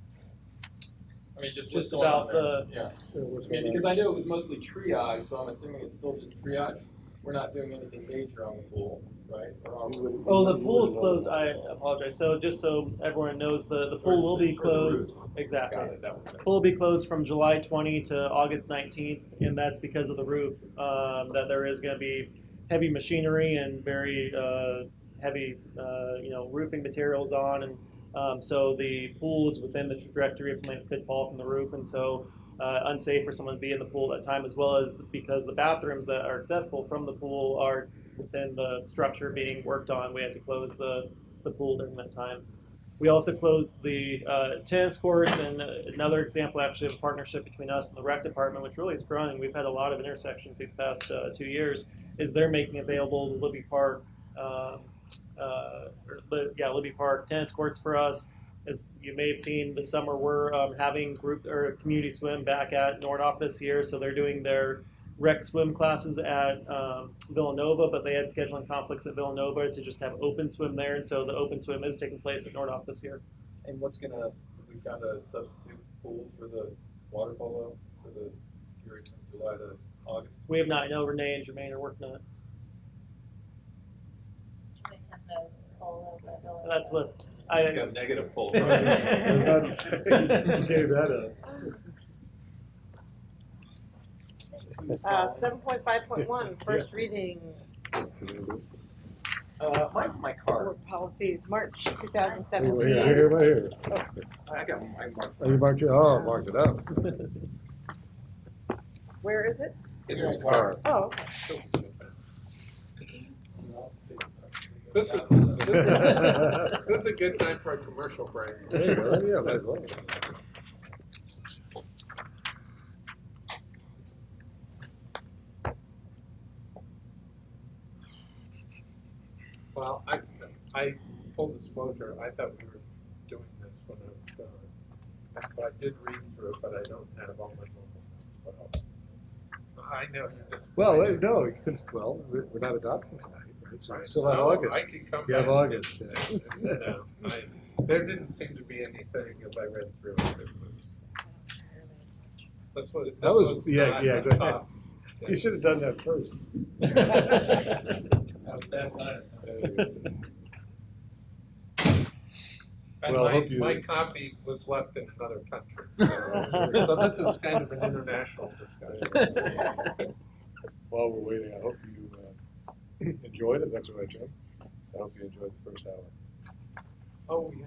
I mean, just what's going about on there. Yeah. I mean, because I know it was mostly triage, so I'm assuming it's still just triage. We're not doing anything major on the pool, right? Or are we? Oh, the pool is closed. I apologize. So just so everyone knows, the pool will be closed. Exactly. Got it, that was it. Pool will be closed from July 20 to August 19th, and that's because of the roof. That there is going to be heavy machinery and very heavy, roofing materials on, and so the pool is within the trajectory of something that could fall from the roof, and so unsafe for someone to be in the pool at that time, as well as because the bathrooms that are accessible from the pool are within the structure being worked on. We had to close the pool during that time. We also closed the tennis courts, and another example actually of a partnership between us and the rec department, which really is growing. We've had a lot of intersections these past 2 years, is they're making available the Libby Park, Libby Park tennis courts for us. As you may have seen this summer, we're having group or community swim back at Nordoff this year, so they're doing their rec swim classes at Villanova, but they had scheduling conflicts at Villanova to just have open swim there, and so the open swim is taking place at Nordoff this year. And we found a substitute pool for the water polo for the period from July to August? We have not. I know Renee and Jermaine are working on it. Jermaine has no polo, but Villanova. That's what It's got negative pull. I was about to say, you gave that up. 7.5.1, first reading. Mine's my card. Board policies, March 2017. Here, right here. I got my mark. Oh, you marked it, marked it up. Where is it? It's your card. Oh, okay. This is a good time for a commercial break. There you go. Yeah, might as well. Well, I full disclosure, I thought we were doing this when I was gone. And so I did read through it, but I don't have all my normal notes. But I know you just. Well, no, you can, well, we're not adopting tonight, right? So we still have No, August. I can come You have back. August, yeah. No, there didn't seem to be anything as I read through it. That was. That's what. That was, yeah, not yeah, the go ahead. top. You should have done that first. That was bad time. And Well, I my, hope you- my copy was left in another country. So this is kind of an international discussion. While we're waiting, I hope you enjoyed it. That's what I Jim. I hope you enjoyed the first hour. Oh, yeah.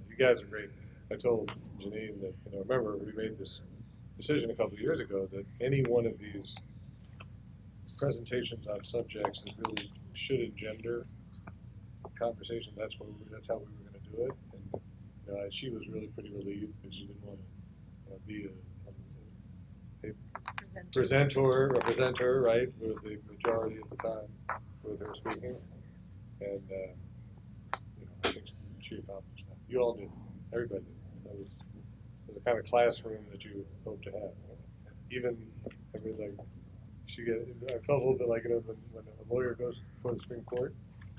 You guys are great. I told Janine that, remember, we made this decision a couple of years ago that any one of these presentations on subjects that really should engender conversation, that's how we were going to do it. And she was really pretty relieved because she didn't want to be a presenter, right, with the majority of the time with her speaking. And I think she accomplished that. You all did. Everybody did. That was the kind of classroom that you hope to have. Even, I felt a little bit like when a lawyer goes before the Supreme Court,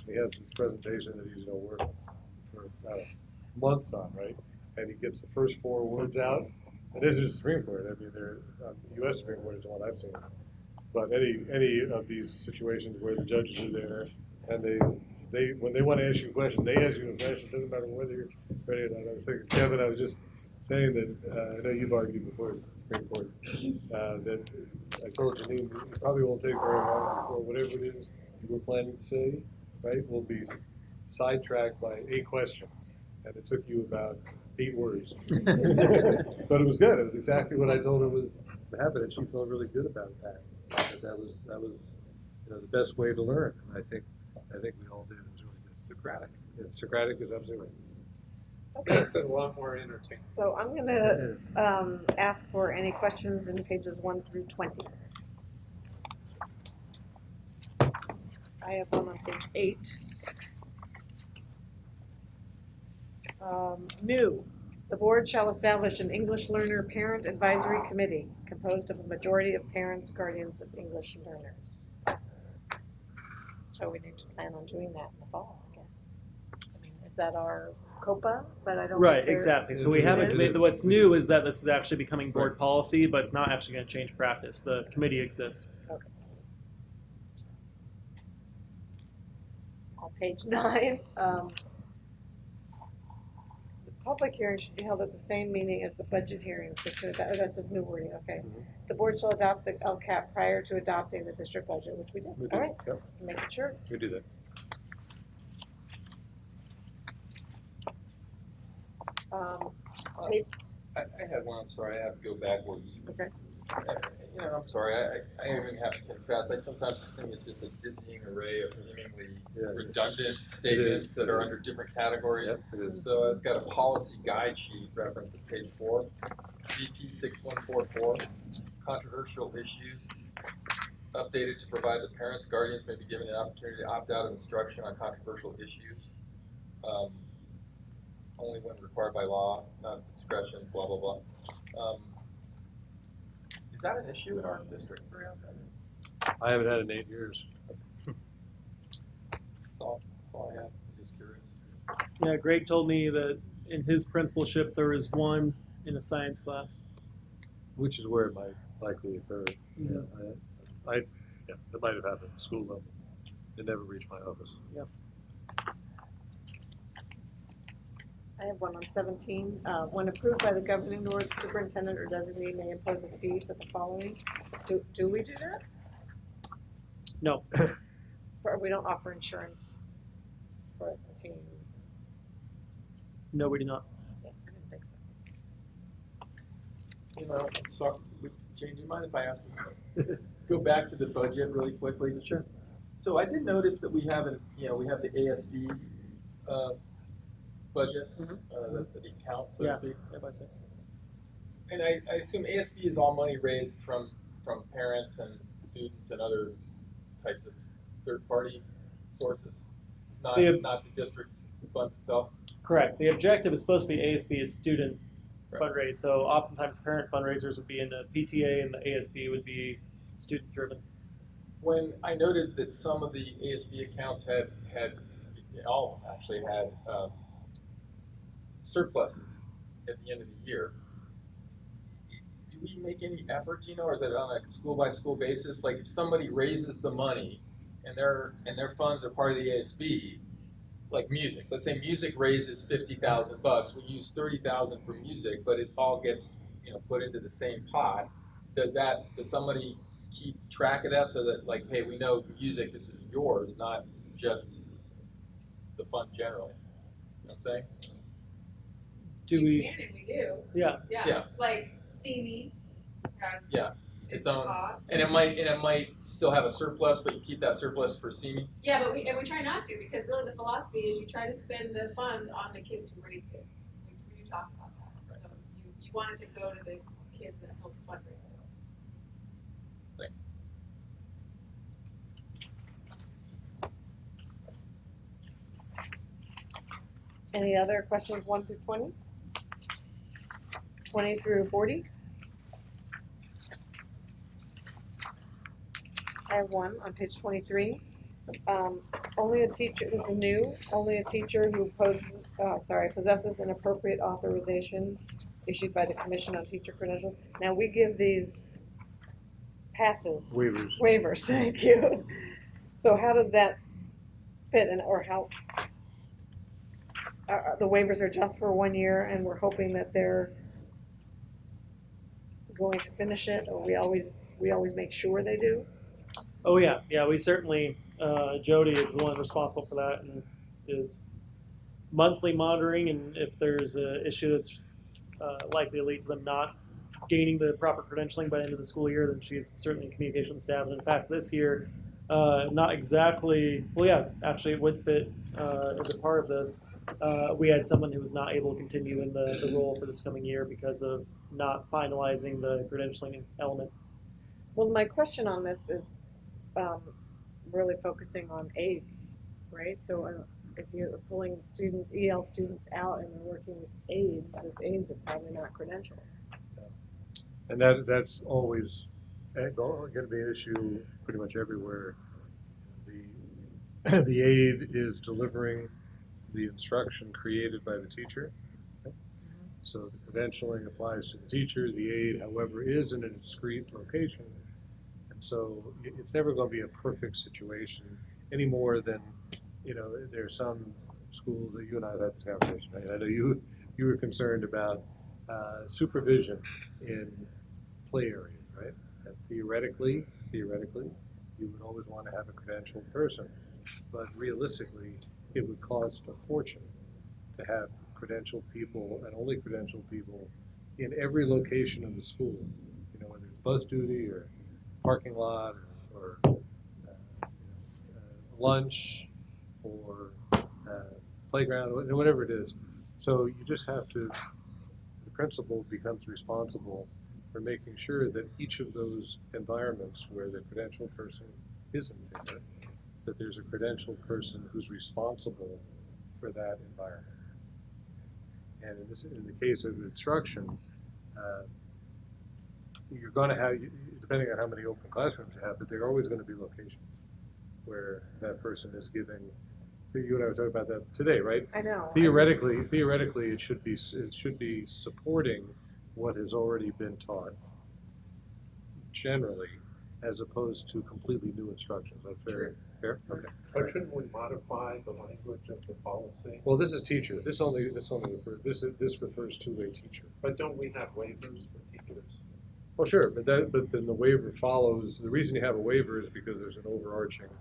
he has this presentation that he's going to work for months on, right? And he gets the first 4 words out. And this is the Supreme Court. I mean, the U.S. Supreme Court is the one I've seen. But any of these situations where the judges are there and they when they want to ask you a question, they ask you a question. It doesn't matter whether you're ready or not. I was thinking, Kevin, I was just saying that I know you've argued before the Supreme Court that I told Janine it probably won't take very long before whatever it is you were planning to say, right, will be sidetracked by a question. And it took you about 8 words. But it was good. It was exactly what I told her was to happen, and she felt really good about that. That was the best way to learn. And I think we all did. It was really good. Socratic. Yeah, Socratic is absolutely right. Okay. Makes it a lot more entertaining. So I'm going to ask for any questions in pages 1 through 20. I have one on page 8. New. The board shall establish an English learner parent advisory committee composed of a majority of parents, guardians of English learners. So we need to plan on doing that in the fall, I guess. I mean, is that our COPA? But I don't. Right, think there- exactly. So we have a committee. What's new is that this is actually becoming board policy, but it's not actually going to change practice. The committee exists. Okay. On page 9, the public hearing should be held at the same meeting as the budget hearing. That's just new wording, okay. The board shall adopt the LCAP prior to adopting the district budget, which we did. We did, All right, yep. just making sure. We do that. I had one, I'm sorry, I have to go backwards. Okay. You know, I'm sorry, I even have to confess, I sometimes think it's just a dizzying array of seemingly redundant statements that are under different categories. Yep, it is. So I've got a policy guide sheet reference at page 4, BP 6144, controversial issues, updated to provide that parents, guardians may be given an opportunity to opt out of instruction on controversial issues. Only when required by law, not discretion, blah, blah, blah. Is that an issue in our district for you? I haven't had it in 8 years. That's all I have. I'm just curious. Yeah, Greg told me that in his principalship there was one in a science class. Which is where it might likely occur. Mhm. Yeah, it might have happened at school level. It never reached my office. Yeah. I have one on 17. When approved by the governing board, superintendent or designee may impose a fee for the following. Do we do that? No. We don't offer insurance for the teams. No, we do not. Yeah, I didn't think so. You know, so, Jane, do you mind if I ask you? Go back to the budget really quickly. Sure. So I did notice that we have we have the ASB budget, the account, so to speak. Yeah, I see. And I assume ASB is all money raised from parents and students and other types of third-party sources, not the district's funds itself. Correct. The objective is supposed to be ASB is student fundraise. So oftentimes parent fundraisers would be in the PTA and the ASB would be student driven. When I noted that some of the ASB accounts had all of them actually had surpluses at the end of the year, do we make any effort, or is it on a school by school basis? Like if somebody raises the money and their funds are part of the ASB, like music. Let's say music raises $50,000. We use $30,000 for music, but it all gets put into the same pot. Does somebody keep track of that so that like, hey, we know music, this is yours, not just the fund generally? You know what I'm saying? Do we can and we do. Yeah. Yeah. Like CME has its own, pot. and it might still have a surplus, but you keep that surplus for CME. Yeah, but we try not to, because really the philosophy is you try to spend the funds on the kids who raised it. We do talk about that. Right. So you want it to go to the kids that help fundraise it. Thanks. Any other questions 1 through 20? 20 through 40? I have one on page 23. Only a teacher, this is new, only a teacher who possesses an appropriate authorization issued by the Commission on Teacher Credentials. Now we give these passes. Waivers, thank you. So how does that fit or how? The waivers are just for 1 year and we're hoping that they're going to finish it, or we always make sure they do? Oh yeah, we certainly Jody is the one responsible for that and is monthly monitoring, and if there's an issue that's likely to lead to them not gaining the proper credentialing by the end of the school year, then she's certainly in communication with staff. And in fact, this year, not exactly, well, yeah, actually it would fit as a part of this. We had someone who was not able to continue in the role for this coming year because of not finalizing the credentialing element. Well, my question on this is really focusing on aides, right? So if you're pulling students, EL students out and they're working with aides, the aides are probably not credentialed. And that's always going to be an issue pretty much everywhere. The aide is delivering the instruction created by the teacher. So the credentialing applies to the teacher. The aide, however, is in a discrete location. And so it's never going to be a perfect situation any more than, there's some schools that you and I have had this conversation, right? I know you were concerned about supervision in play areas, right? And theoretically, you would always want to have a credentialed person. But realistically, it would cost a fortune to have credentialed people and only credentialed people in every location of the school. Whether it's bus duty or parking lot or lunch or playground, whatever it is. So you just have to, the principal becomes responsible for making sure that each of those environments where the credentialed person isn't there, that there's a credentialed person who's responsible for that environment. And in the case of instruction, you're going to have, depending on how many open classrooms you have, but there are always going to be locations where that person is giving. You and I were talking about that today, right? I know. Theoretically, it should be supporting what has already been taught generally, as opposed to completely new instructions. Is that fair? Fair? Okay. But shouldn't we modify the language of the policy? Well, this is teacher. This refers to a teacher. But don't we have waivers for teachers? Well, sure, but then the waiver follows. The reason you have a waiver is because there's an overarching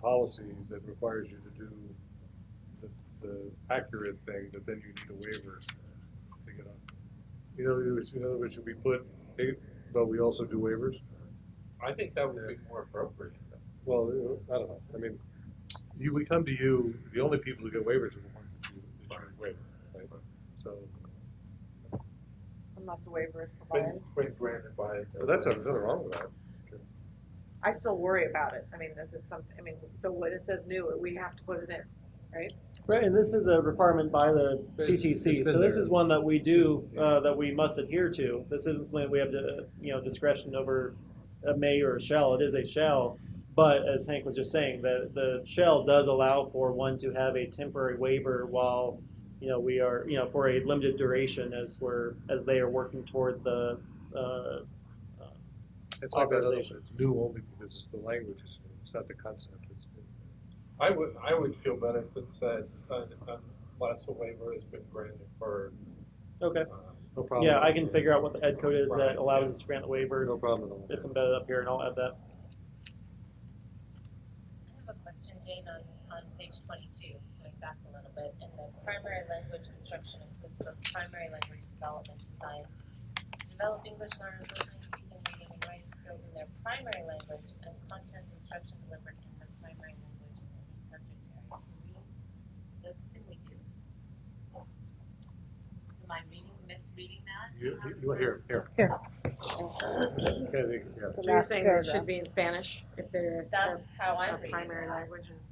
policy that requires you to do the accurate thing, but then you need a waiver to get on. In other words, should we put, but we also do waivers? I think that would be more appropriate. Well, I don't know. I mean, we come to you. The only people who get waivers are the ones that you waive, right? So. Unless the waiver is provided. When granted by. Well, that's nothing wrong with that. I still worry about it. I mean, is it something? I mean, so when it says new, we have to put it in, right? Right, and this is a requirement by the CTC. So this is one that we do that we must adhere to. This isn't something that we have to, discretion over a may or a shall. It is a shall. But as Hank was just saying, the shall does allow for one to have a temporary waiver while we are for a limited duration as they are working toward the it's like that other, it's new only because it's the language is new. It's not the concept. It's new. I would feel better if it said unless a waiver has been granted for. Okay. No problem. Yeah, I can figure out what the ed code is that allows us to grant the waiver. No problem at all. It's embedded up here, and I'll add that. I have a question, Jane, on page 22, going back a little bit. In the primary language instruction includes both primary language development design to develop English learners listening, speaking, reading, and writing skills in their primary language and content instruction delivered in their primary language in any subject area. Is that something we do? Am I misreading that? You here. Here. Okay, yeah. So you're saying it should be in Spanish if there's That's how I'm reading primary that. languages.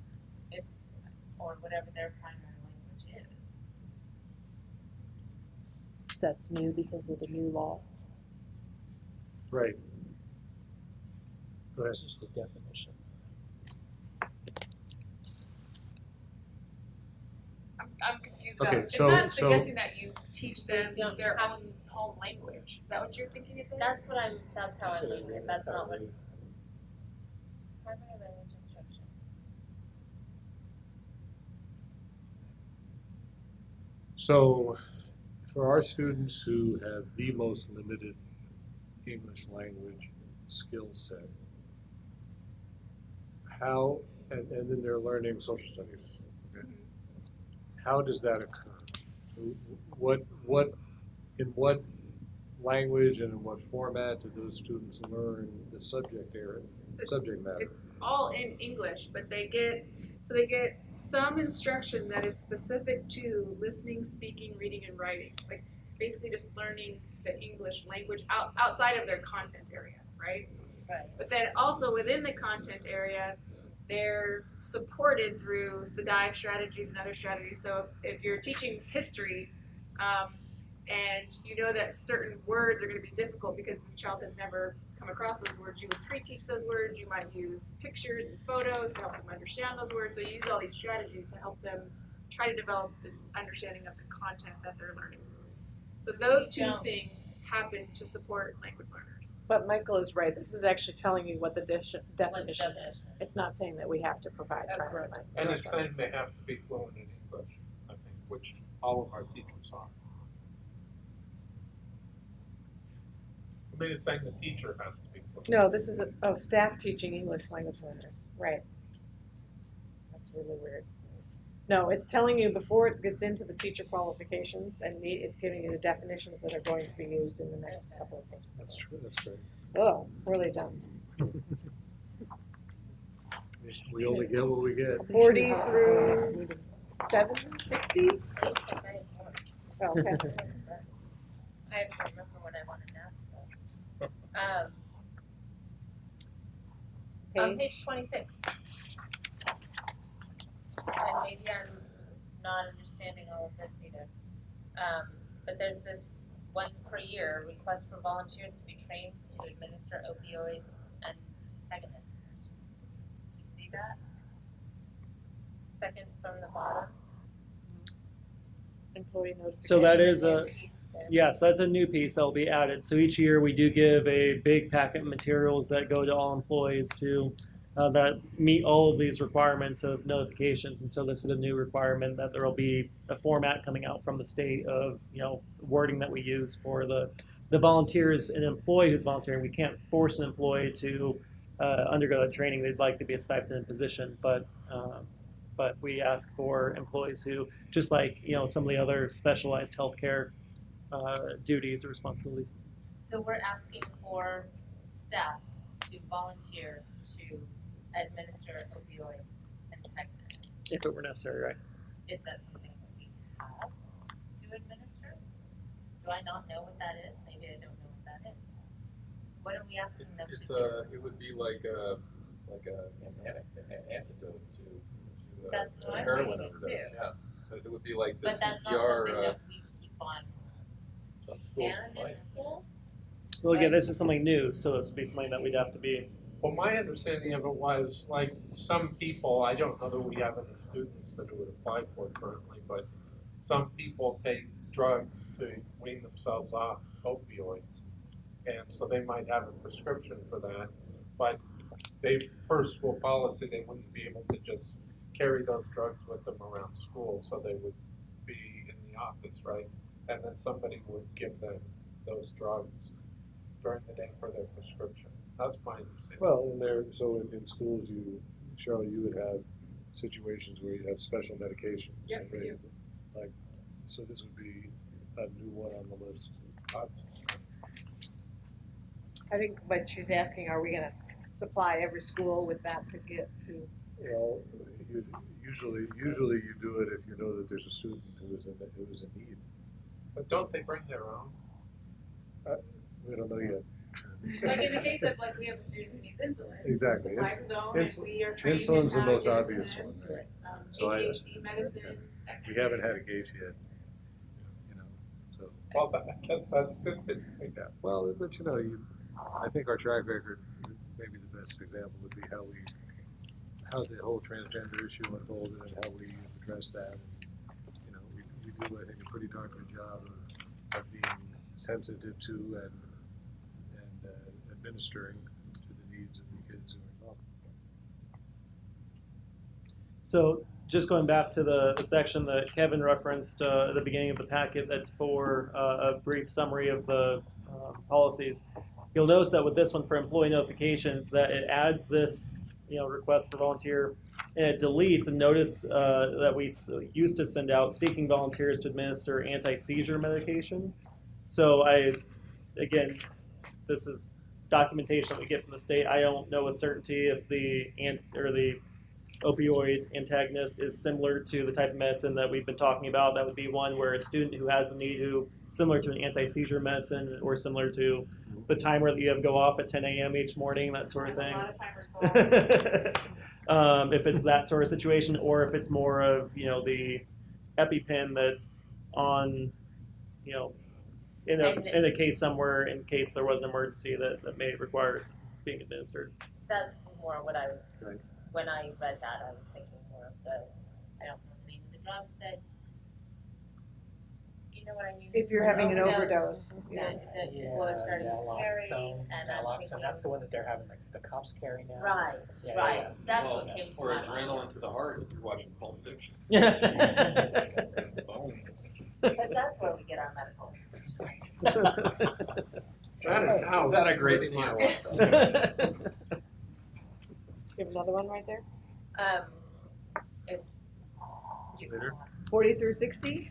Or whatever their primary language is. That's new because of the new law. Right. Go ahead. That's just the definition. I'm confused Okay, about, it's so- not so- suggesting that you teach them their own home language. Is that what you're thinking it says? That's how I'm reading it. That's not what. Primary language instruction. So, for our students who have the most limited English language skill set, how, and then they're learning social studies. Okay. How does that occur? In what language and in what format do those students learn the subject area, subject matter? It's all in English, but they get some instruction that is specific to listening, speaking, reading, and writing. Like basically just learning the English language outside of their content area, right? Right. But then also within the content area, they're supported through SEDI strategies and other strategies. So if you're teaching history, and you know that certain words are going to be difficult because this child has never come across those words, you would pre-teach those words. You might use pictures and photos to help them understand those words. So you use all these strategies to help them try to develop the understanding of the content that they're learning. So those two things happen to support language learners. But Michael is right. This is actually telling you what the definition is. It's not saying that we have to provide primary language. And it's saying they have to be fluent in English, I think, which all of our teachers are. I mean, it's saying the teacher has to be fluent. No, this is staff teaching English language learners. Right. That's really weird. No, it's telling you before it gets into the teacher qualifications, and it's giving you the definitions that are going to be used in the next couple of pages. That's true. That's great. Oh, really dumb. We only get what we get. 40 through 60? Oh, okay. I have to remember what I wanted to ask though. On page 26. And maybe I'm not understanding all of this either. But there's this once per year request for volunteers to be trained to administer opioid antagonists. You see that? Second from the bottom. Employee notification. So that is so that's a new piece that will be added. So each year we do give a big packet of materials that go to all employees that meet all of these requirements of notifications. And so this is a new requirement that there will be a format coming out from the state of, wording that we use for the volunteers. An employee who's volunteering, we can't force an employee to undergo that training. They'd like to be a stipend position, but we ask for employees who, just like some of the other specialized healthcare duties or responsibilities. So we're asking for staff to volunteer to administer opioid antagonists. If it were necessary, right? Is that something that we have to administer? Do I not know what that is? Maybe I don't know what that is. What are we asking them to do? It would be like an antidote to That's what I'm heroin reading overdose. too. Yeah, but it would be like the But that's not CPR. something that we keep on Some schools hand might. in schools. Well, again, this is something new, so this would be something that we'd have to be. Well, my understanding of it was, like, some people, I don't know that we have any students that would apply for it currently, but some people take drugs to wean themselves off opioids. And so they might have a prescription for that, but per school policy, they wouldn't be able to just carry those drugs with them around school, so they would be in the office, right? And then somebody would give them those drugs during the day for their prescription. That's my understanding. Well, in schools, Cheryl, you would have situations where you have special medications. Yep, we do. So this would be a new one on the list. I think what she's asking, are we going to supply every school with that to get to? Well, usually you do it if you know that there's a student who is in need. But don't they bring their own? We don't know yet. Like in the case of we have a student who needs insulin. Exactly. Supplies his own, and we are trained Insulin's the in how to most give obvious insulin, one. Right? ADHD medicine. We haven't had a case yet. So. Well, I guess that's good. Yeah. Well, but I think our track record, maybe the best example would be how the whole transgender issue unfolded and how we addressed that. And, we do, I think, a pretty darn good job of being sensitive to and administering to the needs of the kids who are involved. So just going back to the section that Kevin referenced at the beginning of the packet, that's for a brief summary of the policies. You'll notice that with this one for employee notifications, that it adds this request for volunteer, and it deletes a notice that we used to send out seeking volunteers to administer anti-seizure medication. So again, this is documentation that we get from the state. I don't know with certainty if the opioid antagonist is similar to the type of medicine that we've been talking about. That would be one where a student who has the need, similar to an anti-seizure medicine, or similar to the timer that you have go off at 10 a.m. each morning, that sort of thing. If it's that sort of situation, or if it's more of the EpiPen that's on, in a case somewhere, in case there was an emergency that may require it being administered. That's more what I was, when I read that, I was thinking more of I don't know the name of the drug that, you know what I mean? If you're having an overdose. That people are starting to carry. Naloxone, that's the one that they're having the cops carry now. Right, Yeah, right. yeah. That's what came to Or my mind. adrenaline to the heart if you're watching Pulp Fiction. Because that's where we get our medical. Is that a great scene or what? You have another one right there? It's 40 through 60?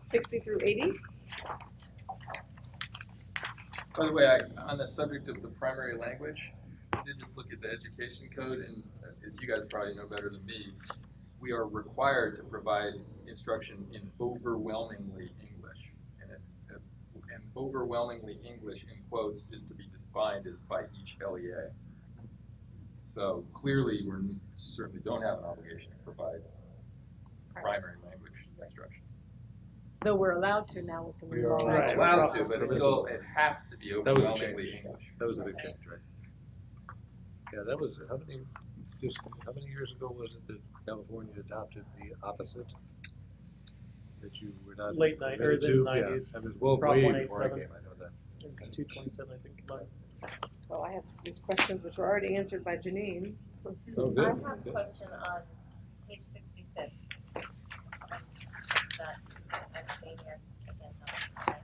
60 through 80? By the way, on the subject of the primary language, I did just look at the education code, and as you guys probably know better than me, we are required to provide instruction in overwhelmingly English. And overwhelmingly English, in quotes, is to be defined as by each LEA. So clearly, we certainly don't have an obligation to provide primary language instruction. Though we're allowed to now with the We new are law. allowed to, but it has to be overwhelmingly English. That was a big change, right? Yeah, that was, how many years ago was it that California adopted the opposite? That you were not Late night, or is it in the 90s? Yeah, it was well Prop way 187. before I came, I know that. 227, I think, combined. Well, I have these questions which were already answered by Janine. Oh, good. I have a question on page 66. That Academians, again, not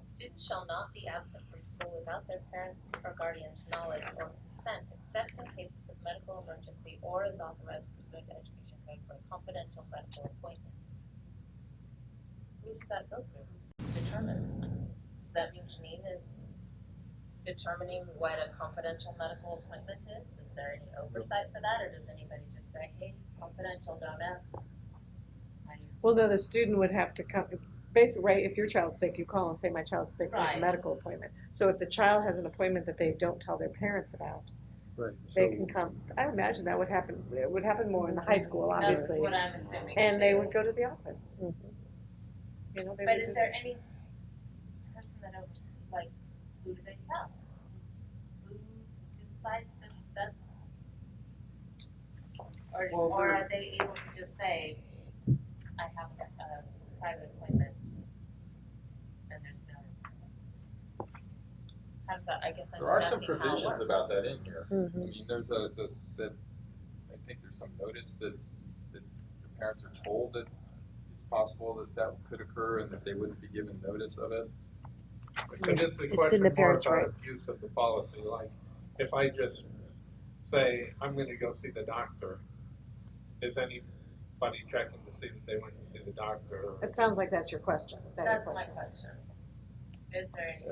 students shall not be absent from school without their parents' or guardians' knowledge or consent, except in cases of medical emergency or as authorized pursuant to education code for a confidential medical appointment. Who does that go through? Who determines? Does that mean Janine is determining what a confidential medical appointment is? Is there any oversight for that, or does anybody just say, hey, confidential, don't ask? Well, no, the student would have to come, basically, right, if your child's sick, you call and say, my child's sick, I have a Right. medical appointment. So if the child has an appointment that they don't tell their parents about, Right. they can come. I imagine that would happen, it would happen more in the high school, obviously. That's what I'm assuming. And they too. would go to the office. You know, they But would is just- there any person that oversees, like, who do they tell? Who decides that that's, or are they able to just say, I have a private appointment, and there's no, how does that, I guess I'm There are just some asking how it provisions works. about that in here. Mhm. I mean, there's I think there's some notice that the parents are told that it's possible that could occur and that they wouldn't be given notice of it. But it's the It's question in the more parents' about rights. abuse of the policy, like, if I just say, I'm gonna go see the doctor, is anybody checking to see that they went to see the doctor? It sounds like that's your question. Is that your That's my question? question. Is there any,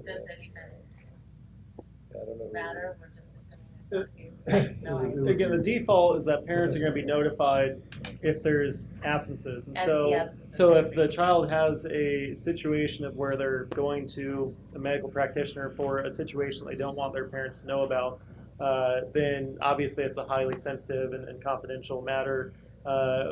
does it even I don't know. matter, we're just assuming there's no case, I just know I. Again, the default is that parents are going to be notified if there's absences. And As so, the absences so if increase. the child has a situation of where they're going to a medical practitioner for a situation they don't want their parents to know about, then obviously it's a highly sensitive and confidential matter.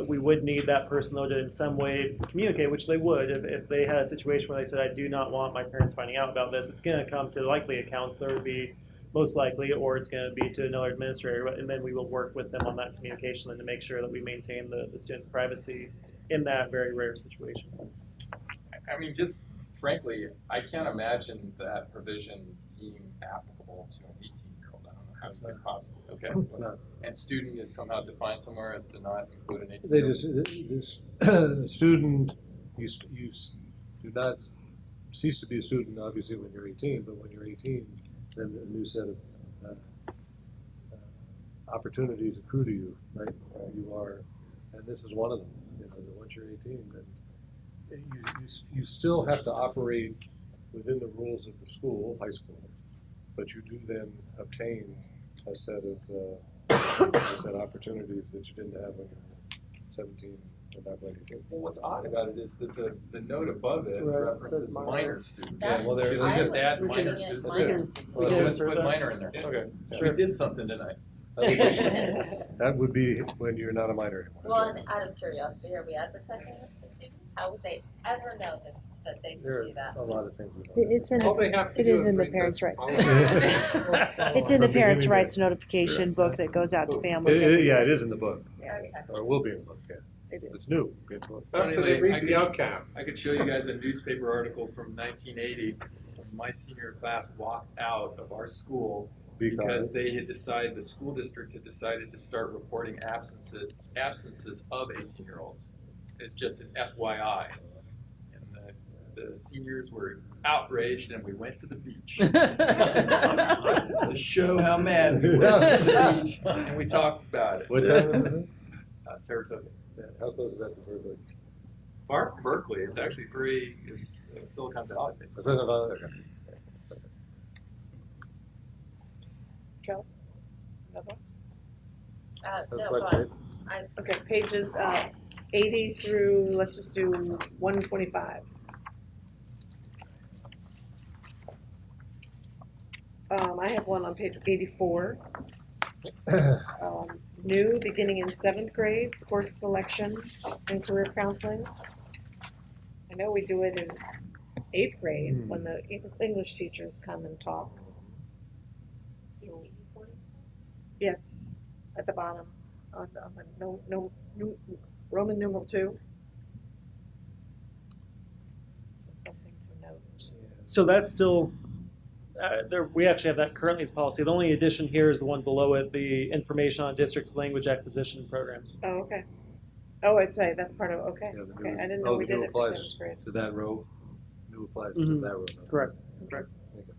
We would need that person though to in some way communicate, which they would if they had a situation where they said, I do not want my parents finding out about this. It's going to come to likely a counselor would be most likely, or it's going to be to another administrator, and then we will work with them on that communication and to make sure that we maintain the student's privacy in that very rare situation. I mean, just frankly, I can't imagine that provision being applicable to an 18-year-old. I don't know how it's been possible. Okay. It's not. And student is somehow defined somewhere as to not include an 18-year-old. They just, this student, you do not cease to be a student, obviously, when you're 18, but when you're 18, then a new set of opportunities accrue to you, right? You are, and this is one of them. That once you're 18, then you still have to operate within the rules of the school, high school, but you do then obtain a set of opportunities that you didn't have when you were 17 or not quite 18. Well, what's odd about it is that the note above it Right, references says minor, minor. students. Yeah, well, there- Let's just I was add minor reading it students. minor So students. We did let's insert put that. minor in there. Okay, We did something tonight. that would be when you're not a minor anymore. Well, and out of curiosity, are we advertising this to students? How would they ever know that they There could do that? are a lot of things we don't. It's in, All they have to it do is in the read parents' this rights. policy. It's in the From parents' beginning to- rights notification book that goes out to families. Yeah, it is in the book, Okay. or will be in the book, yeah. It is. It's new. It's After they read the outcome. I could show you guys a newspaper article from 1980. My senior class walked out of our school because they had decided, the school district had decided to start reporting absences of 18-year-olds. It's just an FYI. And the seniors were outraged, and we went to the beach to show how mad we were at the beach, and we talked about it. What time is it? Saratoga. Yeah, how close is that to Berkeley? Far from Berkeley, it's actually pretty Silicon Valley. Basically. Silicon Valley, okay. Joe? Another one? That's No, quite but safe. Okay, pages 80 through, let's just do 125. I have one on page 84. New, beginning in 7th grade, course selection and career counseling. I know we do it in 8th grade when the English teachers come and talk. So, yes, at the bottom, on the Roman numeral 2. It's just something to note. So that's still, we actually have that currently as policy. The only addition here is the one below it, the information on districts' language acquisition programs. Oh, okay. Oh, I'd say that's part of, okay, Yeah, the okay, new- I didn't know we the did new it for applies 7th grade. to that row. New applies to Mhm. that row. no? Correct, correct. Okay.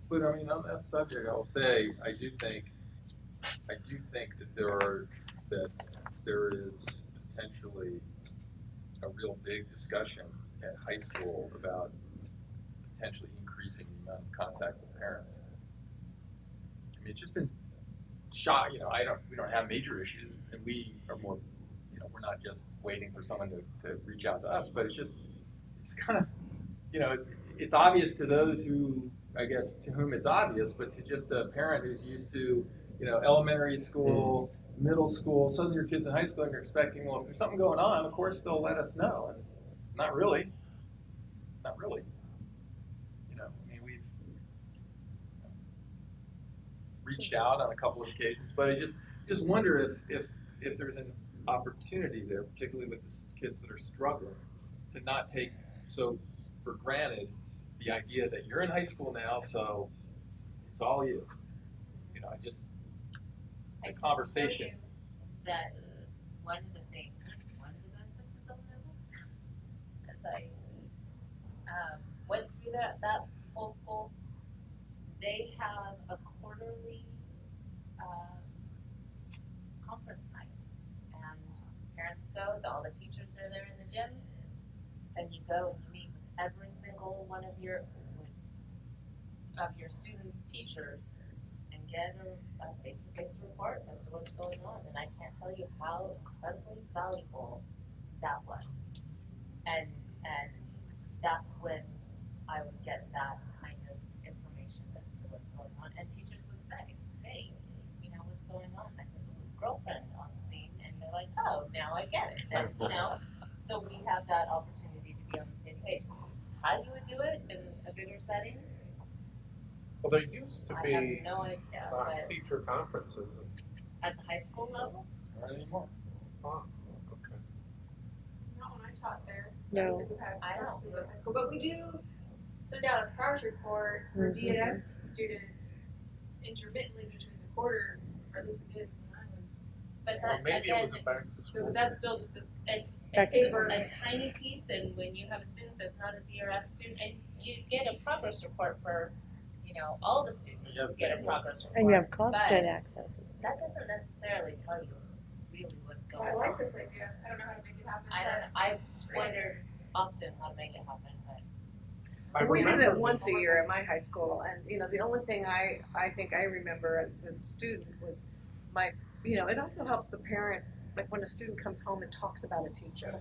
But I mean, on that subject, I'll say, I do think that there is potentially a real big discussion at high school about potentially increasing the amount of contact with parents. I mean, it's just been shot, we don't have major issues, and we are more, we're not just waiting for someone to reach out to us, but it's kind of, it's obvious to those who, I guess, to whom it's obvious, but to just a parent who's used to, elementary school, middle school, suddenly your kid's in high school and you're expecting, well, if there's something going on, of course they'll let us know. And not really. Not really. I mean, we've reached out on a couple of occasions, but I just wonder if there's an opportunity there, particularly with the kids that are struggling, to not take so for granted the idea that you're in high school now, so it's all you. It's a conversation. That one of the benefits of the level, as I went through that whole school, they have a quarterly conference night, and parents go, all the teachers are there in the gym, and you go and you meet with every single one of your students' teachers and get a face-to-face report as to what's going on. And I can't tell you how incredibly valuable that was. And that's when I would get that kind of information as to what's going on. And teachers would say, hey, what's going on? I said, well, girlfriend on the scene. And they're like, oh, now I get it. And, so we have that opportunity to be on the same page. How you would do it in a bigger setting, Well, there used to I be have no idea, but teacher conferences. at the high school level, Not anymore. Oh, okay. Not when I taught there. No. We have I don't. conferences at high school, but we do send out a progress report for Mhm. DNF students intermittently between the quarter, or at least we did when I was But Or that, maybe it again, was a back to so school. that's still just it's Back to school. a tiny piece, and when you have a student that's not a DRF student, and you get a progress report for, all the students get a progress report. And you have constant but access. that doesn't necessarily tell you really what's going I on. like this idea. I don't know how to make it happen. I wondered often how to make it happen, but We did it once a year at my high school, and the only thing I think I remember as a student was it also helps the parent, like when a student comes home and talks about a teacher,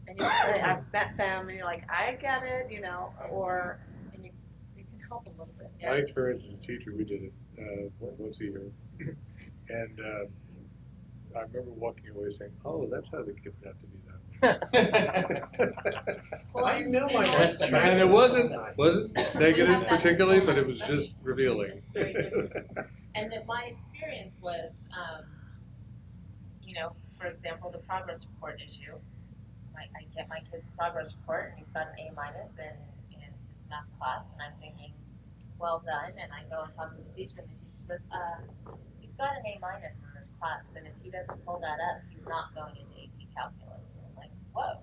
and you say, I've met them, and you're like, I get it, and you can help a little bit. My experience as a teacher, we did it once a year, and I remember walking away saying, "Oh, that's how the kid got to be that." Well, I know my that's best. And it wasn't negative have that particularly, but it response. was just revealing. It's very different. And that my experience was, for example, the progress report issue. I get my kid's progress report, and he's got an A- in his math class, and I'm thinking, well done. And I go and talk to the teacher, and the teacher says, he's got an A- in this class, and if he doesn't pull that up, he's not going into AP calculus. And I'm like, whoa.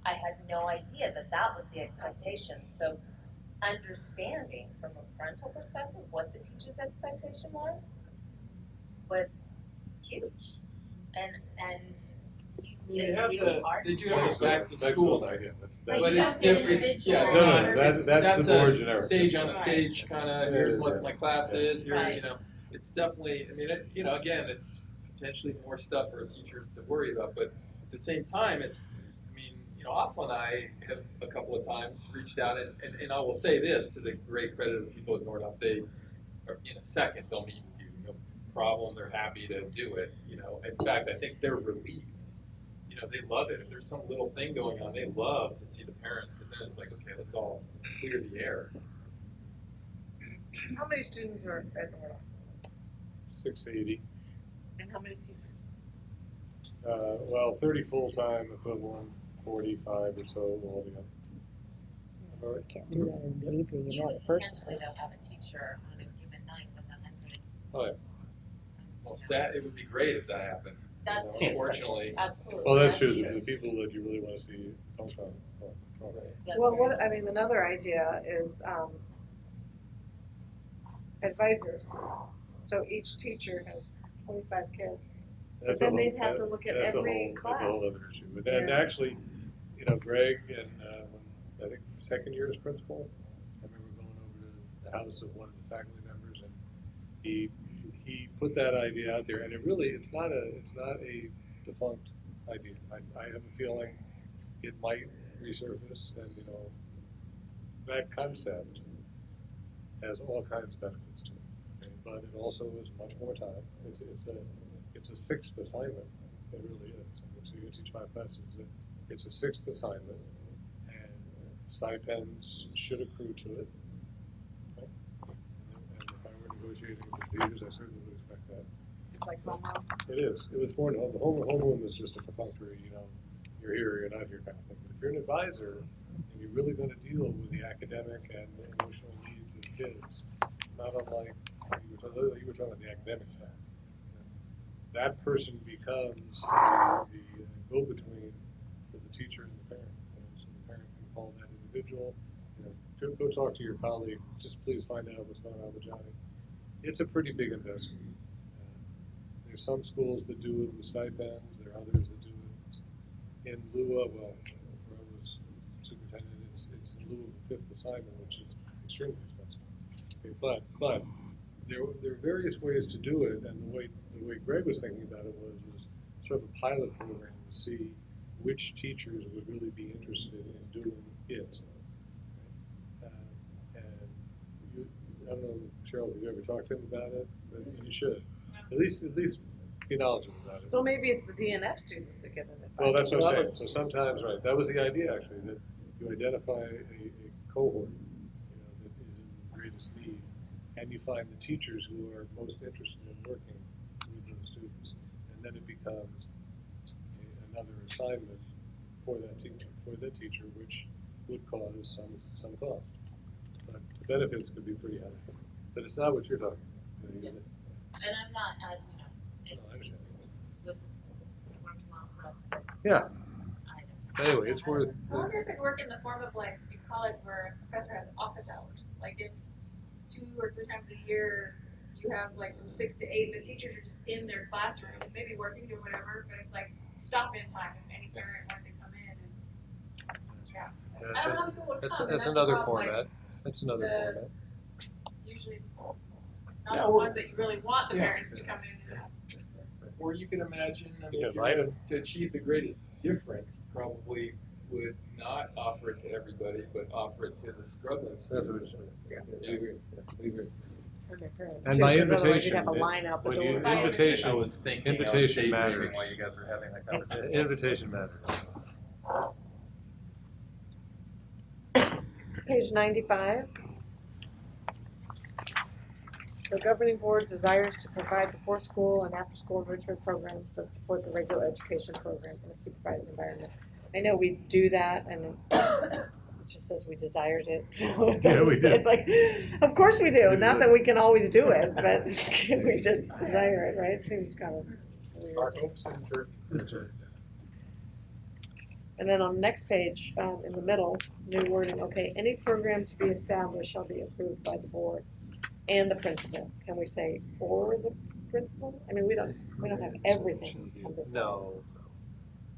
I had no idea that was the expectation. So understanding from a parental perspective what the teacher's expectation was huge. And it's really hard they to do have do. a back to school, That's Right, but you it's have to different. It's, yeah, it's No, not. no, that's that's the board a generic. stage on a Right. stage kind of. Here's what my class is. Here, Right. it's definitely. I mean, again, it's potentially more stuff for teachers to worry about, but at the same time, it's. I mean, Asla and I have a couple of times reached out, and I will say this to the great credit of the people at Nordoff, they are in a second they'll meet with you. No problem. They're happy to do it. In fact, I think they're relieved. They love it. If there's some little thing going on, they love to see the parents, because then it's like, okay, let's all clear the air. How many students are at Nordoff? 680. And how many teachers? 30 full-time equivalent, 45 or so altogether. Well, can't do that in the evening, You you would have a person. potentially though have a teacher on a given night with 100. Oh, yeah. Well, it would be great if that happened. That's Unfortunately. Absolutely. Well, that's true. The people that you really want to see don't come. That's Well, very another idea is advisors. So each teacher has 25 kids. But then they'd have to look at every class. That's a whole other issue. But then actually, Greg and when I think second year as principal, I remember going over to the house of one of the faculty members, and he put that idea out there, and it's not a defunct idea. I have a feeling it might resurface, and that concept has all kinds of benefits to it. Okay? But it also is much more time. It's a sixth assignment. It really is. So you teach 5 classes. It's a sixth assignment, and stipends should accrue to it. Okay? And if I were negotiating with the leaders, I certainly would expect that. It's like homeroom. It is. It was more the homeroom is just a perfunctory, you're here, you're not here kind of thing. But if you're an advisor and you're really going to deal with the academic and the emotional needs of kids, not unlike you were talking about the academic side. That person becomes the go-between for the teacher and the parent. So the parent can call that individual. Go talk to your colleague. Just please find out what's going on with Johnny. It's a pretty big investment. There's some schools that do it with stipends. There are others that do it in lieu of, where I was superintendent, it's in lieu of a fifth assignment, which is extremely expensive. Okay, but there are various ways to do it, and the way Greg was thinking about it was sort of a pilot program to see which teachers would really be interested in doing it. I don't know, Cheryl, have you ever talked to him about it? But you should. At least be knowledgeable about it. So maybe it's the DNF students that get an advisor. Well, that's what I'm saying. So sometimes, right, that was the idea actually, that you identify a cohort, that is in the greatest need, and you find the teachers who are most interested in working with those students, and then it becomes another assignment for that teacher, which would cause some cost. But the benefits could be pretty high. But it's not what you're talking about. And I'm not, I understand. with Yeah. Anyway, it's worth. I wonder if it work in the form of like in college where a professor has office hours. Like if 2 or 3 times a year you have like from 6 to 8, the teachers are just in their classrooms, maybe working or whatever, but it's like stop in time if any parent wanted to come in and yeah. I don't know how people would come. That's and another the problem, format. That's another format. Usually it's not the ones that you really want the parents to come in and ask. Or you can imagine, I mean, You if can you're write going to achieve the greatest difference, probably would not offer it to everybody, but offer it to the struggling students. We agree. We agree. And their parents And too, by 'cause otherwise invitation, you'd have a line out the when you, door. invitation, I was thinking, invitation I was matters. daydreaming while you guys were having that conversation. Invitation matters. Page 95. The governing board desires to provide before school and after school enrichment programs that support the regular education program in a supervised environment. I know we do that and it just says we desires it. So it Yeah, we doesn't say, do. it's like, of course we do. Not that we can always do it, but we just desire it, right? Seems kind of weird. Our hopes and dreams. And then on the next page, in the middle, new wording, okay, any program to be established shall be approved by the board and the principal. Can we say or the principal? I mean, we don't have everything come before us. No,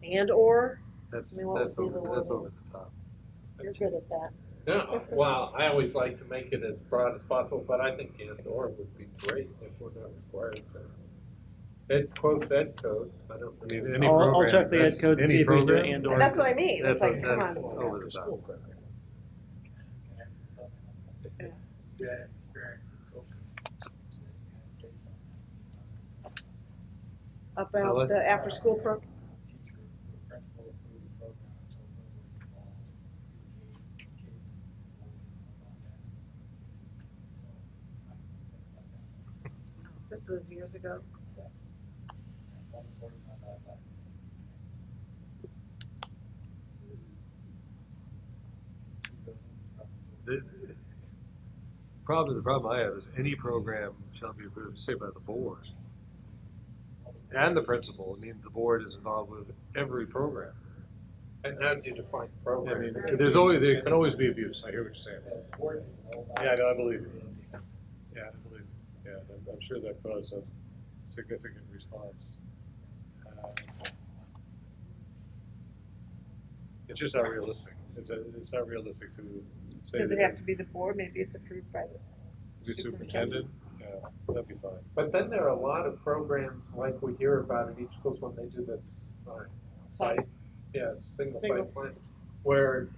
And or? that's I mean, what that's would be over the that's wording? over the top. You're good at that. No, well, I always like to make it as broad as possible, but I think and or would be great if we're not required to. Ed quotes ed code. I don't I mean, know. any I'll program, check the ed that's- code and any see if we do program, and or. That's what I mean. It's That's, like, come that's on. over the top. Yes. Yeah, experience in social. About Well, the after-school program? Teacher, principal approved the program, so whoever's involved, kids, This was years ago. The problem I have is any program shall be approved, say, by the board and the principal. I mean, the board is involved with every program. And how do you define I program? mean, there can always be abuse. I hear what you're saying. Yeah, no, I believe you. Yeah, I believe you. Yeah, I'm sure that caused a significant response. It's just not realistic. It's not realistic to say Does that it have to be the board? Maybe it's approved by the the superintendent. Yeah, that'd be fine. But then there are a lot of programs like we hear about in each schools when they do this site, single site plan, where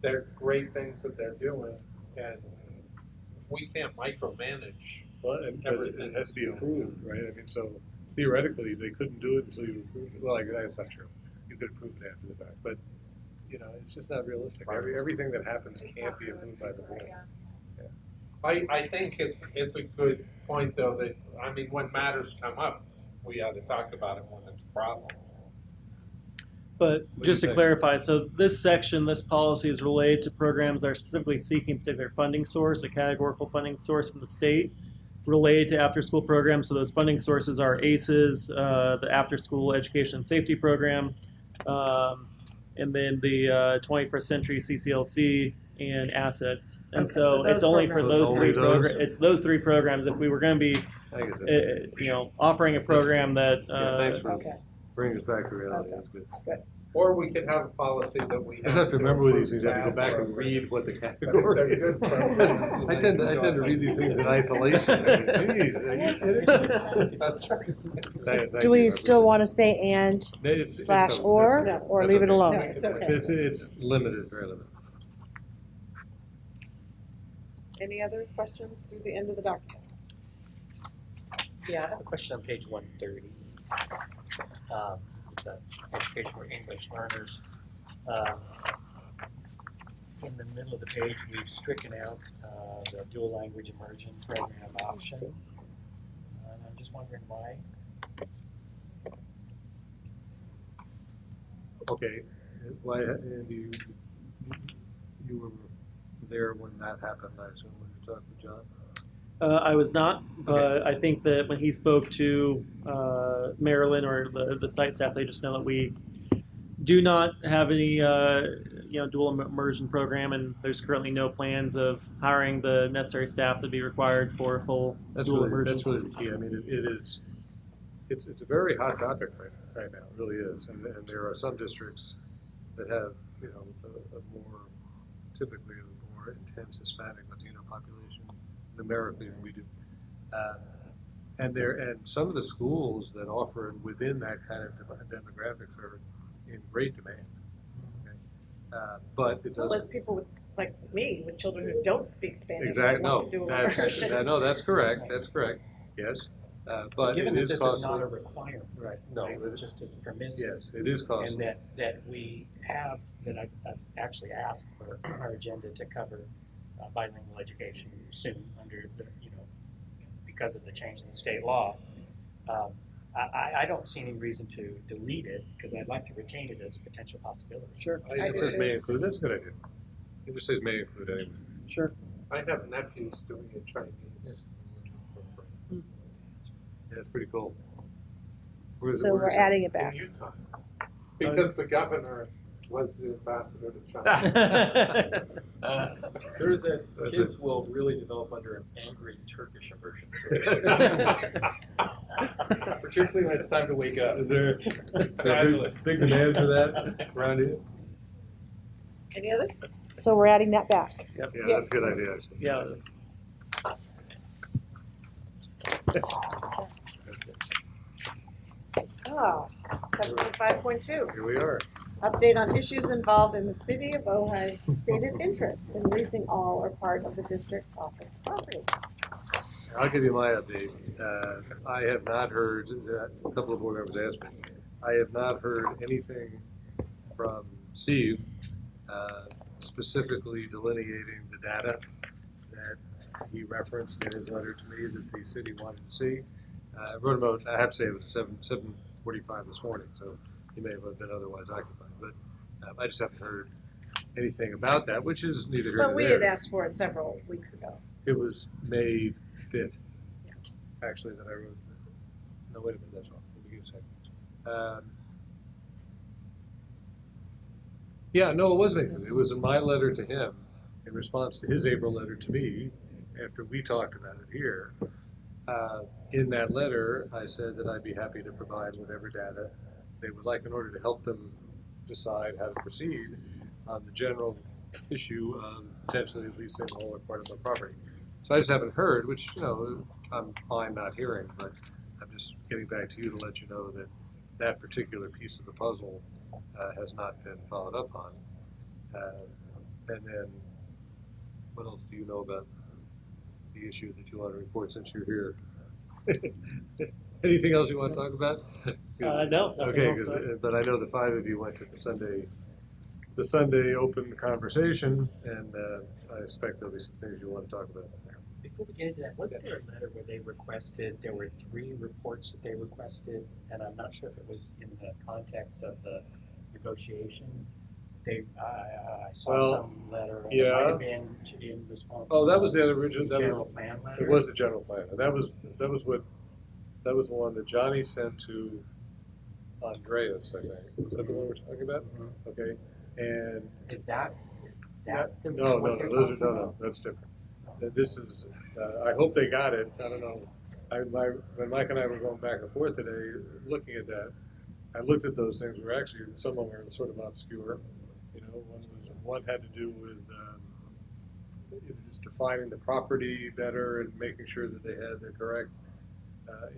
they're great things that they're doing, and we can't micromanage Well, but everything. it has to be approved, right? I mean, so theoretically, they couldn't do it until you approved it. Well, that's not true. You could approve it after the fact, but it's just not realistic. Everything that happens can't be approved by the board. I think it's a good point though that, I mean, when matters come up, we ought to talk about it when it's a problem. But What just do to you think? clarify, so this section, this policy is related to programs that are specifically seeking a particular funding source, a categorical funding source from the state, related to after-school programs. So those funding sources are ACES, the After-School Education and Safety Program, and then the 21st Century CCLC and assets. And Okay, so it's those only for programs. those So three it's only those? programs. It's those three programs. If we were going to be, I think it's offering a program that thanks for Okay. bringing us back to reality. That's good. Or we could have a policy that we I just have to remember with these things. I have to go back and read what the category is. I tend to read these things in isolation. I mean, geez, are you kidding? That's right. Thank Do you, we Representative. still want to say and It's slash okay. or, That's or okay. leave it alone? No, it's okay. It's limited, very limited. Any other questions through the end of the document? Yeah, I have a question on page 130. This is the education for English learners. In the middle of the page, we've stricken out the dual language immersion program option. I'm just wondering why. Okay, why, and you were there when that happened, I assume, when you talked with John? I was not, but I think that when he spoke to Marilyn or the site staff, they just know that we do not have any dual immersion program, and there's currently no plans of hiring the necessary staff to be required for full dual immersion. That's really the key. I mean, it is. It's a very hot topic right now. It really is, and there are some districts that have a more typically a more intense Hispanic Latino population numerically than we do. And some of the schools that offer it within that kind of demographics are in great demand. Okay? But it Well, doesn't. it's people with, like me, with children who don't speak Spanish. Exactly. That want to do immersion. No, that's correct. That's correct. Yes. But so given it that is this costly. is not a requirement, Right. No, it's just it's permissive. Yes, it is costly. And that we have, that I've actually asked for our agenda to cover bilingual education soon under the, because of the change in the state law. I don't see any reason to delete it because I'd like to retain it as a potential possibility. Sure. It says may include. That's a good idea. It just says may include anyway. Sure. I have nephews doing it Chinese. Yeah, it's pretty cool. So we're adding it back. In Utah. Because the governor was the ambassador to China. Kids will really develop under an angry Turkish immersion. Particularly when it's time to wake up. Is there Fabulous. big demand for that around here? Any others? So we're adding that back. Yep. Yeah, that's a good idea, actually. Yeah, it is. Ah, 7.5.2. Here we are. Update on issues involved in the city of Ojai's stated interest in leasing all or part of the district office property. I'll give you my update. I have not heard, a couple of board members asked me, I have not heard anything from Steve specifically delineating the data that he referenced in his letter to me that the city wanted to see. I wrote about, I have to say it was 7:45 this morning, so he may have been otherwise occupied, but I just haven't heard anything about that, which is neither here nor there. But we had asked for it several weeks ago. It was May 5th, actually, that I wrote. No, wait a minute, that's wrong. Let me give a second. Yeah, no, it was May 5th. It was in my letter to him in response to his April letter to me after we talked about it here. In that letter, I said that I'd be happy to provide whatever data they would like in order to help them decide how to proceed on the general issue of potentially leasing all or part of the property. So I just haven't heard, which, I'm fine not hearing, but I'm just getting back to you to let you know that that particular piece of the puzzle has not been followed up on. And then, what else do you know about the issue that you want to report since you're here? Anything else you want to talk about? No. Okay, but I know the five of you went to the Sunday open conversation, and I expect there'll be some things you want to talk about there. Before we get into that, wasn't there a letter where they requested, there were 3 reports that they requested, and I'm not sure if it was in the context of the negotiation. I saw some letter, and it might have been in response to that was the original general plan letter. It was the general plan. And that was the one that Johnny sent to Andreas, I think. Is that the one we're talking about? Mm-hmm. Okay. And is that no, that's different. This is, I hope they got it. I don't know. When Mike and I were going back and forth today, looking at that, I looked at those things. Some of them were sort of obscure. One had to do with just defining the property better and making sure that they had the correct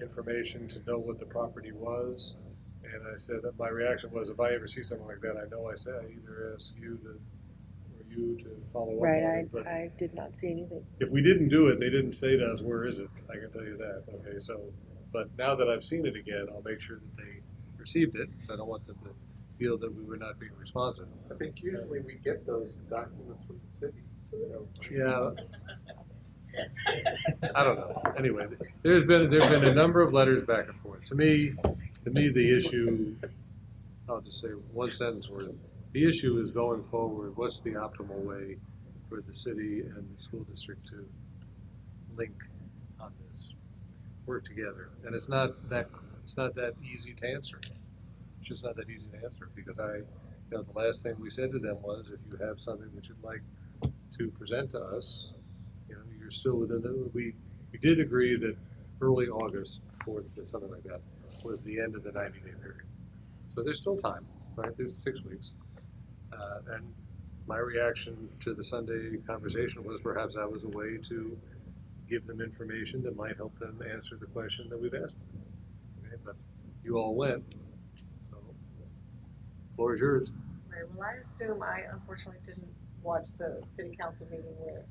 information to know what the property was. And I said that my reaction was, if I ever see something like that, I either ask you to follow up on it. But I did not see anything. if we didn't do it, they didn't say to us, where is it? I can tell you that. Okay, so, but now that I've seen it again, I'll make sure that they received it. I don't want them to feel that we were not being responsive. I think usually we get those documents from the city. Yeah. I don't know. Anyway, there's been a number of letters back and forth. To me, the issue, I'll just say one sentence worth. The issue is going forward, what's the optimal way for the city and the school district to link on this, work together. And it's not that easy to answer. It's just not that easy to answer because the last thing we said to them was, if you have something that you'd like to present to us, you're still within we did agree that early August, 4th or something like that, was the end of the 90-day period. So there's still time, right? There's 6 weeks. And my reaction to the Sunday conversation was perhaps that was a way to give them information that might help them answer the question that we've asked them. Okay? But you all went, so floor is yours. Right, well, I assume I unfortunately didn't watch the city council meeting where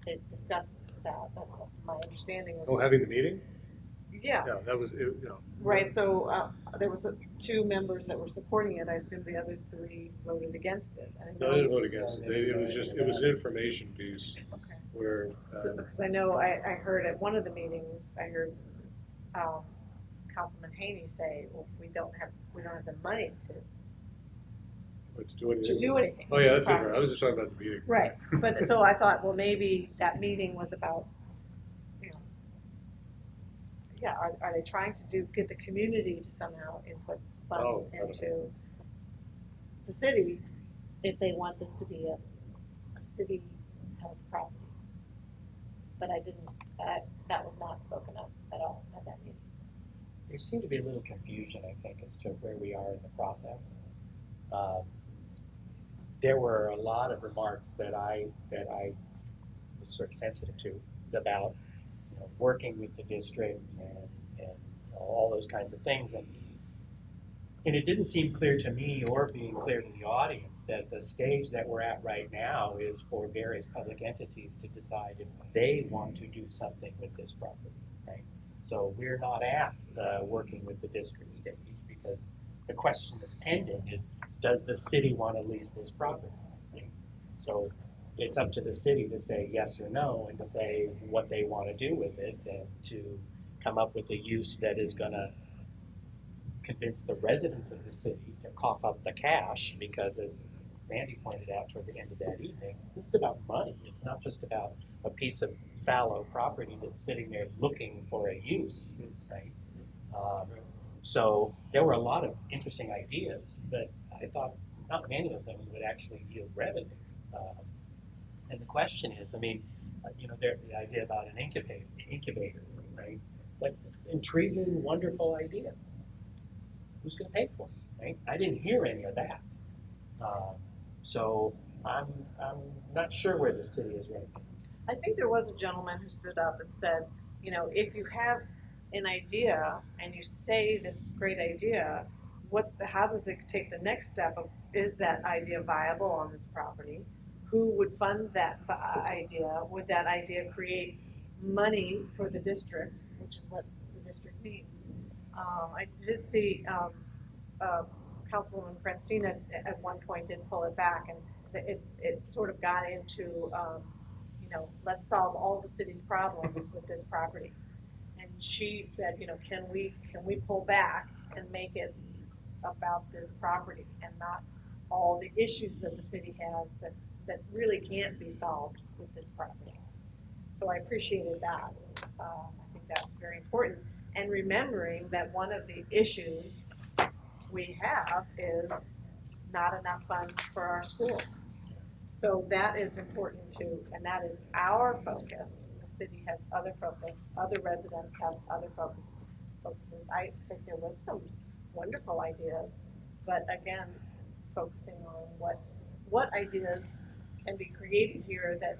they discussed that, but my understanding was. Oh, having the meeting? Yeah. Yeah, that was, Right, so there was 2 members that were supporting it. I assume the other 3 voted against it. No, I didn't vote against it. It was an information piece where. Because I know I heard at one of the meetings, I heard Councilman Haney say, well, we don't have the money to do anything. Oh yeah, that's different. I was just talking about the meeting. Right, but so I thought, well, maybe that meeting was about, yeah, are they trying to get the community to somehow input funds into the city if they want this to be a city held property? But that was not spoken of at all at that meeting. There seemed to be a little confusion, I think, as to where we are in the process. There were a lot of remarks that I was sort of sensitive to about working with the district and all those kinds of things. And it didn't seem clear to me or being clear to the audience that the stage that we're at right now is for various public entities to decide if they want to do something with this property, right? So we're not at the working with the district stage because the question that's pending is, does the city want to lease this property? Right? So it's up to the city to say yes or no and to say what they want to do with it and to come up with a use that is going to convince the residents of the city to cough up the cash because, as Randy pointed out toward the end of that evening, this is about money. It's not just about a piece of fallow property that's sitting there looking for a use, right? So there were a lot of interesting ideas, but I thought not many of them would actually yield revenue. And the question is, I mean, the idea about an incubator, right? Like, intriguing, wonderful idea. Who's going to pay for it, right? I didn't hear any of that. So I'm not sure where the city is right now. I think there was a gentleman who stood up and said, if you have an idea and you say this is a great idea, how does it take the next step of, is that idea viable on this property? Who would fund that idea? Would that idea create money for the district, which is what the district needs? I did see Councilwoman Francina at one point did pull it back, and it sort of got into, let's solve all the city's problems with this property. And she said, can we pull back and make it about this property and not all the issues that the city has that really can't be solved with this property. So I appreciated that. I think that was very important. And remembering that one of the issues we have is not enough funds for our school. So that is important too, and that is our focus. The city has other focus, other residents have other focuses. I think there was some wonderful ideas, but again, focusing on what ideas can be created here that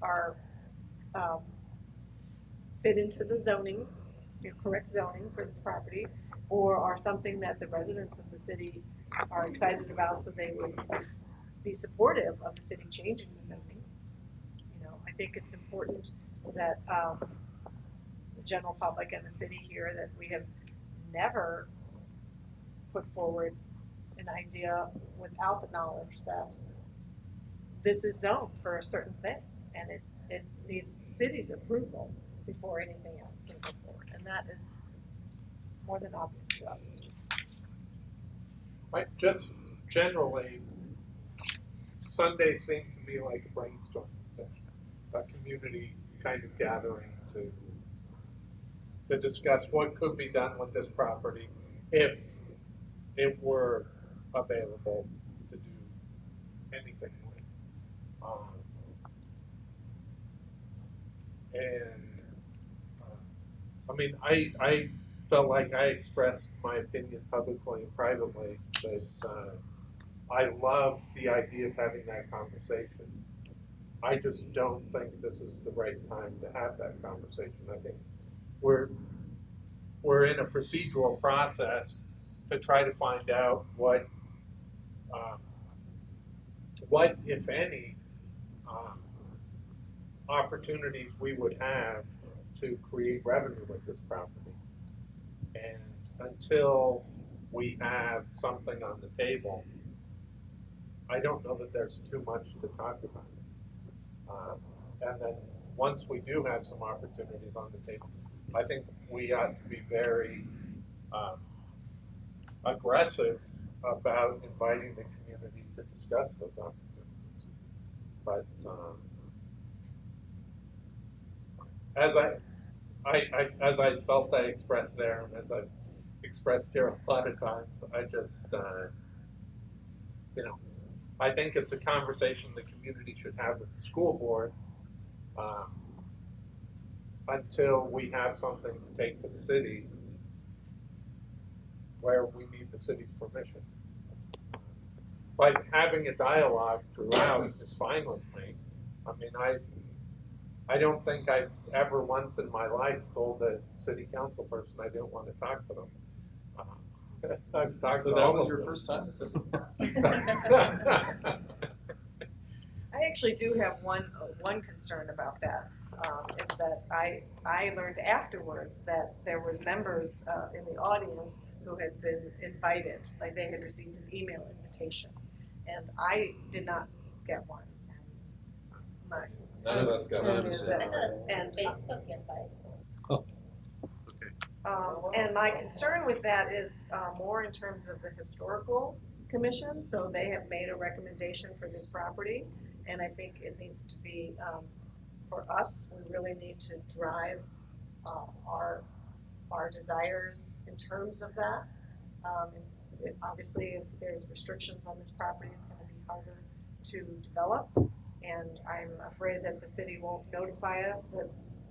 are fit into the zoning, correct zoning for this property, or are something that the residents of the city are excited about, so they would be supportive of the city changing the zoning. I think it's important that the general public and the city here, that we have never put forward an idea without the knowledge that this is zoned for a certain thing, and it needs the city's approval before anything else can go forward, and that is more than obvious to us. Just generally, Sundays seem to me like a brainstorming session, a community kind of gathering to to discuss what could be done with this property if it were available to do anything with. And I mean, I felt like I expressed my opinion publicly and privately that I love the idea of having that conversation. I just don't think this is the right time to have that conversation. I think we're in a procedural process to try to find out what, if any, opportunities we would have to create revenue with this property. And until we have something on the table, I don't know that there's too much to talk about. And then once we do have some opportunities on the table, I think we ought to be very aggressive about inviting the community to discuss those opportunities. But as I felt I expressed there, and as I've expressed here a lot of times, I just, I think it's a conversation the community should have with the school board until we have something to take to the city where we need the city's permission. But having a dialogue throughout is fine with me. I mean, I don't think I've ever once in my life told a city council person I didn't want to talk to them. I've talked So to that all was of your them. first time? I actually do have one concern about that, is that I learned afterwards that there were members in the audience who had been invited, like they had received an email invitation, and I did not get one. My None of us got concern one. is that- and Facebook invite. and my concern with that is more in terms of the historical commission. So they have made a recommendation for this property, and I think it needs to be, for us, we really need to drive our desires in terms of that. Obviously, if there's restrictions on this property, it's going to be harder to develop, and I'm afraid that the city won't notify us that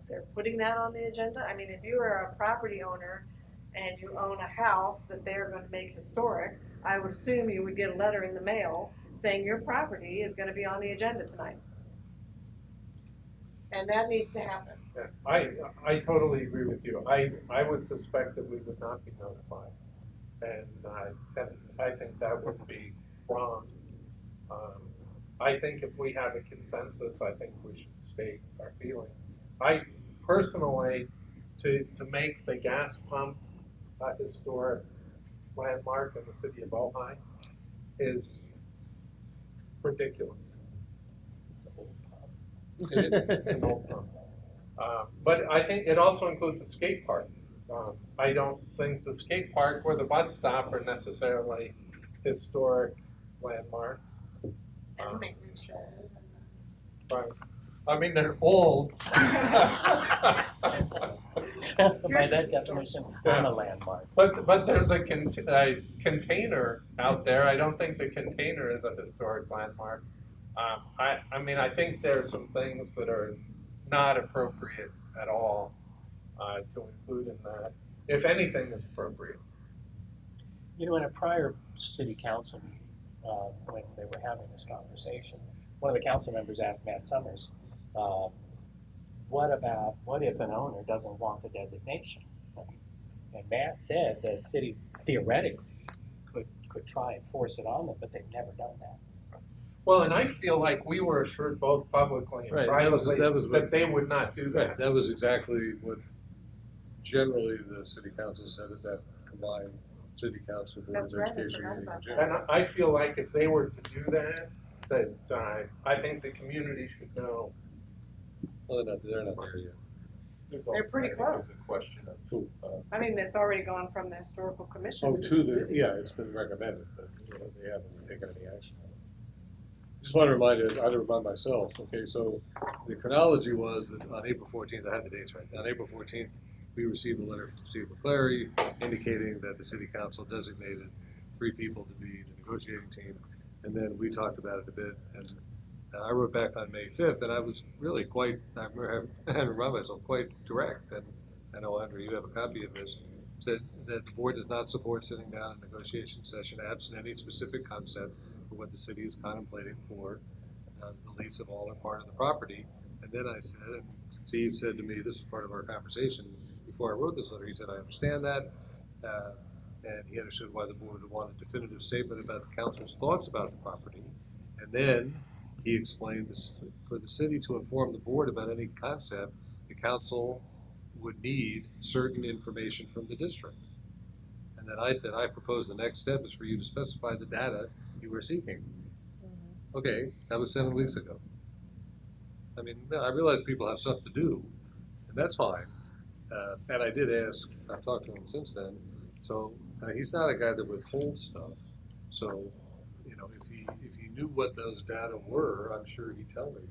they're putting that on the agenda. I mean, if you are a property owner and you own a house that they're going to make historic, I would assume you would get a letter in the mail saying your property is going to be on the agenda tonight. And that needs to happen. Yeah, I totally agree with you. I would suspect that we would not be notified, and I think that would be wrong. I think if we have a consensus, I think we should state our feelings. I personally, to make the gas pump a historic landmark in the city of Ojai is ridiculous. It's an old pub. It's an old pump. But I think it also includes a skate park. I don't think the skate park or the bus stop are necessarily historic landmarks. Right. I mean, they're old. By that definition, I'm a landmark. But there's a container out there. I don't think the container is a historic landmark. I mean, I think there's some things that are not appropriate at all to include in that, if anything is appropriate. You know, in a prior city council meeting, when they were having this conversation, one of the council members asked Matt Summers, what if an owner doesn't want the designation? And Matt said the city theoretically could try and force it on them, but they've never done that. Well, and I feel like we were assured both publicly and privately that they would not do that. That was exactly what generally the city council said at that combined city council board of education meeting in June. And I feel like if they were to do that I think the community should know. Well, they're not there yet. They're pretty close. Question of, I mean, that's already gone from the historical commission Oh, to to the the, city. yeah, it's been recommended, but they haven't taken any action. Just want to remind you, I had to remind myself, okay, so the chronology was that on April 14th, I had the dates right, on April 14th, we received a letter from Steve McClary indicating that the city council designated 3 people to be the negotiating team. And then we talked about it a bit, and I wrote back on May 5th, and I was really quite, I remember myself quite direct, and I know, Andrew, you have a copy of this, said that the board does not support sitting down in a negotiation session absent any specific concept for what the city is contemplating for the lease of all or part of the property. And then I said, and Steve said to me, this was part of our conversation before I wrote this letter, he said, I understand that, and he understood why the board would want a definitive statement about the council's thoughts about the property. And then he explained this, for the city to inform the board about any concept, the council would need certain information from the district. And then I said, I propose the next step is for you to specify the data you were seeking. Okay, that was 7 weeks ago. I mean, I realize people have stuff to do, and that's fine. And I did ask, I've talked to him since then, so he's not a guy that withholds stuff. So, you know, if he knew what those data were, I'm sure he'd tell me,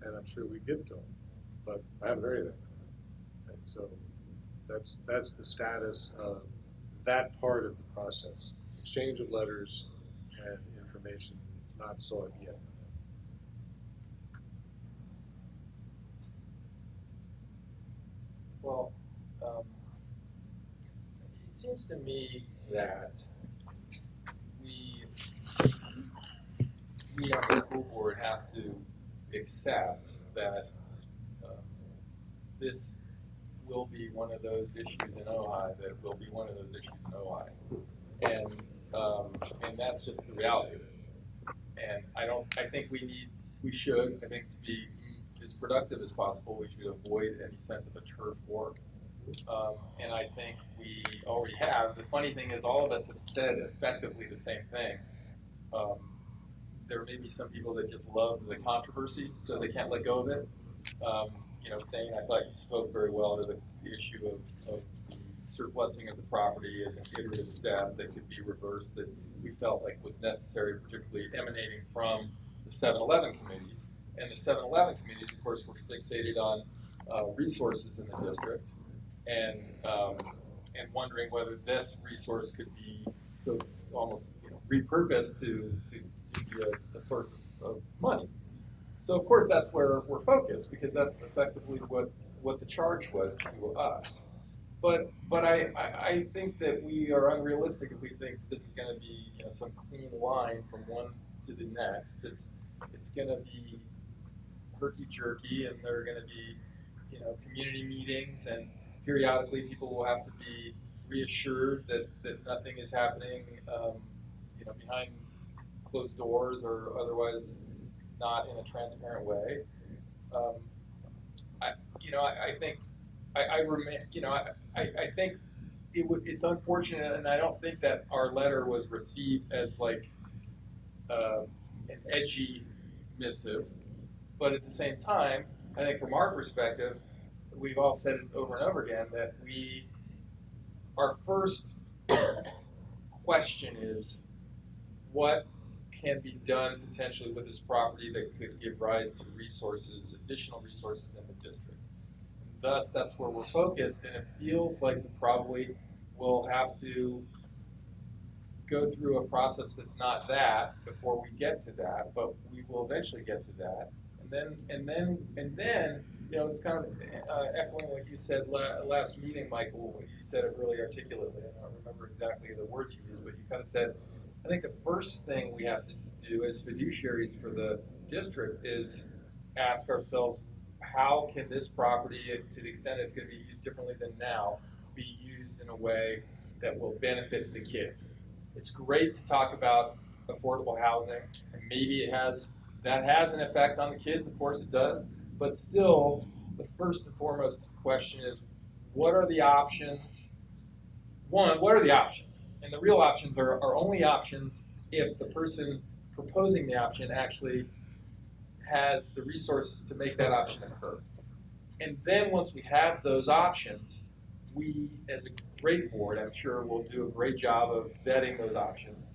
and I'm sure we'd give it to him. But I haven't heard anything. And so that's the status of that part of the process. Exchange of letters and information not sought yet. Well, it seems to me that we on the school board have to accept that this will be one of those issues in Ojai that will be one of those issues in Ojai. And that's just the reality of it. And I think we should, I think to be as productive as possible, we should avoid any sense of a turf war. And I think we already have. The funny thing is all of us have said effectively the same thing. There may be some people that just love the controversy, so they can't let go of it. You know, Thane, I thought you spoke very well to the issue of the surplusing of the property as an iterative step that could be reversed, that we felt like was necessary, particularly emanating from the 7-Eleven committees. And the 7-Eleven committees, of course, were fixated on resources in the district and wondering whether this resource could be so almost repurposed to be a source of money. So of course that's where we're focused, because that's effectively what the charge was to us. But I think that we are unrealistic if we think this is going to be some clean line from one to the next. It's going to be herky-jerky, and there are going to be community meetings, and periodically people will have to be reassured that nothing is happening behind closed doors or otherwise not in a transparent way. I think it's unfortunate, and I don't think that our letter was received as like an edgy missive. But at the same time, I think from our perspective, we've all said it over and over again that our first question is what can be done potentially with this property that could give rise to additional resources in the district. And thus, that's where we're focused, and it feels like we probably will have to go through a process that's not that before we get to that, but we will eventually get to that. And then, it's kind of echoing what you said last meeting, Michael. You said it really articulately. I don't remember exactly the words you used, but you kind of said, I think the first thing we have to do as fiduciaries for the district is ask ourselves, how can this property, to the extent it's going to be used differently than now, be used in a way that will benefit the kids? It's great to talk about affordable housing, and maybe that has an effect on the kids, of course it does, but still, the first and foremost question is, what are the options? One, what are the options? And the real options are only options if the person proposing the option actually has the resources to make that option occur. And then once we have those options, we, as a great board, I'm sure will do a great job of vetting those options,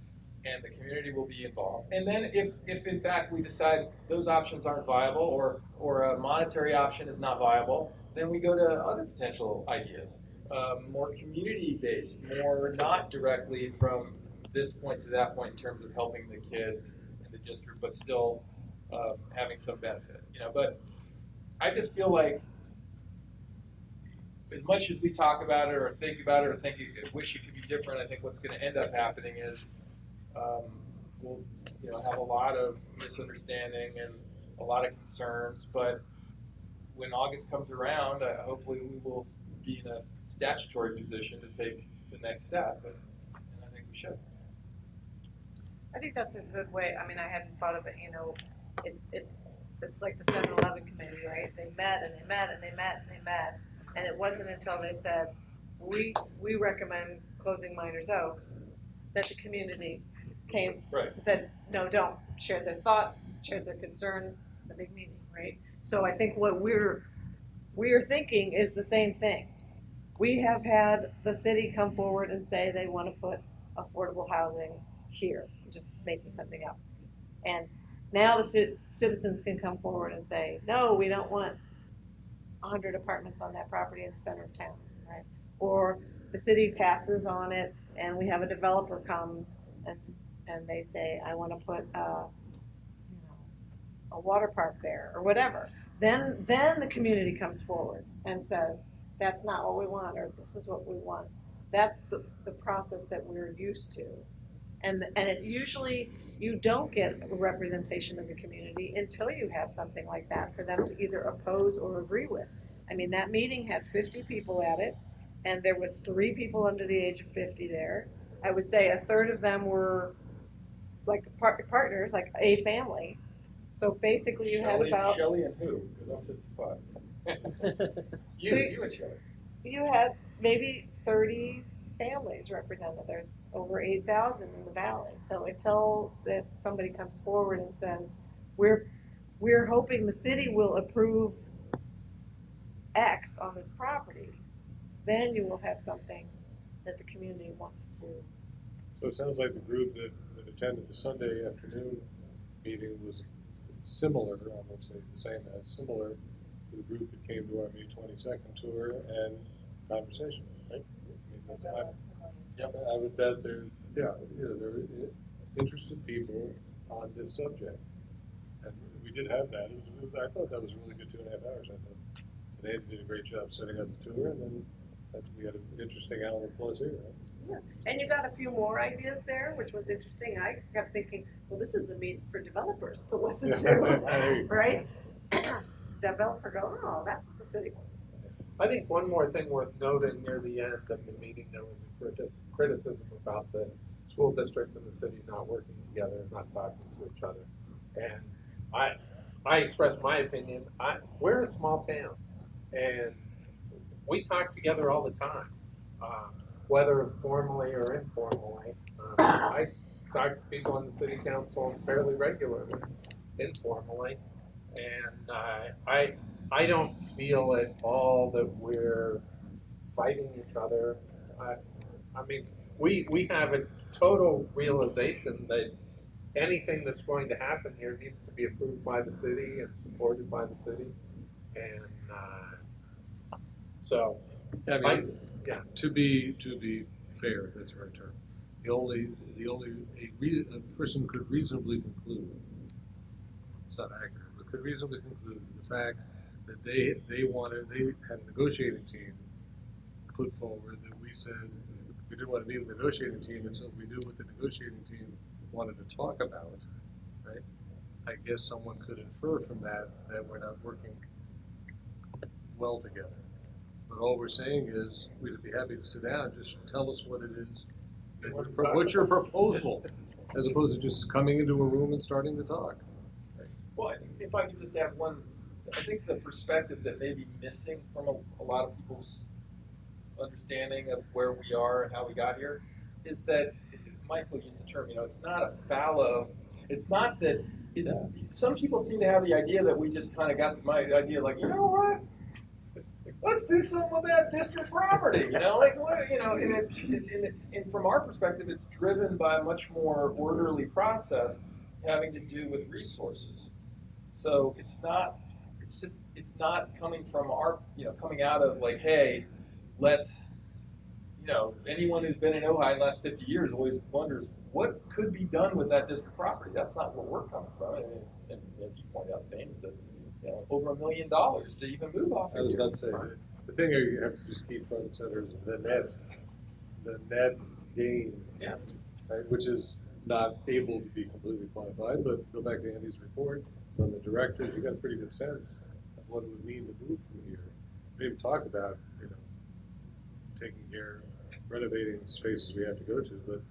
and the community will be involved. And then if in fact we decide those options aren't viable, or a monetary option is not viable, then we go to other potential ideas. more community-based, more not directly from this point to that point in terms of helping the kids in the district, but still having some benefit. But I just feel like as much as we talk about it or think about it or wish it could be different, I think what's going to end up happening is we'll have a lot of misunderstanding and a lot of concerns. But when August comes around, hopefully we will be in a statutory position to take the next step, and I think we should. I think that's a good way. I mean, I hadn't thought of it. It's like the 7-Eleven committee, right? They met and they met and they met and they met, and it wasn't until they said, we recommend closing Miners Oaks, that the community came and said, no, don't. Shared their thoughts, shared their concerns, the big meeting, right? So I think what we're thinking is the same thing. We have had the city come forward and say they want to put affordable housing here. I'm just making something up. And now the citizens can come forward and say, no, we don't want 100 apartments on that property in the center of town, right? Or the city passes on it and we have a developer comes and they say, I want to put a water park there or whatever. Then the community comes forward and says, that's not what we want, or this is what we want. That's the process that we're used to. And it usually, you don't get a representation of the community until you have something like that for them to either oppose or agree with. I mean, that meeting had 50 people at it, and there was 3 people under the age of 50 there. I would say a third of them were like partners, like a family. So basically you had about... Shelley and who? Because I'm 55. You and Shelley. You had maybe 30 families represented. There's over 8,000 in the valley. So until that somebody comes forward and says, we're hoping the city will approve X on this property, then you will have something that the community wants to. So it sounds like the group that attended the Sunday afternoon meeting was similar, I won't say the same as, similar to the group that came to our May 22nd tour and conversation, right? I would bet there are interested people on this subject. And we did have that. I thought that was a really good 2.5 hours. I thought they did a great job setting up the tour, and then we had an interesting hour plus here, right? Yeah, and you got a few more ideas there, which was interesting. I kept thinking, well, this is a meeting for developers to listen to, right? Developer go, oh, that's what the city wants. I think one more thing worth noting near the end of the meeting, there was a criticism about the school district and the city not working together and not talking to each other. And I expressed my opinion. We're a small town, and we talk together all the time. Whether formally or informally. I talk to people on the city council fairly regularly, informally, and I don't feel at all that we're fighting each other. I mean, we have a total realization that anything that's going to happen here needs to be approved by the city and supported by the city, and so. To be fair, if that's the right term, a person could reasonably conclude, it's not accurate, but could reasonably conclude the fact that they had a negotiating team put forward that we said we didn't want to meet with the negotiating team until we knew what the negotiating team wanted to talk about, right? I guess someone could infer from that we're not working well together. But all we're saying is we'd be happy to sit down. Just tell us what it is. What's your proposal, as opposed to just coming into a room and starting to talk. Well, if I could just add one, I think the perspective that may be missing from a lot of people's understanding of where we are and how we got here is that Michael used the term. It's not a fallow. It's not that. Some people seem to have the idea that we just kind of got my idea, like, you know what? Let's do something with that district property, like what, and from our perspective, it's driven by a much more orderly process having to do with resources. So it's not coming from coming out of like, hey, let's you know, anyone who's been in Ojai the last 50 years always wonders what could be done with that district property. That's not where we're coming from. And as you pointed out, Dane, it's over $1 million to even move off I of was here. about to say, the thing you have to just keep front and center is the net gain, Yeah. right, which is not able to be completely quantified, but go back to Andy's report from the directors, you got a pretty good sense of what it would mean to move from here. We even talked about, you know, taking care, renovating the spaces we have to go to, but,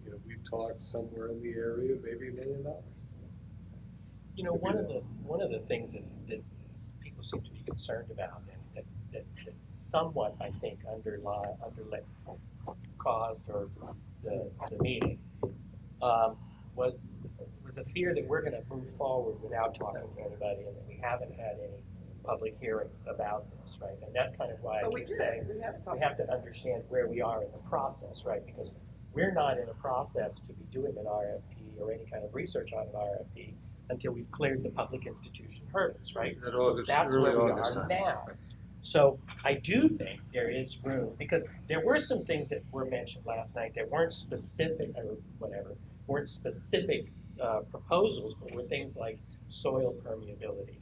you know, we talked somewhere in the area, maybe $1 million. You know, one of the things that people seem to be concerned about, and that somewhat, I think, underlay cause or the meeting, was a fear that we're going to move forward without talking to anybody, and that we haven't had any public hearings about this, right? And that's kind of why I keep saying we have to understand where we are in the process, right? Because we're not in a process to be doing an RFP or any kind of research on an RFP until we've cleared the public institution hurdles, right? So that's where we are now. So I do think there is room, because there were some things that were mentioned last night that weren't specific or whatever, weren't specific proposals, but were things like soil permeability,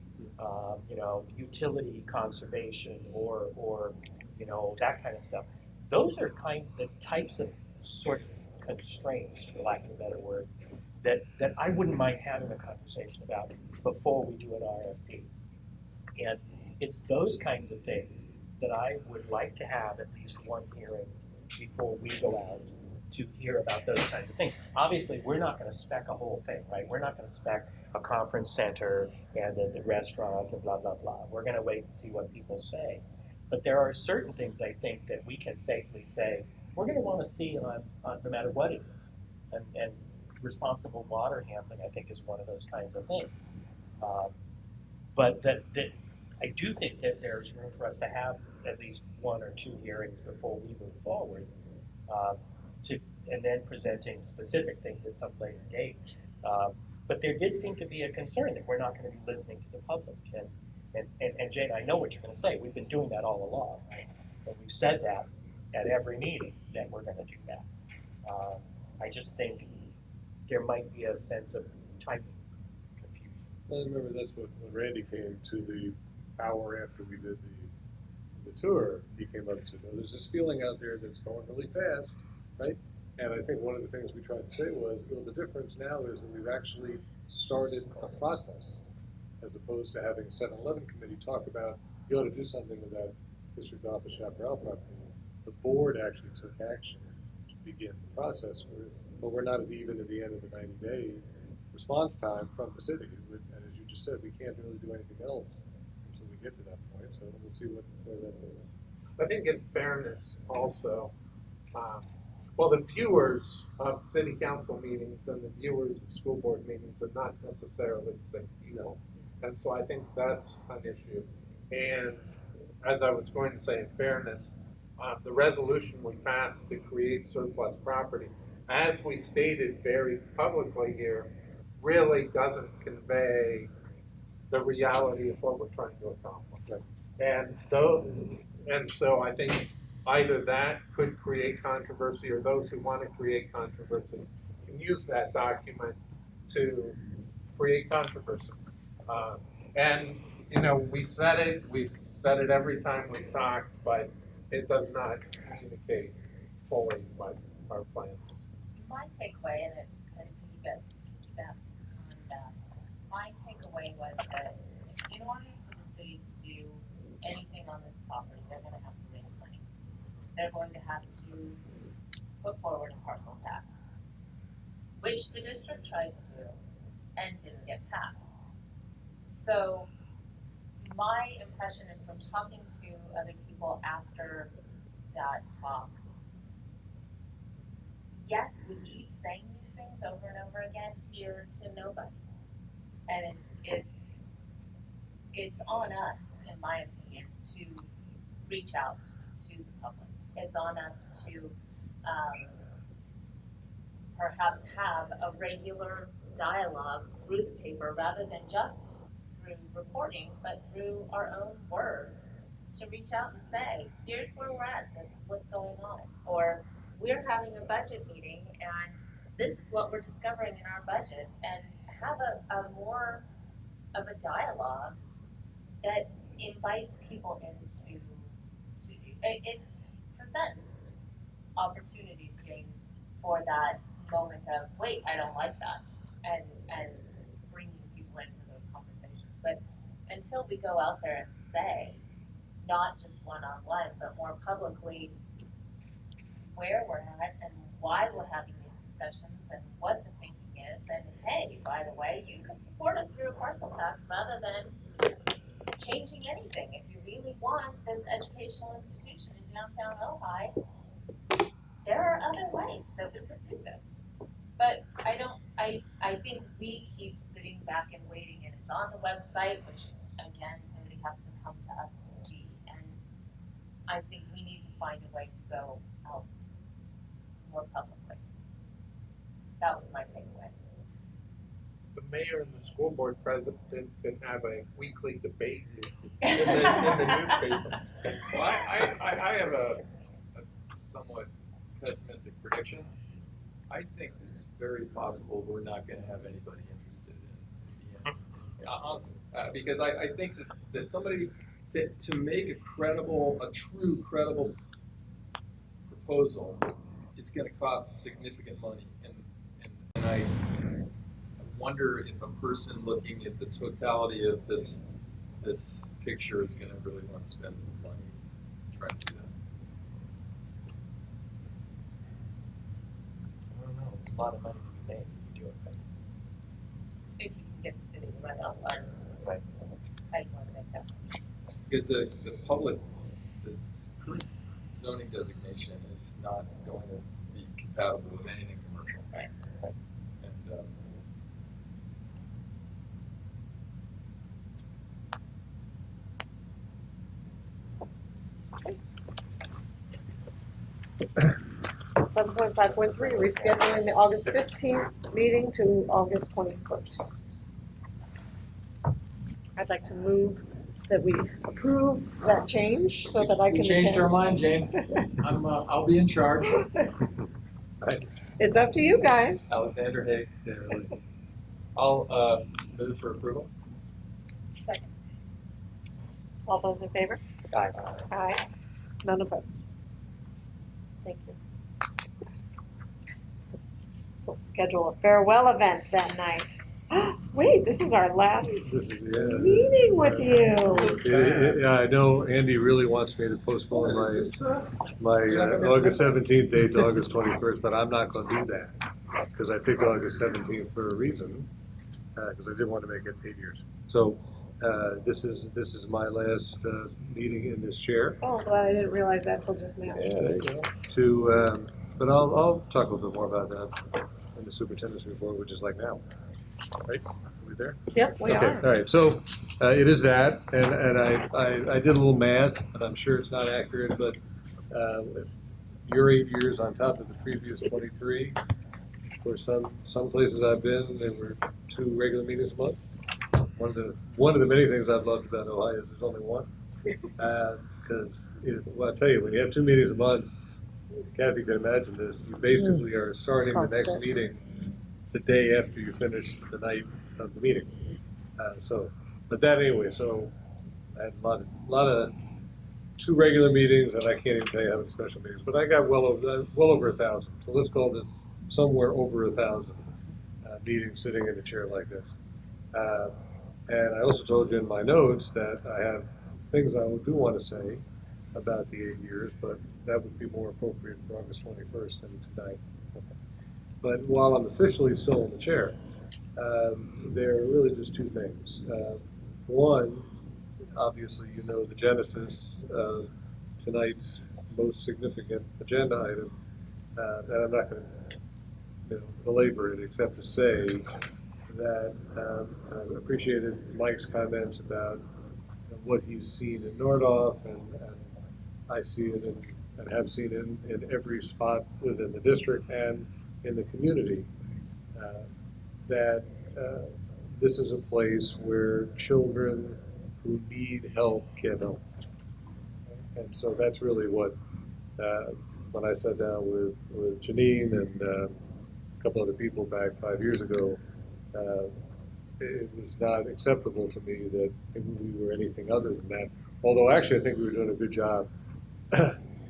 you know, utility conservation, or you know, that kind of stuff. Those are the types of sort of constraints, for lack of a better word, that I wouldn't mind having a conversation about before we do an RFP. And it's those kinds of things that I would like to have at least one hearing before we go out to hear about those kinds of things. Obviously, we're not going to spec a whole thing, right? We're not going to spec a conference center and the restaurant and blah, blah, blah. We're going to wait and see what people say. But there are certain things, I think, that we can safely say we're going to want to see on no matter what it is. And responsible water handling, I think, is one of those kinds of things. But that I do think that there's room for us to have at least one or two hearings before we move forward, and then presenting specific things at some later date. But there did seem to be a concern that we're not going to be listening to the public. And Jane, I know what you're going to say. We've been doing that all along, right? And we've said that at every meeting that we're going to do that. I just think there might be a sense of timing confusion. Well, remember, that's when Randy came to the hour after we did the tour, he came up and said, there's this feeling out there that's going really fast, right? And I think one of the things we tried to say was, well, the difference now is that we've actually started a process, as opposed to having a 7-Eleven committee talk about, you ought to do something with that district office chaparral property. The board actually took action to begin the process, but we're not even at the end of the 90-day response time from the city. And as you just said, we can't really do anything else until we get to that point. So we'll see where that goes. I think in fairness also, well, the viewers of city council meetings and the viewers of school board meetings are not necessarily the same people. And so I think that's an issue. And as I was going to say, in fairness, the resolution we passed to create surplus property, as we stated very publicly here, really doesn't convey the reality of what we're trying to accomplish. And so I think either that could create controversy, or those who want to create controversy can use that document to create controversy. And you know, we've said it every time we've talked, but it does not communicate fully what our plan is. My takeaway, and it kind of piggybacks on that, my takeaway was that in order for the city to do anything on this property, they're going to have to raise money. They're going to have to put forward a parcel tax, which the district tried to do and didn't get passed. So my impression, and from talking to other people after that talk, yes, we keep saying these things over and over again here to nobody, and it's on us, in my opinion, to reach out to the public. It's on us to perhaps have a regular dialogue through the paper, rather than just through reporting, but through our own words, to reach out and say, here's where we're at, this is what's going on. Or we're having a budget meeting and this is what we're discovering in our budget, and have a more of a dialogue that invites people into, it presents opportunities, Jane, for that moment of, wait, I don't like that, and bringing people into those conversations. But until we go out there and say, not just one-on-one, but more publicly, where we're at and why we're having these discussions and what the thinking is, and hey, by the way, you can support us through a parcel tax rather than changing anything. If you really want this educational institution in downtown Ojai, there are other ways that we could do this. But I think we keep sitting back and waiting, and it's on the website, which again, somebody has to come to us to see. And I think we need to find a way to go out more publicly. That was my takeaway. The mayor and the school board president can have a weekly debate in the newspaper. Well, I have a somewhat pessimistic prediction. I think it's very possible we're not going to have anybody interested in the end. Honestly, because I think that somebody to make a true credible proposal, it's going to cost significant money, and I wonder if a person looking at the totality of this picture is going to really want to spend money trying to do that. I don't know. There's a lot of money to be made if you do it right. If you can get the city to run online, Right. how do you want to make that? Because the public, this current zoning designation is not going to be compatible with anything commercial. Right. And Seven point five point three, rescheduling the August 15th meeting to August 21st. I'd like to move that we approve that change so that I can we changed attend. our mind, Jane. I'll be in charge. It's up to you guys. Alexander Haig. I'll move for approval. Second. All those in favor? Aye. Aye. None opposed. Thank you. We'll schedule a farewell event that night. Wait, this is our last This is, meeting with you. Yeah, I know Andy really wants me to postpone my August 17th date to August 21st, but I'm not going to do that because I picked August 17th for a reason, because I didn't want to make it 8 years. So this is my last meeting in this chair. Oh, glad I didn't realize that till just now. Yeah, there you go. But I'll talk a little bit more about that in the superintendent's report, which is like now. Right? Are we there? Yep, we okay. are. All right. So it is that, and I did a little math, and I'm sure it's not accurate, but if your 8 years on top of the previous 23, for some places I've been, there were 2 regular meetings a month. One of the many things I've loved about Ohio is there's only one, because well, I tell you, when you have 2 meetings a month, Kathy can imagine this. You basically are starting the next meeting the day after you finish the night of the meeting. But that anyway. So I had a lot of 2 regular meetings, and I can't even tell you how many special meetings. But I got well over 1,000. So let's call this somewhere over 1,000 meetings sitting in a chair like this. And I also told you in my notes that I have things I do want to say about the 8 years, but that would be more appropriate for August 21st than tonight. But while I'm officially still in the chair, there are really just 2 things. One, obviously you know the genesis of tonight's most significant agenda item, and I'm not going to belabor it except to say that I appreciated Mike's comments about what he's seen in Nordhoff, and I see it and have seen it in every spot within the district and in the community, that this is a place where children who need help get help. And so that's really what, when I sat down with Janine and a couple other people back 5 years ago, it was not acceptable to me that we were anything other than that. Although actually I think we were doing a good job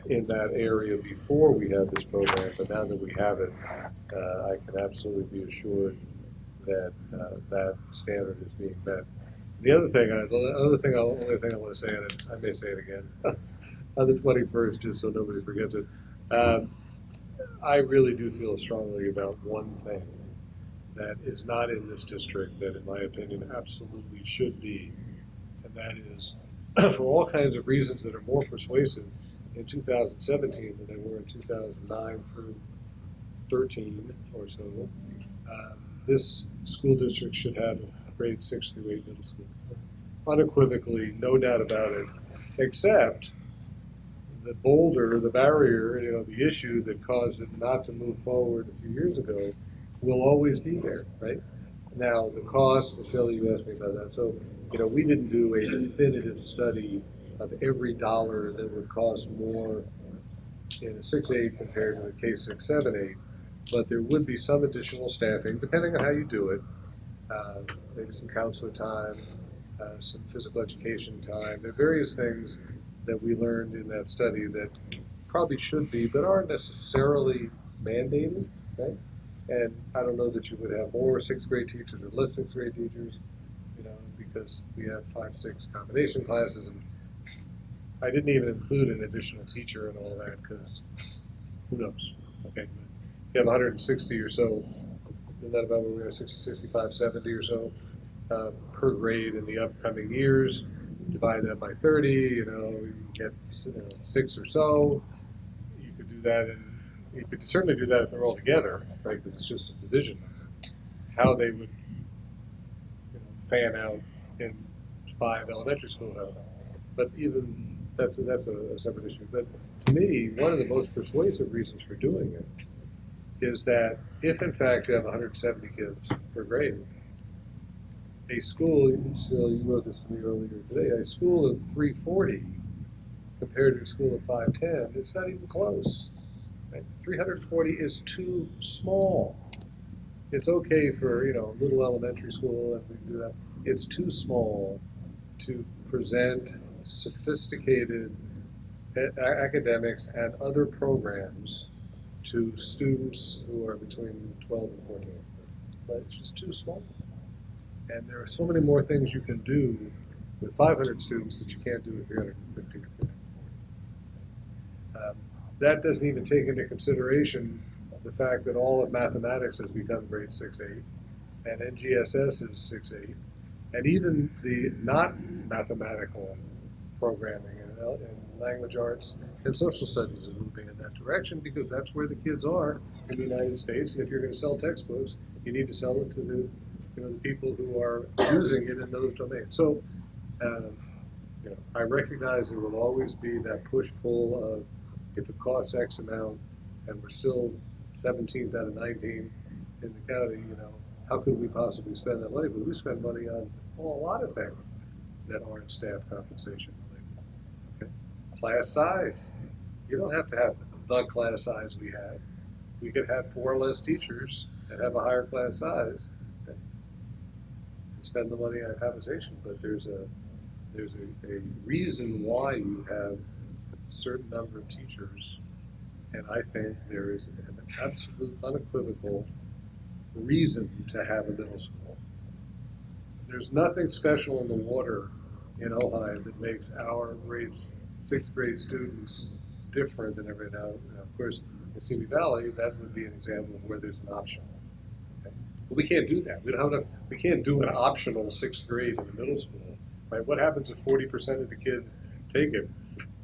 in that area before we had this program, but now that we have it, I can absolutely be assured that that standard is being met. The other thing, only thing I want to say, and I may say it again on the 21st, just so nobody forgets it. I really do feel strongly about one thing that is not in this district that, in my opinion, absolutely should be, and that is, for all kinds of reasons that are more persuasive in 2017 than they were in 2009 through 13 or so. This school district should have grades 6 through 8 middle school. Unequivocally, no doubt about it, except the boulder, the barrier, the issue that caused it not to move forward a few years ago will always be there, right? Now, the cost, Phil, you asked me about that. So, we didn't do a definitive study of every dollar that would cost more in a 6-8 compared to a K6, 7-8, but there would be some additional staffing, depending on how you do it. Maybe some counselor time, some physical education time. There are various things that we learned in that study that probably should be, but aren't necessarily mandated, right? And I don't know that you would have more 6th grade teachers or less 6th grade teachers, because we have 5-6 combination classes, and I didn't even include an additional teacher and all that, because who knows, okay? If you have 160 or so, isn't that about where we are, 60, 65, 70 or so per grade in the upcoming years? Divide that by 30, you get 6 or so. You could do that, and you could certainly do that if they're all together, right? Because it's just a division. How they would fan out in 5 elementary schools, I don't know. But even that's a separate issue. But to me, one of the most persuasive reasons for doing it is that if in fact you have 170 kids per grade, a school, Phil, you wrote this to me earlier today, a school of 340 compared to a school of 510, it's not even close. Right? 340 is too small. It's okay for, a little elementary school, and we can do that. It's too small to present sophisticated academics and other programs to students who are between 12 and 14. But it's just too small. And there are so many more things you can do with 500 students that you can't do with 350 or 340. That doesn't even take into consideration the fact that all of mathematics has become grade 6-8, and NGSS is 6-8, and even the not mathematical programming and language arts and social studies is moving in that direction, because that's where the kids are in the United States. And if you're going to sell textbooks, you need to sell it to the people who are using it in those domains. So, I recognize there will always be that push-pull of, if it costs X amount and we're still 17th out of 19 in the county, how could we possibly spend that money? But we spend money on a lot of things that aren't staff compensation related. Okay? Class size. You don't have to have the class size we have. We could have 4 less teachers and have a higher class size and spend the money on compensation. But there's a reason why you have a certain number of teachers, and I think there is an absolute unequivocal reason to have a middle school. There's nothing special in the water in Ojai that makes our grades 6th grade students different than everyone else. Of course, in Simi Valley, that would be an example of where there's an option. Okay? But we can't do that. We can't do an optional 6th grade in the middle school. Right? What happens if 40% of the kids take it?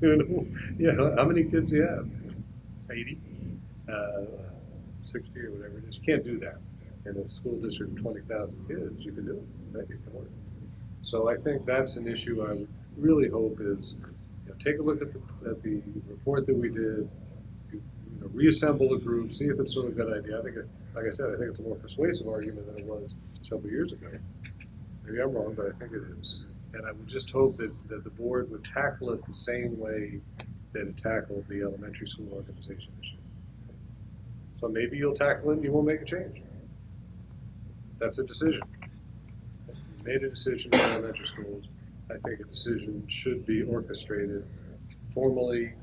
How many kids do you have? 80? 60 or whatever it is. You can't do that. In a school district of 20,000 kids, you can do it. Right? It can work. So I think that's an issue I would really hope is, take a look at the report that we did, reassemble the group, see if it's still a good idea. I think, like I said, I think it's a more persuasive argument than it was several years ago. Maybe I'm wrong, but I think it is. And I would just hope that the board would tackle it the same way that it tackled the elementary school organization issue. So maybe you'll tackle it and you won't make a change. That's a decision. You made a decision in elementary schools. I think a decision should be orchestrated formally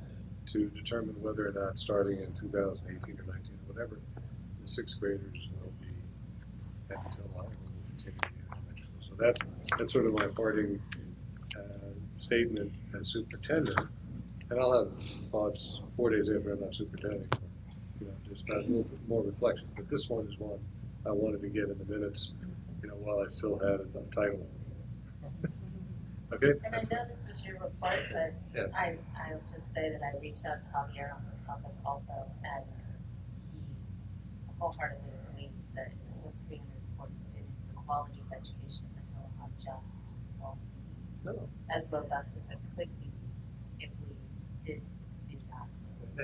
to determine whether or not starting in 2018 or 19 or whatever, the sixth graders will be at Matilla and will continue to be in elementary school. So that's sort of my parting statement as superintendent. And I'll have thoughts 4 days after I'm not superintendent, just a little bit more reflection. But this one is one I wanted to get in the minutes, while I still had a title. Okay? And I know this was your report, but Yeah. I'll just say that I reached out to Javier on this topic also, and he wholeheartedly believed that with 340 students, the quality of education at Matilla just won't be as robust as it could be if we did do that.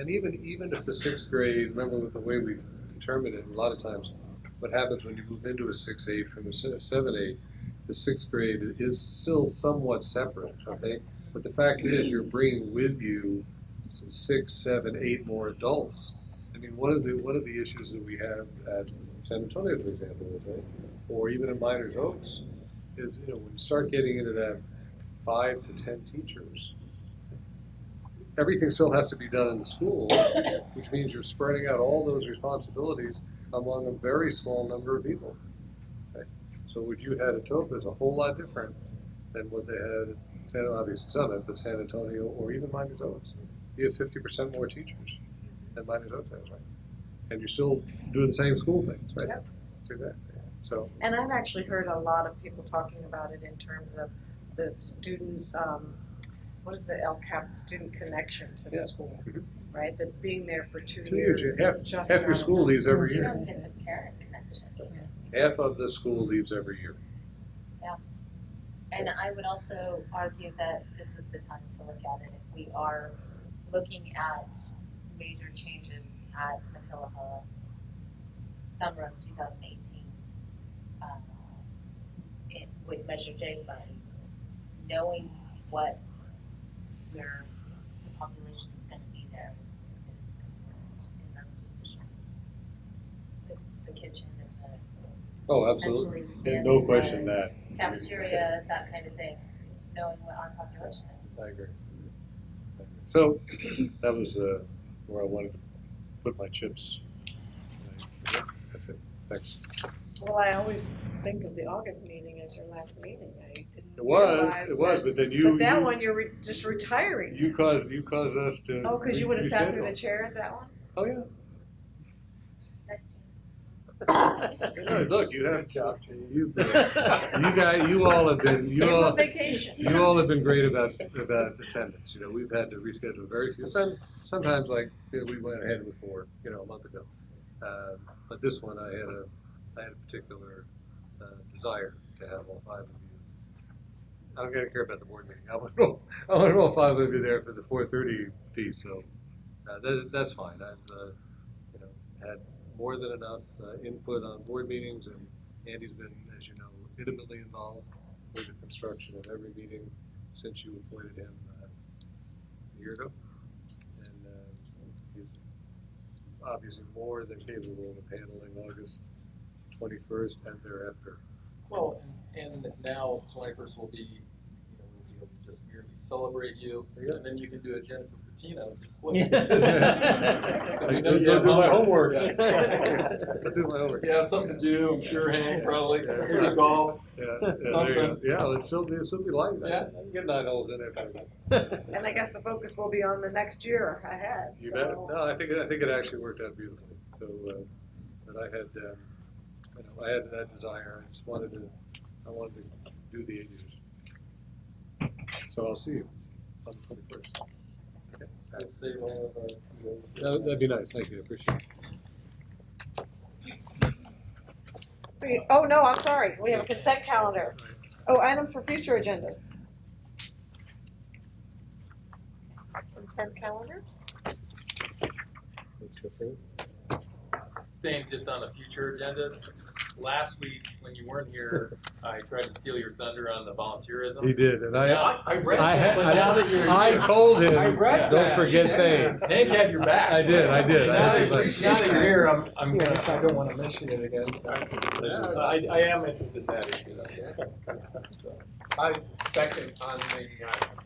And even if the sixth grade, remember with the way we determine it, a lot of times what happens when you move into a 6-8 from a 7-8, the sixth grade is still somewhat separate, okay? But the fact is you're bringing with you some 6, 7, 8 more adults. I mean, one of the issues that we have at San Antonio, for example, right? Or even in Miners Oaks, is when you start getting into that 5 to 10 teachers, everything still has to be done in the school, which means you're spreading out all those responsibilities among a very small number of people. Okay? So what you had at Topa is a whole lot different than what they had at obviously Summit, but San Antonio or even Miners Oaks. You have 50% more teachers than Miners Oaks has, right? And you're still doing the same school things, right? Yep. Do that. So. And I've actually heard a lot of people talking about it in terms of the student, what is the LCAP, student connection to the school, right? That being there for 2 years is just half your not school enough. leaves every You year. don't get the parent connection. Half of the school leaves every year. Yeah. And I would also argue that this is the time to look at it. If we are looking at major changes at Matilla summer of 2018, with Measure J funds, knowing where the population is going to be there is important in those decisions. The kitchen and Oh, absolutely. potentially No question that. cafeteria, that kind of thing, knowing what our population is. I agree. So that was where I wanted to put my chips. That's it. Thanks. Well, I always think of the August meeting as your last meeting. I didn't It was, realize but then you. But that you, one, you're just retiring. You caused us to. Oh, because you would have sat through reschedule. the chair at that one? Oh, yeah. Next year. No, look, you have you all have been you all have been great about attendance. We've had to reschedule very few. Sometimes we went ahead with 4, a month ago. But this one I had a particular desire to have all 5 of you. I don't care about the board meeting. I want all 5 of you there for the 4:30 piece. So that's fine. I've had more than enough input on board meetings, and Andy's been, as you know, intimately involved with the construction of every meeting since you appointed him a year ago. And he's obviously more than capable of handling August 21st and thereafter. Well, and now 21st will be, we'll be able to just merely celebrate you, and then you can do a Jennifer Patino. I'll do my homework. I'll do my homework. Yeah, something to do, I'm sure, Hank, probably. Maybe golf. Something. Yeah, it'll still be like that. Yeah. Get 9 holes in there. And I guess the focus will be on the next year ahead. You bet. No, I think it actually worked out beautifully. So, but I had that desire. I wanted to do the 8 years. So I'll see you on the 21st. Okay. Save all of those. That'd be nice. Thank you. I appreciate it. Oh, no, I'm sorry. We have a consent calendar. Oh, items for future agendas. Consent calendar? Thing just on the future agendas. last week when you weren't here, I tried to steal your thunder on the volunteerism. He did, and I read that, but now that you're I here, told him, I read don't that, forget yeah. Faye. Hank had your back. I did. Now that you're here, I don't want to mention it again. I am interested in that issue. So, I second on the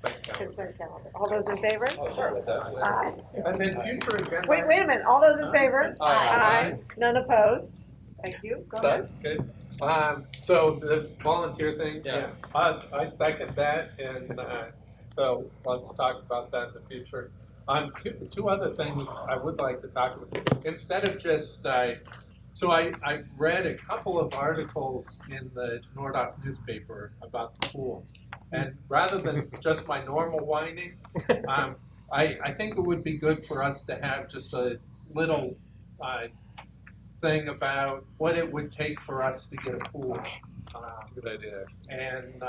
second Consent calendar. All those in favor? oh, sorry about that. Aye. And then future agenda. Wait a minute. All those in favor? Aye. None opposed? Thank you. Go ahead. Good. So the volunteer thing, Yeah. I second that, and so let's talk about that in the future. Two other things I would like to talk about. Instead of just, so I've read a couple of articles in the Nordhoff newspaper about the pools, and rather than just my normal whining, I think it would be good for us to have just a little thing about what it would take for us to get a pool. Good idea. And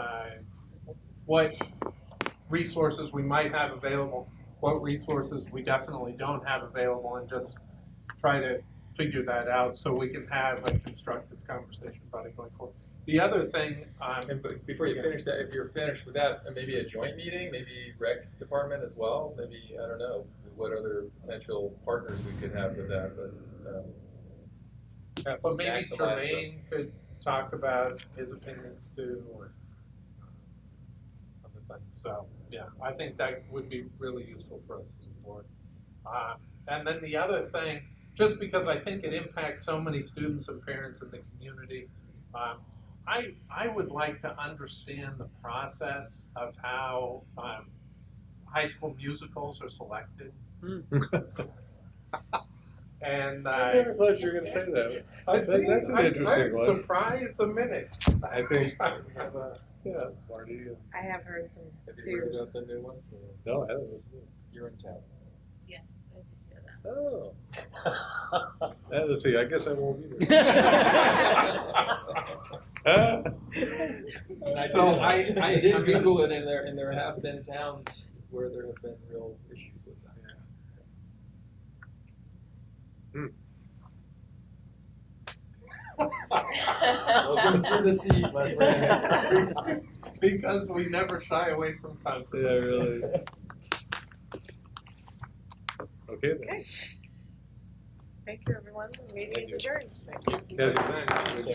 what resources we might have available, what resources we definitely don't have available, and just try to figure that out so we can have a constructive conversation about it going forward. The other thing, And before you finish that, if you're finished with that, maybe a joint meeting, maybe rec department as well, maybe, I don't know, what other potential partners we could have with that, but maybe maximize Jermaine could talk about his opinions too, or other things. So yeah, I think that would be really useful for us as a board. And then the other thing, just because I think it impacts so many students and parents in the community, I would like to understand the process of how high school musicals are selected. And I never thought you were going to say that. That's an interesting one. Surprise a minute. I think, yeah, Marty. I have heard some Have you heard fears. about the new ones? No, I haven't. You're in town. Yes, I did hear that. Oh. Let's see, I guess I won't be there. So I did Google it, and there have been towns where there have been real issues with that. Welcome to the seat, my friend. Because we never shy away from conflict. Yeah, really. Okay then. Okay. Thank you, everyone. The meeting is adjourned. Thank you.